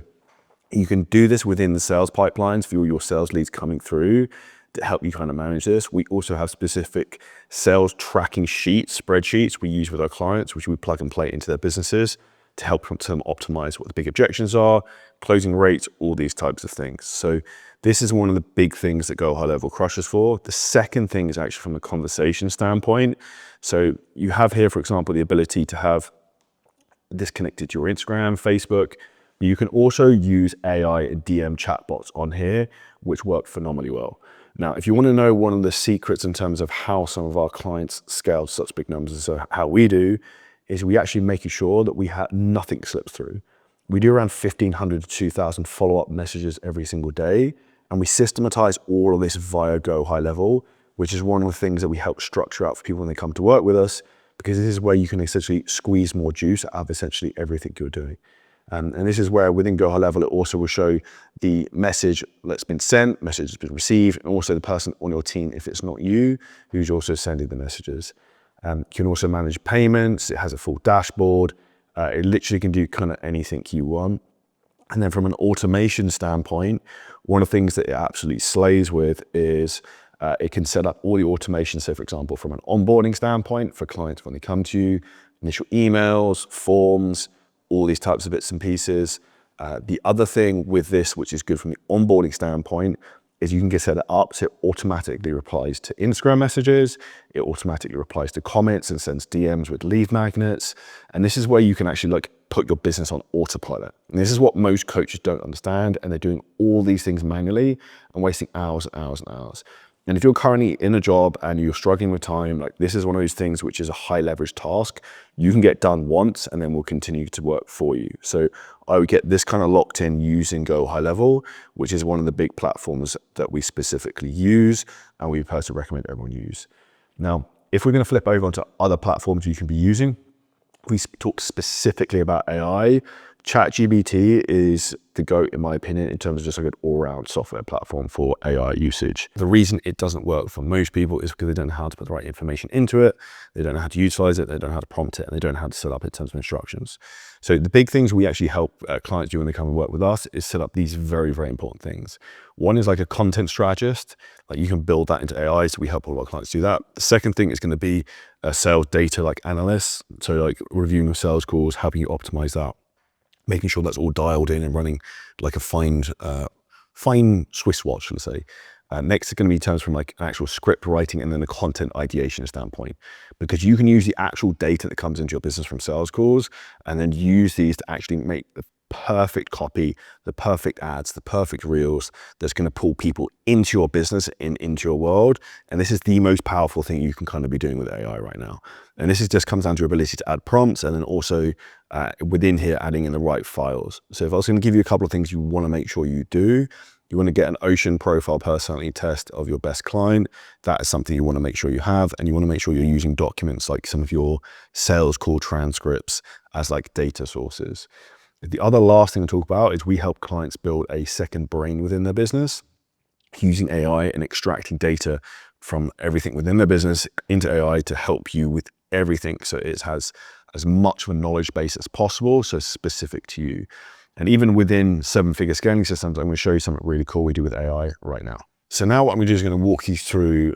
you can do this within the sales pipelines for your sales leads coming through to help you kind of manage this. We also have specific sales tracking sheets, spreadsheets we use with our clients, which we plug and play into their businesses to help them optimize what the big objections are, closing rates, all these types of things. So this is one of the big things that GoHighLevel crushes for. The second thing is actually from a conversation standpoint. So you have here, for example, the ability to have this connected to your Instagram, Facebook. You can also use AI and DM chatbots on here, which work phenomenally well. Now, if you want to know one of the secrets in terms of how some of our clients scale such big numbers, so how we do, is we actually making sure that we have nothing slips through. We do around 1,500 to 2,000 follow-up messages every single day, and we systematize all of this via GoHighLevel, which is one of the things that we help structure out for people when they come to work with us, because this is where you can essentially squeeze more juice out of essentially everything you're doing. And this is where within GoHighLevel, it also will show the message that's been sent, message that's been received, and also the person on your team, if it's not you, who's also sending the messages. You can also manage payments. It has a full dashboard. It literally can do kind of anything you want. And then from an automation standpoint, one of the things that it absolutely slays with is it can set up all the automation. So for example, from an onboarding standpoint for clients when they come to you, initial emails, forms, all these types of bits and pieces. The other thing with this, which is good from the onboarding standpoint, is you can get set it up so it automatically replies to Instagram messages, it automatically replies to comments and sends DMs with lead magnets. And this is where you can actually like put your business on autopilot. And this is what most coaches don't understand, and they're doing all these things manually and wasting hours and hours and hours. And if you're currently in a job and you're struggling with time, like this is one of those things which is a high leverage task. You can get done once and then we'll continue to work for you. So I would get this kind of locked in using GoHighLevel, which is one of the big platforms that we specifically use and we personally recommend everyone use. Now, if we're going to flip over onto other platforms you can be using, we talk specifically about AI. ChatGPT is the GOAT, in my opinion, in terms of just like an all-round software platform for AI usage. The reason it doesn't work for most people is because they don't know how to put the right information into it, they don't know how to utilize it, they don't know how to prompt it, and they don't know how to set up in terms of instructions. So the big things we actually help clients do when they come and work with us is set up these very, very important things. One is like a content strategist, like you can build that into AI, so we help all of our clients do that. The second thing is going to be a sales data like analyst, so like reviewing your sales calls, helping you optimize that, making sure that's all dialed in and running like a fine Swiss watch, let's say. Next is going to be terms from like an actual script writing and then the content ideation standpoint, because you can use the actual data that comes into your business from sales calls and then use these to actually make the perfect copy, the perfect ads, the perfect reels that's going to pull people into your business and into your world. And this is the most powerful thing you can kind of be doing with AI right now. And this is just comes down to your ability to add prompts and then also within here adding in the right files. So if I was going to give you a couple of things you want to make sure you do, you want to get an Ocean profile personality test of your best client. That is something you want to make sure you have. And you want to make sure you're using documents like some of your sales call transcripts as like data sources. The other last thing to talk about is we help clients build a second brain within their business using AI and extracting data from everything within their business into AI to help you with everything. So it has as much of a knowledge base as possible, so specific to you. And even within 7-figure scaling systems, I'm going to show you something really cool we do with AI right now. So now what I'm going to do is going to walk you through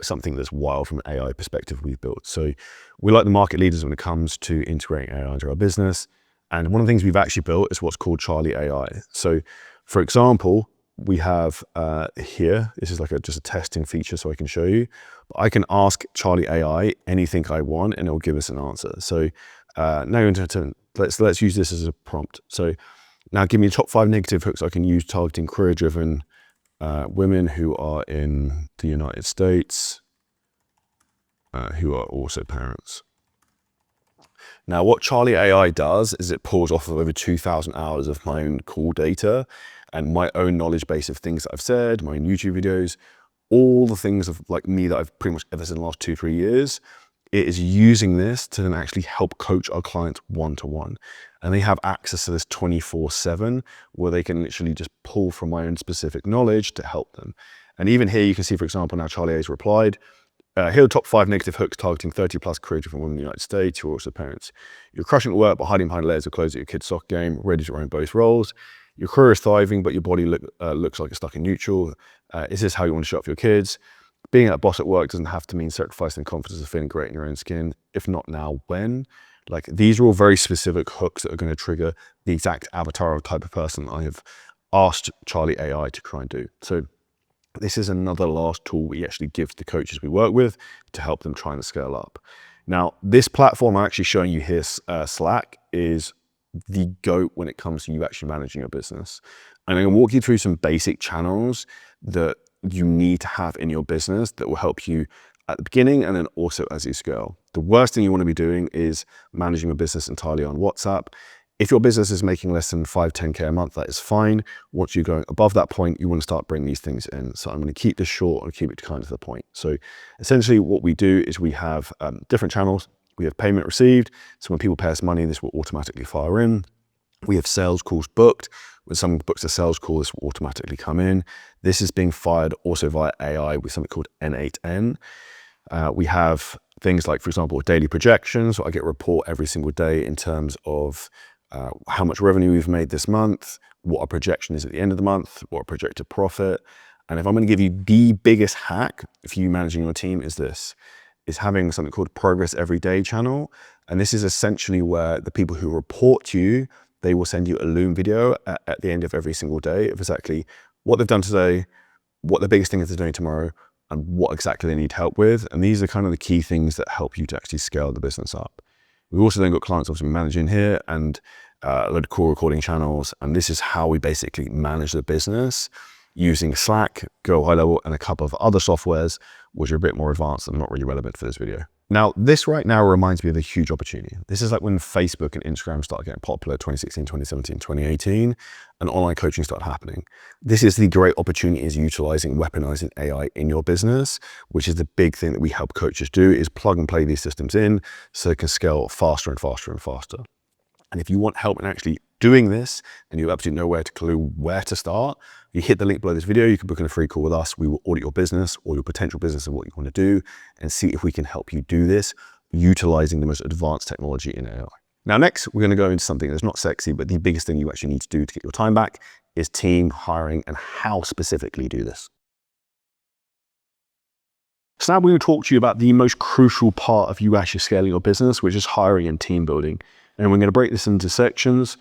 something that's wild from an AI perspective we've built. So we're like the market leaders when it comes to integrating AI into our business. And one of the things we've actually built is what's called Charlie AI. So for example, we have here, this is like just a testing feature so I can show you. But I can ask Charlie AI anything I want and it'll give us an answer. So now let's use this as a prompt. So now give me top 5 negative hooks I can use targeting career-driven women who are in the United States, who are also parents. Now, what Charlie AI does is it pulls off of over 2,000 hours of my own call data and my own knowledge base of things that I've said, my own YouTube videos, all the things of like me that I've pretty much ever said in the last 2-3 years. It is using this to then actually help coach our clients one-to-one. And they have access to this 24/7 where they can literally just pull from my own specific knowledge to help them. And even here you can see, for example, now Charlie A's replied, here are the top 5 negative hooks targeting 30+ career-driven women in the United States who are also parents. You're crushing at work but hiding behind layers of clothes at your kid's soccer game, ready to run both roles. Your career is thriving but your body looks like it's stuck in neutral. Is this how you want to show up for your kids? Being a boss at work doesn't have to mean sacrificing confidence of feeling great in your own skin. If not now, when? Like, these are all very specific hooks that are going to trigger the exact avatar of type of person I have asked Charlie AI to try and do. So this is another last tool we actually give to the coaches we work with to help them try and scale up. Now, this platform I'm actually showing you here, Slack, is the GOAT when it comes to you actually managing your business. And I'm going to walk you through some basic channels that you need to have in your business that will help you at the beginning and then also as you scale. The worst thing you want to be doing is managing your business entirely on WhatsApp. If your business is making less than 5-10K a month, that is fine. Once you're going above that point, you want to start bringing these things in. So I'm going to keep this short and keep it kind of the point. So essentially what we do is we have different channels. We have payment received. So when people pay us money, this will automatically fire in. We have sales calls booked. When someone books a sales call, this will automatically come in. This is being fired also via AI with something called N8N. We have things like, for example, daily projections. So I get a report every single day in terms of how much revenue we've made this month, what our projection is at the end of the month, what our projected profit. And if I'm going to give you the biggest hack for you managing your team is having something called Progress Every Day channel. And this is essentially where the people who report to you, they will send you a Loom video at the end of every single day of exactly what they've done today, what the biggest thing is they're doing tomorrow, and what exactly they need help with. And these are kind of the key things that help you to actually scale the business up. We've also then got clients obviously managing here and a load of call recording channels. And this is how we basically manage the business using Slack, GoHighLevel, and a couple of other softwares, which are a bit more advanced and not really relevant for this video. Now, this right now reminds me of a huge opportunity. This is like when Facebook and Instagram started getting popular, 2016, 2017, 2018, and online coaching started happening. This is the great opportunity is utilizing, weaponizing AI in your business, which is the big thing that we help coaches do is plug and play these systems in so it can scale faster and faster and faster. And if you want help in actually doing this and you have absolutely nowhere to clue where to start, you hit the link below this video, you can book in a free call with us. We will audit your business or your potential business and what you want to do and see if we can help you do this utilizing the most advanced technology in AI. Now, next, we're going to go into something that's not sexy, but the biggest thing you actually need to do to get your time back is team hiring and how specifically do this. So now we're going to talk to you about the most crucial part of you actually scaling your business, which is hiring and team building. And we're going to break this into sections.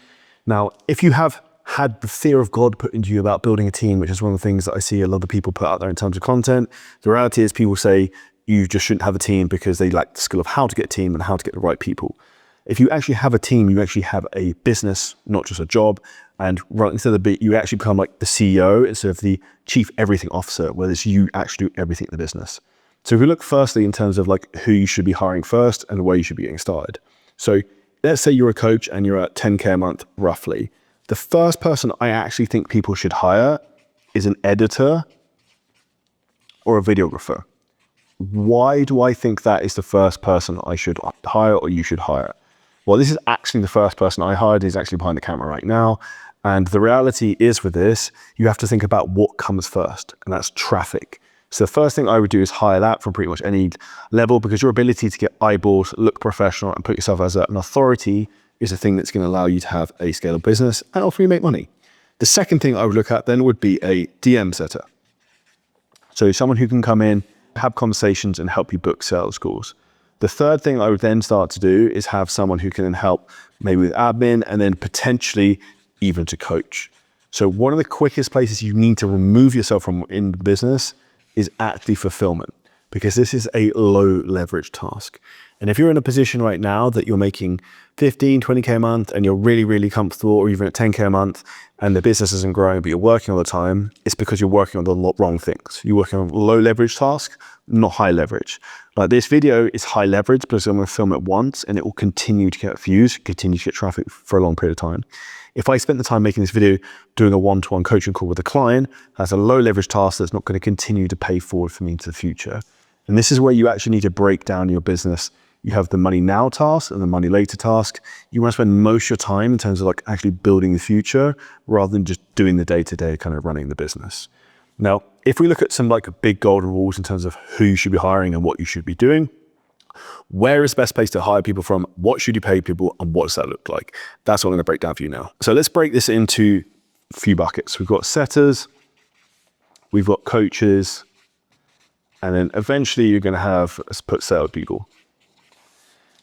Now, if you have had the fear of God put into you about building a team, which is one of the things that I see a lot of people put out there in terms of content. The reality is people say you just shouldn't have a team because they lack the skill of how to get a team and how to get the right people. If you actually have a team, you actually have a business, not just a job. And right, instead of you actually become like the CEO instead of the chief everything officer, where it's you actually do everything in the business. So if we look firstly in terms of like who you should be hiring first and where you should be getting started. So let's say you're a coach and you're at 10K a month roughly. The first person I actually think people should hire is an editor or a videographer. Why do I think that is the first person I should hire or you should hire? Well, this is actually the first person I hired. He's actually behind the camera right now. And the reality is with this, you have to think about what comes first, and that's traffic. So the first thing I would do is hire that from pretty much any level, because your ability to get eyeballs, look professional, and put yourself as an authority is the thing that's going to allow you to have a scalable business and hopefully make money. The second thing I would look at then would be a DM setter. So someone who can come in, have conversations, and help you book sales calls. The third thing I would then start to do is have someone who can then help maybe with admin and then potentially even to coach. So one of the quickest places you need to remove yourself from in the business is actually fulfillment, because this is a low leverage task. And if you're in a position right now that you're making 15, 20K a month and you're really, really comfortable, or even at 10K a month and the business isn't growing, but you're working all the time, it's because you're working on the wrong things. You're working on low leverage tasks, not high leverage. Like this video is high leverage because I'm going to film it once and it will continue to get views, continue to get traffic for a long period of time. If I spent the time making this video doing a one-to-one coaching call with a client, that's a low leverage task that's not going to continue to pay forward for me into the future. And this is where you actually need to break down your business. You have the money now task and the money later task. You want to spend most of your time in terms of like actually building the future rather than just doing the day-to-day kind of running the business. Now, if we look at some like big golden rules in terms of who you should be hiring and what you should be doing, where is the best place to hire people from? What should you pay people? And what does that look like? That's what I'm going to break down for you now. So let's break this into a few buckets. We've got setters, we've got coaches, and then eventually you're going to have, let's put salespeople.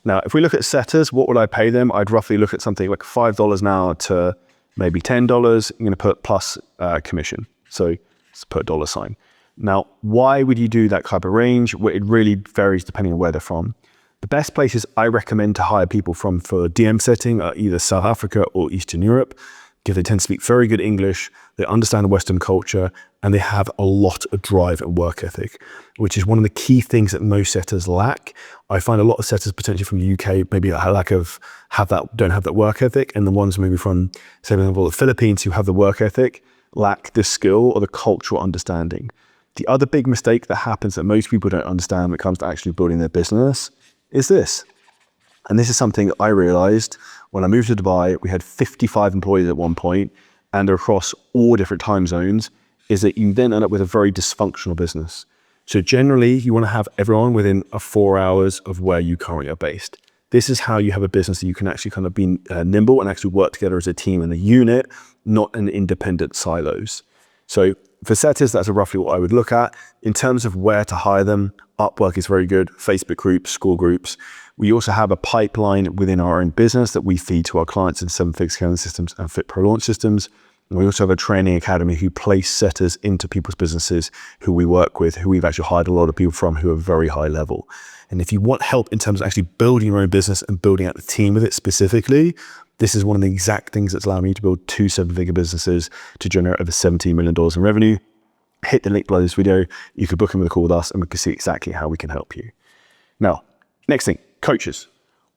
Now, if we look at setters, what would I pay them? I'd roughly look at something like $5 an hour to maybe $10. I'm going to put plus commission. So let's put a dollar sign. Now, why would you do that type of range? Well, it really varies depending on where they're from. The best places I recommend to hire people from for DM setting are either South Africa or Eastern Europe, because they tend to speak very good English, they understand Western culture, and they have a lot of drive and work ethic, which is one of the key things that most setters lack. I find a lot of setters potentially from the UK, maybe a lack of don't have that work ethic, and the ones maybe from, say, for example, the Philippines who have the work ethic lack the skill or the cultural understanding. The other big mistake that happens that most people don't understand when it comes to actually building their business is this. And this is something that I realized when I moved to Dubai. We had 55 employees at one point, and across all different time zones, is that you then end up with a very dysfunctional business. So generally, you want to have everyone within 4 hours of where you currently are based. This is how you have a business that you can actually kind of be nimble and actually work together as a team and a unit, not in independent silos. So for setters, that's roughly what I would look at. In terms of where to hire them, Upwork is very good, Facebook groups, school groups. We also have a pipeline within our own business that we feed to our clients in 7-figure scaling systems and Fit Pro launch systems. And we also have a training academy who place setters into people's businesses who we work with, who we've actually hired a lot of people from who are very high level. And if you want help in terms of actually building your own business and building out the team with it specifically, this is one of the exact things that's allowed me to build 2 7-figure businesses to generate over $17 million in revenue. Hit the link below this video. You could book in with a call with us and we can see exactly how we can help you. Now, next thing, coaches.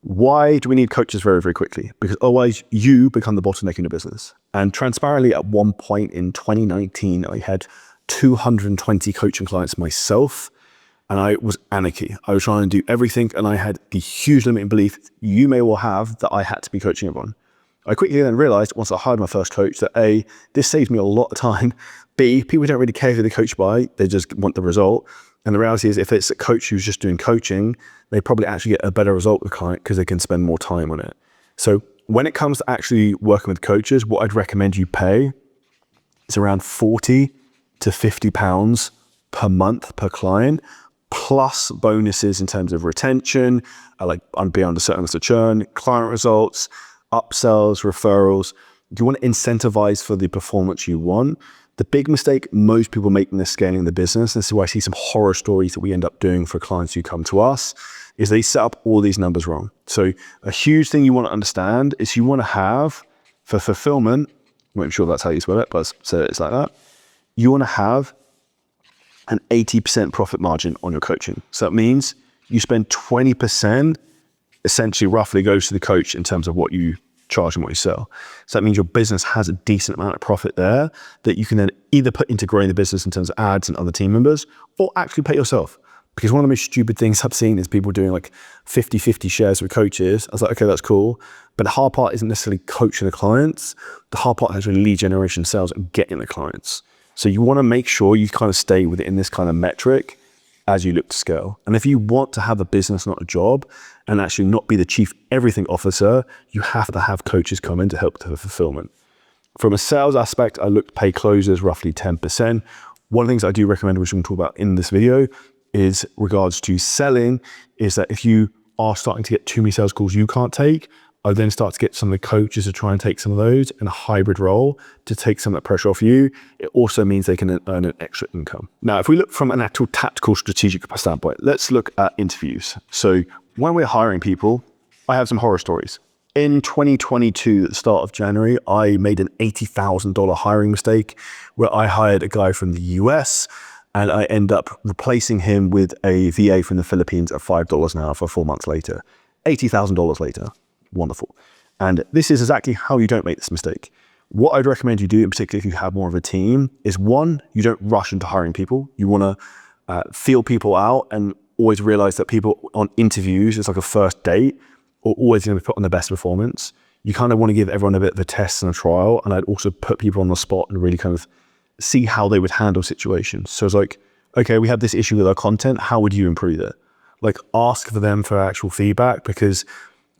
Why do we need coaches very, very quickly? Because otherwise you become the bottleneck in your business. And transparently, at one point in 2019, I had 220 coaching clients myself, and I was anarchy. I was trying to do everything, and I had the huge limiting belief you may well have that I had to be coaching everyone. I quickly then realized once I hired my first coach that A, this saves me a lot of time. B, people don't really care who they coach by, they just want the result. And the reality is if it's a coach who's just doing coaching, they probably actually get a better result with the client because they can spend more time on it. So when it comes to actually working with coaches, what I'd recommend you pay is around 40 to 50 pounds per month per client, plus bonuses in terms of retention, like beyond a certain list of churn, client results, upsells, referrals. You want to incentivize for the performance you want. The big mistake most people make when they're scaling the business, this is why I see some horror stories that we end up doing for clients who come to us, is they set up all these numbers wrong. So a huge thing you want to understand is you want to have, for fulfillment, I'm not sure that's how you spell it, but so it's like that. You want to have an 80% profit margin on your coaching. So that means you spend 20%, essentially roughly goes to the coach in terms of what you charge and what you sell. So that means your business has a decent amount of profit there that you can then either put into growing the business in terms of ads and other team members, or actually pay yourself. Because one of the most stupid things I've seen is people doing like 50-50 shares with coaches. I was like, okay, that's cool. But the hard part isn't necessarily coaching the clients. The hard part is really lead generation, sales, and getting the clients. So you want to make sure you kind of stay within this kind of metric as you look to scale. And if you want to have a business, not a job, and actually not be the chief everything officer, you have to have coaches come in to help with the fulfillment. From a sales aspect, I look to pay closers roughly 10%. One of the things I do recommend, which we're going to talk about in this video, is regards to selling, is that if you are starting to get too many sales calls you can't take, I then start to get some of the coaches to try and take some of those in a hybrid role to take some of that pressure off you. It also means they can earn an extra income. Now, if we look from an actual tactical strategic standpoint, let's look at interviews. So when we're hiring people, I have some horror stories. In 2022, at the start of January, I made an $80,000 hiring mistake where I hired a guy from the US and I end up replacing him with a VA from the Philippines at $5 an hour for 4 months later. $80,000 later. Wonderful. And this is exactly how you don't make this mistake. What I'd recommend you do, in particular if you have more of a team, is one, you don't rush into hiring people. You want to feel people out and always realize that people on interviews, it's like a first date, are always going to be put on their best performance. You kind of want to give everyone a bit of a test and a trial. And I'd also put people on the spot and really kind of see how they would handle situations. So it's like, okay, we have this issue with our content. How would you improve it? Like ask for them for actual feedback, because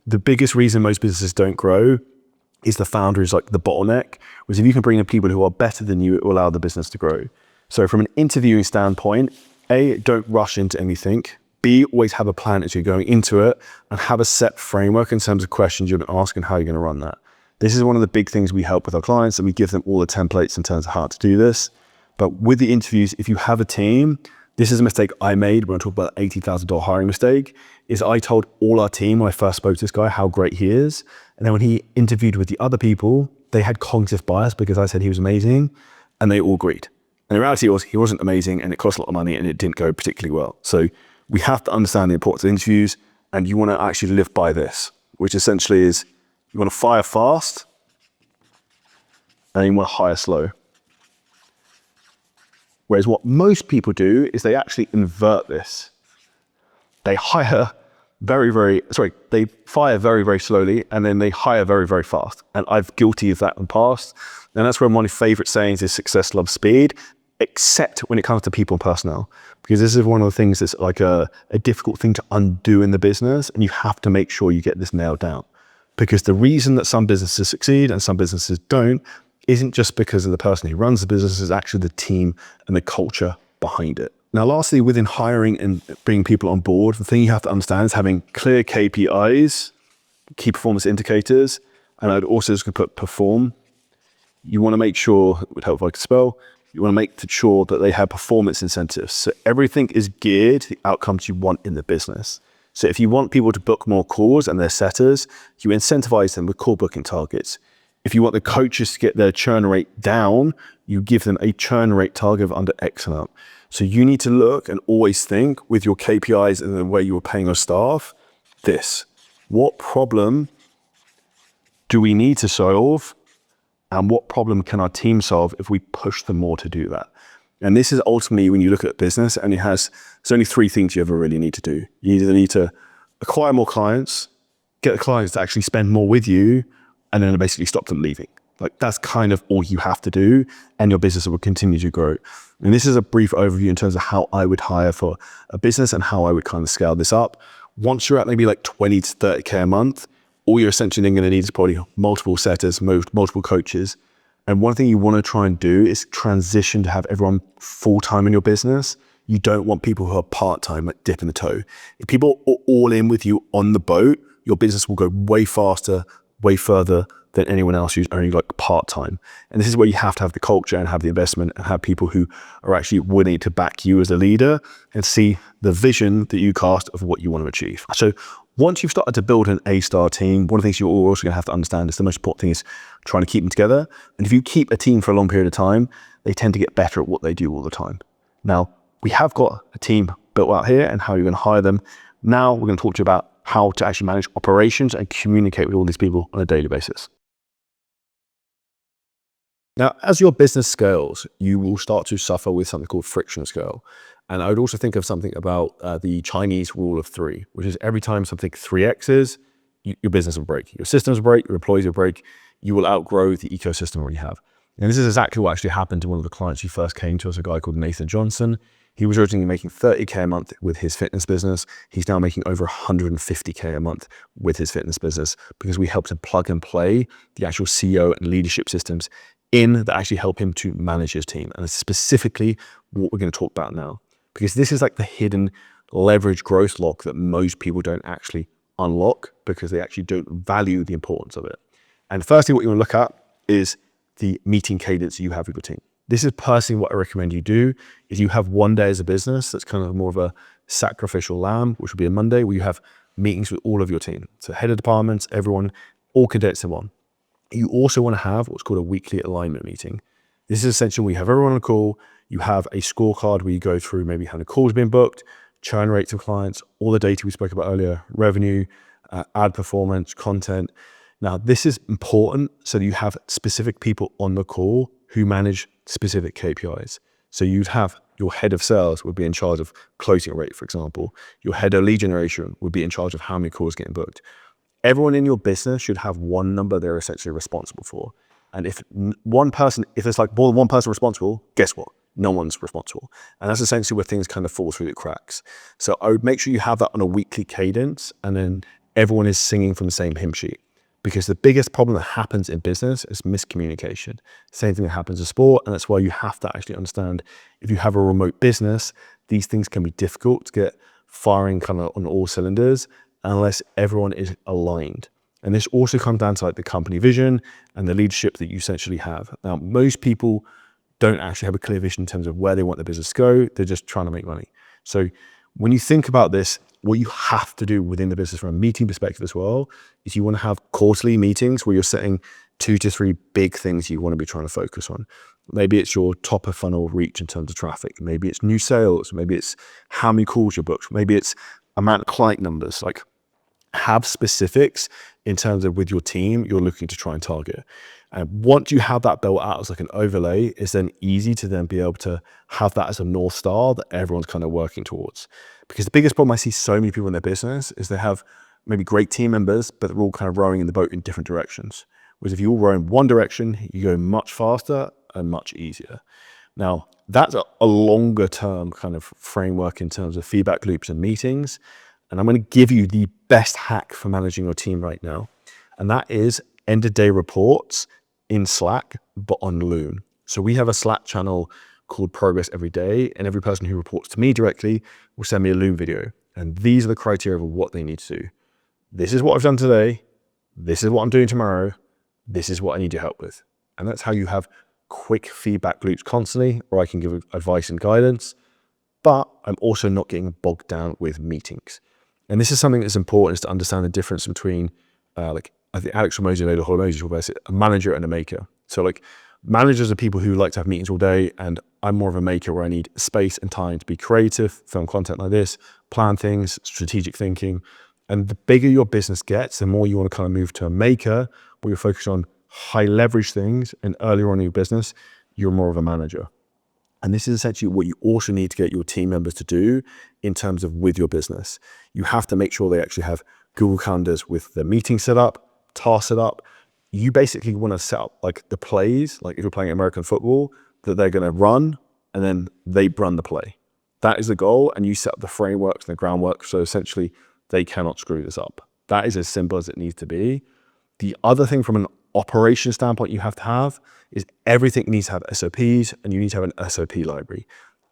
the biggest reason most businesses don't grow is the founder is like the bottleneck. Whereas if you can bring in people who are better than you, it will allow the business to grow. So from an interviewing standpoint, A, don't rush into anything. B, always have a plan as you're going into it and have a set framework in terms of questions you're going to ask and how you're going to run that. This is one of the big things we help with our clients, and we give them all the templates in terms of how to do this. But with the interviews, if you have a team, this is a mistake I made when I talk about the $80,000 hiring mistake, is I told all our team when I first spoke to this guy how great he is. And then when he interviewed with the other people, they had cognitive bias because I said he was amazing and they all agreed. And the reality was he wasn't amazing and it cost a lot of money and it didn't go particularly well. So we have to understand the importance of interviews, and you want to actually live by this, which essentially is you want to fire fast and you want to hire slow. Whereas what most people do is they actually invert this. They fire very, very slowly, and then they hire very, very fast. And I've guilty of that in the past. And that's where one of my favorite sayings is success loves speed, except when it comes to people and personnel. Because this is one of the things that's like a difficult thing to undo in the business. And you have to make sure you get this nailed down. Because the reason that some businesses succeed and some businesses don't isn't just because of the person who runs the business, it's actually the team and the culture behind it. Now, lastly, within hiring and bringing people on board, the thing you have to understand is having clear KPIs, key performance indicators, and I'd also just put perform. You want to make sure, it would help if I could spell, you want to make sure that they have performance incentives. So everything is geared to the outcomes you want in the business. So if you want people to book more calls and they're setters, you incentivize them with call booking targets. If you want the coaches to get their churn rate down, you give them a churn rate target of under X and up. So you need to look and always think with your KPIs and the way you are paying your staff, this, what problem do we need to solve? And what problem can our team solve if we push them more to do that? And this is ultimately when you look at business, and there's only three things you ever really need to do. You either need to acquire more clients, get the clients to actually spend more with you, and then basically stop them leaving. Like that's kind of all you have to do, and your business will continue to grow. And this is a brief overview in terms of how I would hire for a business and how I would kind of scale this up. Once you're at maybe like 20 to 30K a month, all you're essentially then going to need is probably multiple setters, multiple coaches. And one thing you want to try and do is transition to have everyone full-time in your business. You don't want people who are part-time, like dipping the toe. If people are all in with you on the boat, your business will go way faster, way further than anyone else who's only like part-time. And this is where you have to have the culture and have the investment and have people who are actually willing to back you as a leader and see the vision that you cast of what you want to achieve. So once you've started to build an A-star team, one of the things you're also going to have to understand is the most important thing is trying to keep them together. And if you keep a team for a long period of time, they tend to get better at what they do all the time. Now, we have got a team built out here and how you're going to hire them. Now we're going to talk to you about how to actually manage operations and communicate with all these people on a daily basis. Now, as your business scales, you will start to suffer with something called friction scale. And I would also think of something about the Chinese rule of three, which is every time something 3Xs, your business will break. Your systems will break, your employees will break, you will outgrow the ecosystem where you have. And this is exactly what actually happened to one of the clients who first came to us, a guy called Nathan Johnson. He was originally making 30K a month with his fitness business. He's now making over 150K a month with his fitness business because we helped him plug and play the actual CEO and leadership systems in that actually help him to manage his team. And it's specifically what we're going to talk about now, because this is like the hidden leverage growth lock that most people don't actually unlock because they actually don't value the importance of it. And firstly, what you want to look at is the meeting cadence you have with your team. This is personally what I recommend you do, is you have one day as a business that's kind of more of a sacrificial lamb, which will be a Monday, where you have meetings with all of your team. So head of departments, everyone, all cadets in one. You also want to have what's called a weekly alignment meeting. This is essentially where you have everyone on a call, you have a scorecard where you go through maybe how many calls being booked, churn rates of clients, all the data we spoke about earlier, revenue, ad performance, content. Now, this is important so that you have specific people on the call who manage specific KPIs. So you'd have your head of sales would be in charge of closing rate, for example. Your head of lead generation would be in charge of how many calls getting booked. Everyone in your business should have one number they're essentially responsible for. And if there's like more than one person responsible, guess what? No one's responsible. And that's essentially where things kind of fall through the cracks. So I would make sure you have that on a weekly cadence and then everyone is singing from the same hymn sheet. Because the biggest problem that happens in business is miscommunication. Same thing that happens in sport, and that's why you have to actually understand if you have a remote business, these things can be difficult to get firing kind of on all cylinders unless everyone is aligned. And this also comes down to like the company vision and the leadership that you essentially have. Now, most people don't actually have a clear vision in terms of where they want their business to go. They're just trying to make money. So when you think about this, what you have to do within the business from a meeting perspective as well is you want to have quarterly meetings where you're setting 2 to 3 big things you want to be trying to focus on. Maybe it's your top of funnel reach in terms of traffic. Maybe it's new sales. Maybe it's how many calls you booked. Maybe it's amount of client numbers. Like, have specifics in terms of with your team you're looking to try and target. And once you have that built out as like an overlay, it's then easy to then be able to have that as a North Star that everyone's kind of working towards. Because the biggest problem I see so many people in their business is they have maybe great team members, but they're all kind of rowing in the boat in different directions. Whereas if you all row in one direction, you go much faster and much easier. Now, that's a longer term kind of framework in terms of feedback loops and meetings. And I'm going to give you the best hack for managing your team right now. And that is end of day reports in Slack, but on Loom. So we have a Slack channel called Progress Every Day. And every person who reports to me directly will send me a Loom video. And these are the criteria of what they need to do. This is what I've done today. This is what I'm doing tomorrow. This is what I need your help with. And that's how you have quick feedback loops constantly, or I can give advice and guidance, but I'm also not getting bogged down with meetings. And this is something that's important, is to understand the difference between I think Alex Ramosi and Oda Holomosi talk about it, a manager and a maker. So like managers are people who like to have meetings all day, and I'm more of a maker where I need space and time to be creative, film content like this, plan things, strategic thinking. And the bigger your business gets, the more you want to kind of move to a maker where you're focused on high leverage things, and earlier on in your business, you're more of a manager. And this is essentially what you also need to get your team members to do in terms of with your business. You have to make sure they actually have Google Calendars with their meeting set up, tasks set up. You basically want to set up like the plays, like if you're playing American football, that they're going to run and then they run the play. That is the goal. And you set up the frameworks and the groundwork. So essentially they cannot screw this up. That is as simple as it needs to be. The other thing from an operation standpoint you have to have is everything needs to have SOPs, and you need to have an SOP library.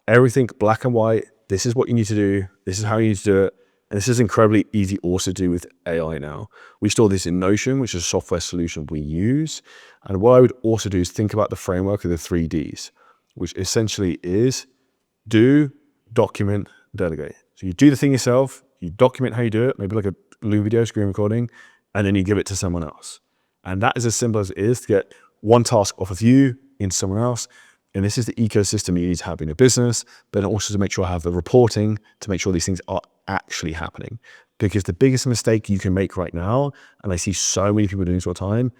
Everything black and white. This is what you need to do. This is how you need to do it. And this is incredibly easy also to do with AI now. We store this in Notion, which is a software solution we use. And what I would also do is think about the framework of the 3Ds, which essentially is do, document, delegate. So you do the thing yourself, you document how you do it, maybe like a Loom video, screen recording, and then you give it to someone else. And that is as simple as it is to get one task off of you into someone else. And this is the ecosystem you need to have in your business, but also to make sure I have the reporting to make sure these things are actually happening. Because the biggest mistake you can make right now, and I see so many people doing this all the time,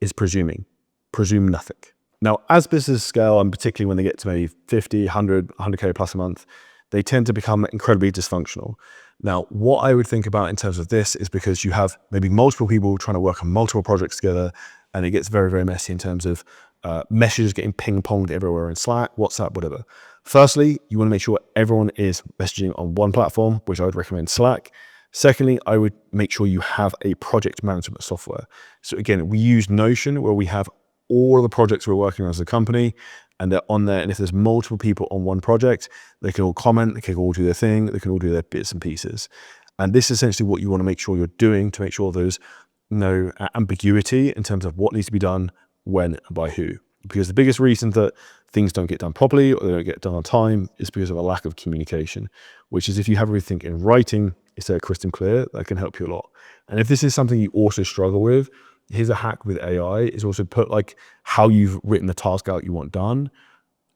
is presuming. Presume nothing. Now, as businesses scale, and particularly when they get to maybe 50, 100, 100K plus a month, they tend to become incredibly dysfunctional. Now, what I would think about in terms of this is because you have maybe multiple people trying to work on multiple projects together, and it gets very, very messy in terms of messages getting ping-ponged everywhere in Slack, WhatsApp, whatever. Firstly, you want to make sure everyone is messaging on one platform, which I would recommend Slack. Secondly, I would make sure you have a project management software. So again, we use Notion where we have all of the projects we're working on as a company, and they're on there. And if there's multiple people on one project, they can all comment, they can all do their thing, they can all do their bits and pieces. And this is essentially what you want to make sure you're doing to make sure there's no ambiguity in terms of what needs to be done, when, and by who. Because the biggest reason that things don't get done properly or they don't get done on time is because of a lack of communication, which is if you have everything in writing, it's crystal clear, that can help you a lot. And if this is something you also struggle with, here's a hack with AI, is also put like how you've written the task out you want done,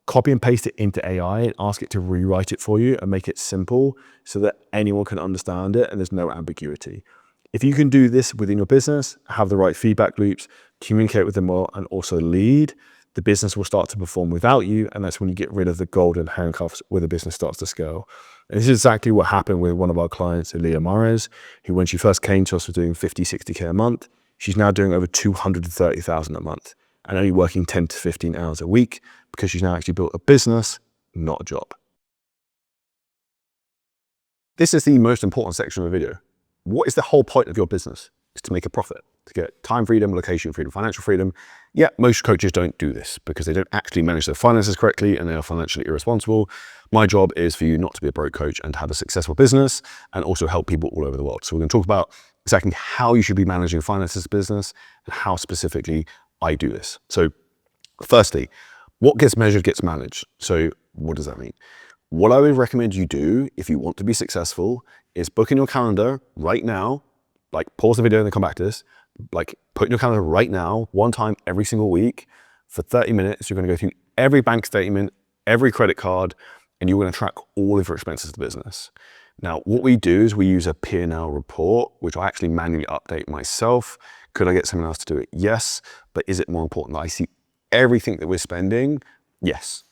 copy and paste it into AI and ask it to rewrite it for you and make it simple so that anyone can understand it and there's no ambiguity. If you can do this within your business, have the right feedback loops, communicate with them well, and also lead, the business will start to perform without you. And that's when you get rid of the golden handcuffs where the business starts to scale. And this is exactly what happened with one of our clients, Elia Mares, who when she first came to us was doing 50, 60K a month. She's now doing over 230,000 a month and only working 10 to 15 hours a week because she's now actually built a business, not a job. This is the most important section of the video. What is the whole point of your business? It's to make a profit, to get time freedom, location freedom, financial freedom. Yeah, most coaches don't do this because they don't actually manage their finances correctly and they are financially irresponsible. My job is for you not to be a broke coach and to have a successful business and also help people all over the world. So we're going to talk about exactly how you should be managing finances as a business and how specifically I do this. So firstly, what gets measured gets managed. So what does that mean? What I would recommend you do if you want to be successful is book in your calendar right now, like pause the video and then come back to this, like put in your calendar right now, one time every single week for 30 minutes, you're going to go through every bank statement, every credit card, and you're going to track all of your expenses of the business. Now, what we do is we use a P&L report, which I actually manually update myself. Could I get someone else to do it? Yes. But is it more important that I see everything that we're spending? Yes.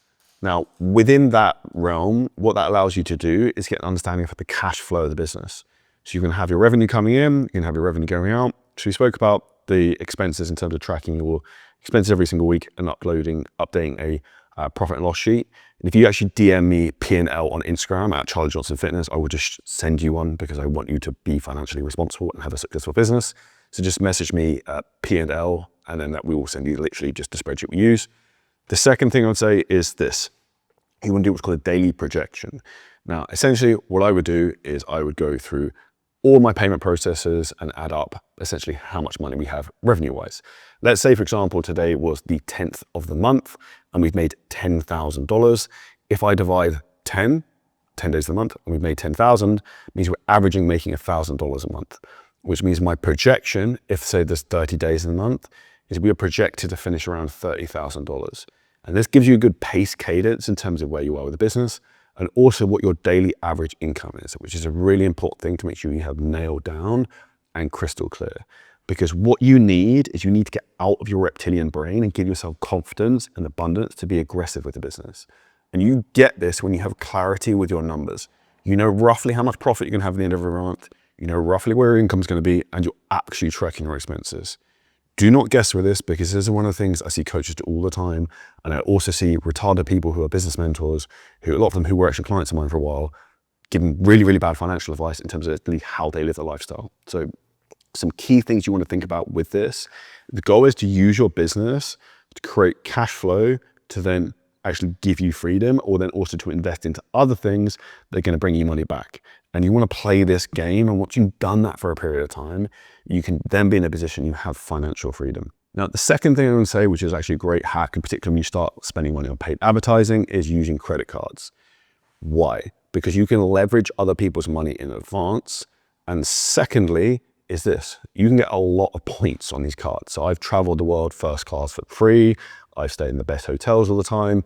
Now, within that realm, what that allows you to do is get an understanding of the cash flow of the business. So you're going to have your revenue coming in, you're going to have your revenue going out. So we spoke about the expenses in terms of tracking your expenses every single week and updating a profit and loss sheet. And if you actually DM me P&L on Instagram at Charlie Johnson Fitness, I will just send you one because I want you to be financially responsible and have a successful business. So just message me P&L and then that we will send you literally just the spreadsheet we use. The second thing I would say is this. You want to do what's called a daily projection. Now, essentially what I would do is I would go through all my payment processes and add up essentially how much money we have revenue-wise. Let's say, for example, today was the 10th of the month and we've made $10,000. If I divide 10 days of the month, and we've made 10,000, means we're averaging making $1,000 a month, which means my projection, if say there's 30 days in a month, is we are projected to finish around $30,000. And this gives you a good pace cadence in terms of where you are with the business and also what your daily average income is, which is a really important thing to make sure you have nailed down and crystal clear. Because what you need is you need to get out of your reptilian brain and give yourself confidence and abundance to be aggressive with the business. And you get this when you have clarity with your numbers. You know roughly how much profit you're going to have at the end of every month. You know roughly where your income is going to be, and you're actually tracking your expenses. Do not guess with this, because this is one of the things I see coaches do all the time. And I also see retarded people who are business mentors, who a lot of them who were actually clients of mine for a while, giving really, really bad financial advice in terms of how they live their lifestyle. So some key things you want to think about with this. The goal is to use your business to create cash flow to then actually give you freedom, or then also to invest into other things that are going to bring you money back. And you want to play this game. And once you've done that for a period of time, you can then be in a position you have financial freedom. Now, the second thing I'm going to say, which is actually a great hack, and particularly when you start spending money on paid advertising, is using credit cards. Why? Because you can leverage other people's money in advance. And secondly, is this, you can get a lot of points on these cards. So I've traveled the world first class for free. I've stayed in the best hotels all the time.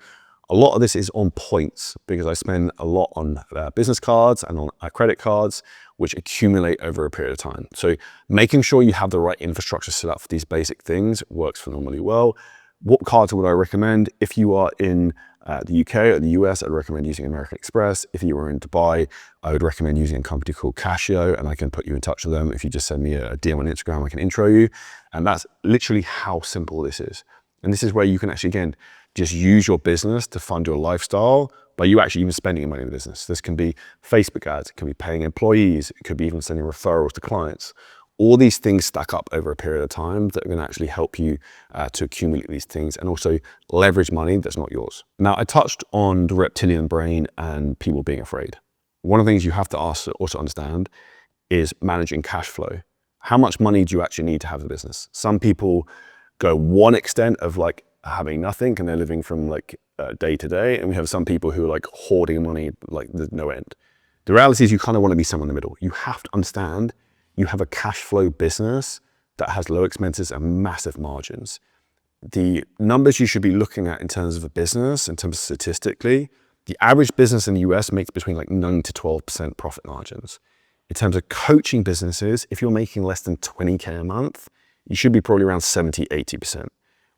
A lot of this is on points because I spend a lot on business cards and on credit cards, which accumulate over a period of time. So making sure you have the right infrastructure set up for these basic things works phenomenally well. What cards would I recommend? If you are in the UK or the US, I'd recommend using American Express. If you were in Dubai, I would recommend using a company called Casio, and I can put you in touch with them. If you just send me a DM on Instagram, I can intro you. And that's literally how simple this is. And this is where you can actually, again, just use your business to fund your lifestyle by you actually even spending money in the business. This can be Facebook ads, it can be paying employees, it could be even sending referrals to clients. All these things stack up over a period of time that are going to actually help you to accumulate these things and also leverage money that's not yours. Now, I touched on the reptilian brain and people being afraid. One of the things you have to also understand is managing cash flow. How much money do you actually need to have a business? Some people go one extent of like having nothing and they're living from like day to day. And we have some people who are like hoarding money, like there's no end. The reality is you kind of want to be somewhere in the middle. You have to understand you have a cash flow business that has low expenses and massive margins. The numbers you should be looking at in terms of a business, in terms of statistically, the average business in the US makes between like 9 to 12% profit margins. In terms of coaching businesses, if you're making less than 20K a month, you should be probably around 70, 80%.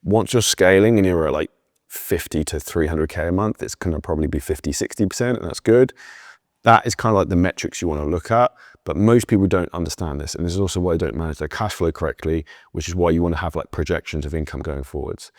Once you're scaling and you're at like 50 to 300K a month, it's going to probably be 50, 60%, and that's good. That is kind of like the metrics you want to look at, but most people don't understand this. And this is also why they don't manage their cash flow correctly, which is why you want to have like projections of income going forwards.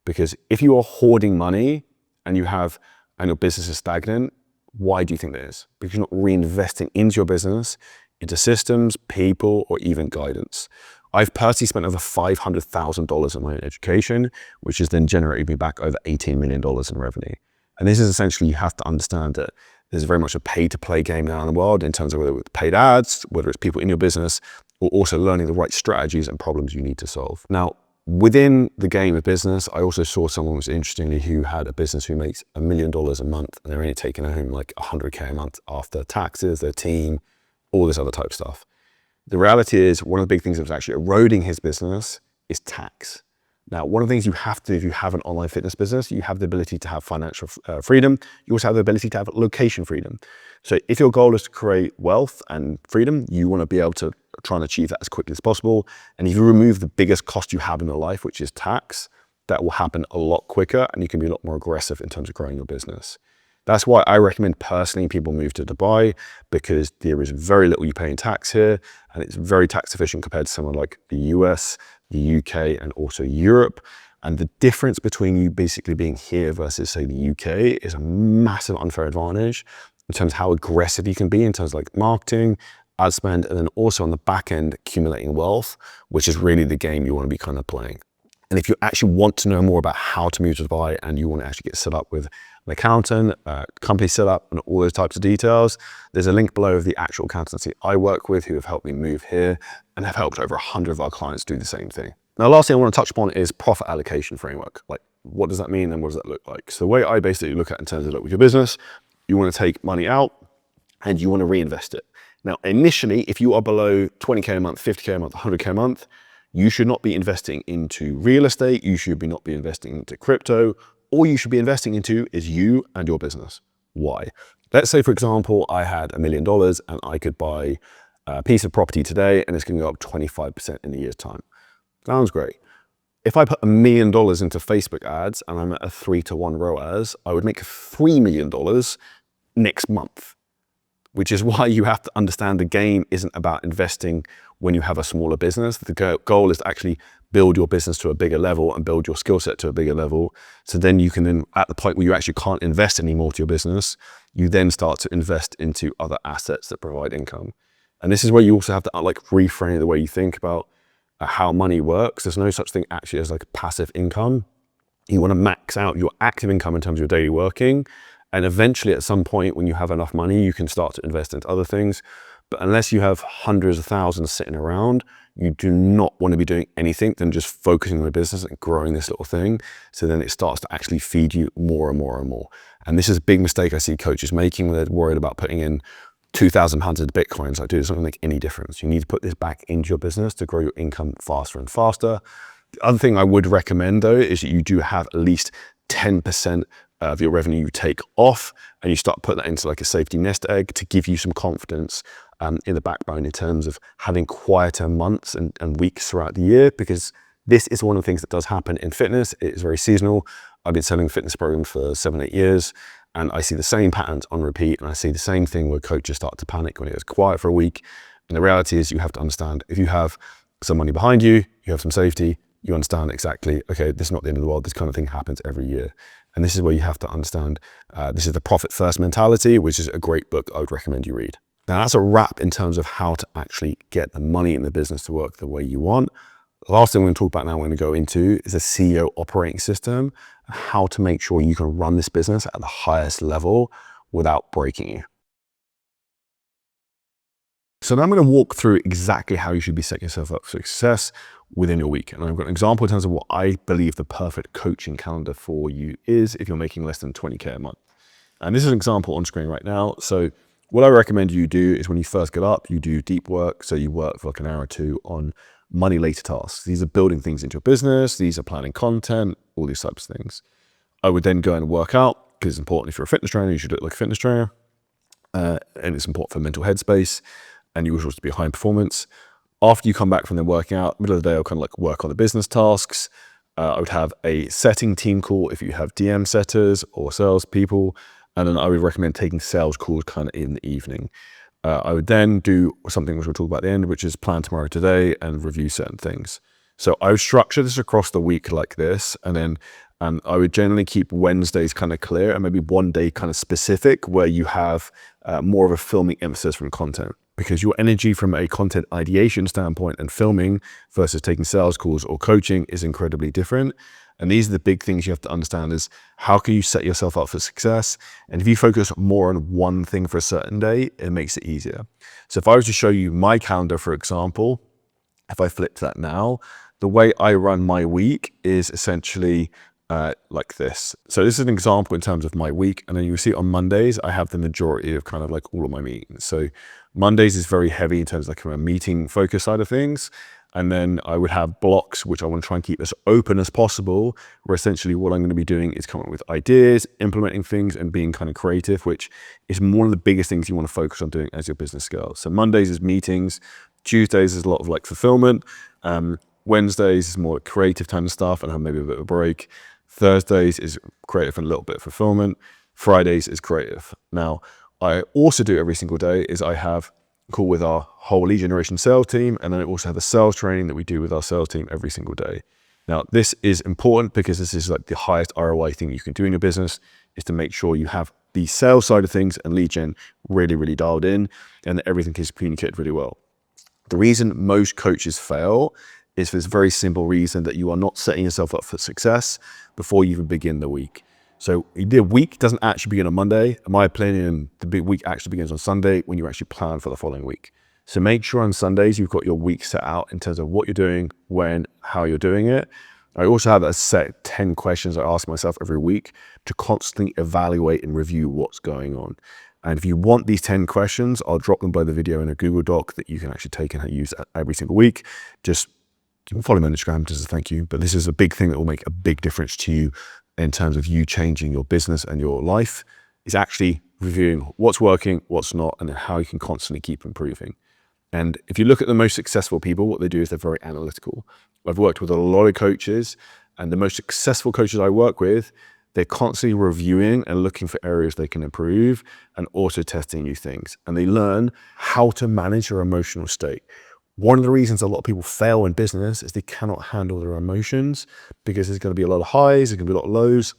Because if you are hoarding money and your business is stagnant, why do you think that is? Because you're not reinvesting into your business, into systems, people, or even guidance. I've personally spent over $500,000 on my own education, which has then generated me back over $18 million in revenue. And this is essentially, you have to understand that there's very much a pay-to-play game now in the world in terms of whether it's paid ads, whether it's people in your business, or also learning the right strategies and problems you need to solve. Now, within the game of business, I also saw someone was interestingly who had a business who makes $1 million a month, and they're only taking home like 100K a month after taxes, their team, all this other type of stuff. The reality is one of the big things that was actually eroding his business is tax. Now, one of the things you have to do if you have an online fitness business, you have the ability to have financial freedom. You also have the ability to have location freedom. So if your goal is to create wealth and freedom, you want to be able to try and achieve that as quickly as possible. And if you remove the biggest cost you have in your life, which is tax, that will happen a lot quicker and you can be a lot more aggressive in terms of growing your business. That's why I recommend personally people move to Dubai, because there is very little you pay in tax here and it's very tax efficient compared to somewhere like the US, the UK, and also Europe. And the difference between you basically being here versus say the UK is a massive unfair advantage in terms of how aggressive you can be in terms of like marketing, ad spend, and then also on the back end accumulating wealth, which is really the game you want to be kind of playing. And if you actually want to know more about how to move to Dubai and you want to actually get set up with an accountant, company set up, and all those types of details, there's a link below of the actual accountancy I work with who have helped me move here and have helped over 100 of our clients do the same thing. Now, the last thing I want to touch upon is profit allocation framework. Like, what does that mean and what does that look like? So the way I basically look at in terms of look with your business, you want to take money out and you want to reinvest it. Now, initially, if you are below 20K a month, 50K a month, 100K a month, you should not be investing into real estate. You should not be investing into crypto. All you should be investing into is you and your business. Why? Let's say, for example, I had $1 million and I could buy a piece of property today and it's going to go up 25% in a year's time. Sounds great. If I put $1 million into Facebook ads and I'm at a 3-to-1 ROAS, I would make $3 million next month, which is why you have to understand the game isn't about investing when you have a smaller business. The goal is to actually build your business to a bigger level and build your skill set to a bigger level. So then you can then, at the point where you actually can't invest anymore to your business, you then start to invest into other assets that provide income. And this is where you also have to like reframe the way you think about how money works. There's no such thing actually as like passive income. You want to max out your active income in terms of your daily working. And eventually at some point when you have enough money, you can start to invest into other things. But unless you have hundreds of thousands sitting around, you do not want to be doing anything than just focusing on the business and growing this little thing. So then it starts to actually feed you more and more and more. And this is a big mistake I see coaches making when they're worried about putting in £2,000 into Bitcoins. Like, dude, it's not gonna make any difference. You need to put this back into your business to grow your income faster and faster. The other thing I would recommend though, is that you do have at least 10% of your revenue you take off, and you start putting that into like a safety nest egg to give you some confidence in the backbone in terms of having quieter months and weeks throughout the year, because this is one of the things that does happen in fitness. It is very seasonal. I've been selling fitness programs for 7-8 years, and I see the same patterns on repeat, and I see the same thing where coaches start to panic when it goes quiet for a week. And the reality is you have to understand, if you have some money behind you, you have some safety, you understand exactly, okay, this is not the end of the world. This kind of thing happens every year. And this is where you have to understand, this is the profit first mentality, which is a great book I would recommend you read. Now that's a wrap in terms of how to actually get the money in the business to work the way you want. The last thing we're going to talk about now, we're going to go into is a CEO operating system, how to make sure you can run this business at the highest level without breaking you. So now I'm going to walk through exactly how you should be setting yourself up for success within your week. And I've got an example in terms of what I believe the perfect coaching calendar for you is if you're making less than 20K a month. And this is an example on screen right now. So what I recommend you do is when you first get up, you do deep work. So you work for like an hour or two on money later tasks. These are building things into your business. These are planning content, all these types of things. I would then go and work out, because it's important. If you're a fitness trainer, you should look like a fitness trainer. And it's important for mental headspace, and you also to be high in performance. After you come back from the working out, middle of the day, I'll kind of like work on the business tasks. I would have a setting team call if you have DM setters or sales people. And then I would recommend taking sales calls kind of in the evening. I would then do something which we'll talk about at the end, which is plan tomorrow today and review certain things. So I would structure this across the week like this, and then I would generally keep Wednesdays kind of clear and maybe one day kind of specific where you have more of a filming emphasis from content, because your energy from a content ideation standpoint and filming versus taking sales calls or coaching is incredibly different. And these are the big things you have to understand, is how can you set yourself up for success? And if you focus more on one thing for a certain day, it makes it easier. So if I was to show you my calendar, for example, if I flip to that now, the way I run my week is essentially like this. So this is an example in terms of my week. And then you see on Mondays, I have the majority of kind of like all of my meetings. So Mondays is very heavy in terms of like a meeting focus side of things. And then I would have blocks, which I want to try and keep as open as possible, where essentially what I'm going to be doing is coming up with ideas, implementing things, and being kind of creative, which is one of the biggest things you want to focus on doing as your business scales. So Mondays is meetings, Tuesdays is a lot of like fulfillment, Wednesdays is more creative kind of stuff and have maybe a bit of a break. Thursdays is creative and a little bit of fulfillment. Fridays is creative. Now, I also do every single day is I have call with our whole lead generation sales team, and then I also have a sales training that we do with our sales team every single day. Now, this is important because this is like the highest ROI thing you can do in your business, is to make sure you have the sales side of things and lead gen really, really dialed in, and that everything is communicated really well. The reason most coaches fail is for this very simple reason that you are not setting yourself up for success before you even begin the week. So the week doesn't actually begin on Monday. In my opinion, the big week actually begins on Sunday when you actually plan for the following week. So make sure on Sundays you've got your week set out in terms of what you're doing, when, how you're doing it. I also have a set 10 questions I ask myself every week to constantly evaluate and review what's going on. And if you want these 10 questions, I'll drop them by the video in a Google Doc that you can actually take and use every single week. Just follow me on Instagram just as a thank you. But this is a big thing that will make a big difference to you in terms of you changing your business and your life, is actually reviewing what's working, what's not, and then how you can constantly keep improving. And if you look at the most successful people, what they do is they're very analytical. I've worked with a lot of coaches, and the most successful coaches I work with, they're constantly reviewing and looking for areas they can improve and also testing new things. And they learn how to manage their emotional state. One of the reasons a lot of people fail in business is they cannot handle their emotions, because there's going to be a lot of highs, there's going to be a lot of lows.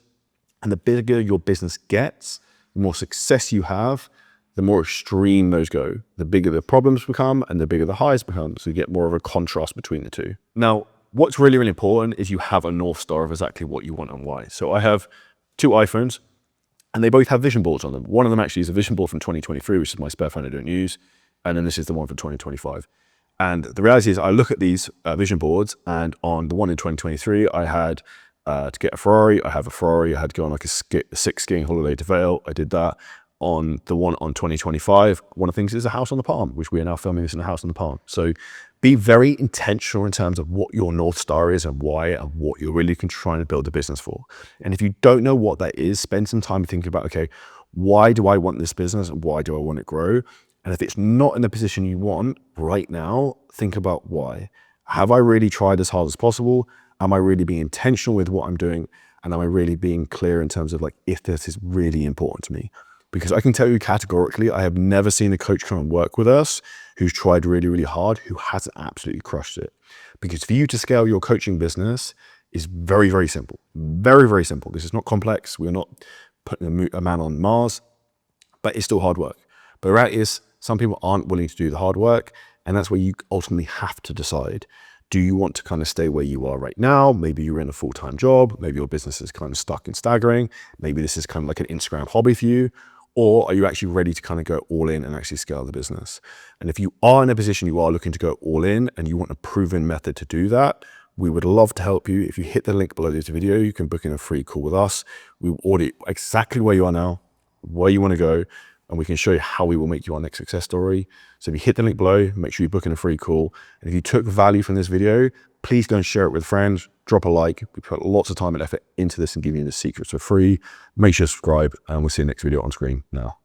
And the bigger your business gets, the more success you have, the more extreme those go. The bigger the problems become and the bigger the highs become. So you get more of a contrast between the two. Now, what's really, really important is you have a North Star of exactly what you want and why. So I have 2 iPhones and they both have vision boards on them. One of them actually is a vision board from 2023, which is my spare phone I don't use. And then this is the one from 2025. And the reality is I look at these vision boards, and on the one in 2023, I had to get a Ferrari. I have a Ferrari. I had to go on like a 6 skiing holiday to Vail. I did that. On the one on 2025, one of the things is a house on the Palm, which we are now filming this in a house on the Palm. So be very intentional in terms of what your North Star is and why, and what you're really trying to build a business for. And if you don't know what that is, spend some time thinking about, okay, why do I want this business and why do I want it to grow? And if it's not in the position you want right now, think about why. Have I really tried as hard as possible? Am I really being intentional with what I'm doing? And am I really being clear in terms of like, if this is really important to me? Because I can tell you categorically, I have never seen a coach come and work with us who's tried really, really hard, who hasn't absolutely crushed it. Because for you to scale your coaching business is very, very simple. Very, very simple. This is not complex. We're not putting a man on Mars, but it's still hard work. But the reality is, some people aren't willing to do the hard work. And that's where you ultimately have to decide. Do you want to kind of stay where you are right now? Maybe you're in a full-time job. Maybe your business is kind of stuck and staggering. Maybe this is kind of like an Instagram hobby for you. Or are you actually ready to kind of go all in and actually scale the business? And if you are in a position you are looking to go all in and you want a proven method to do that, we would love to help you. If you hit the link below this video, you can book in a free call with us. We will audit exactly where you are now, where you want to go, and we can show you how we will make you our next success story. So if you hit the link below, make sure you book in a free call. And if you took value from this video, please go and share it with friends, drop a like. We put lots of time and effort into this and give you the secrets for free. Make sure to subscribe, and we'll see you next video on screen now.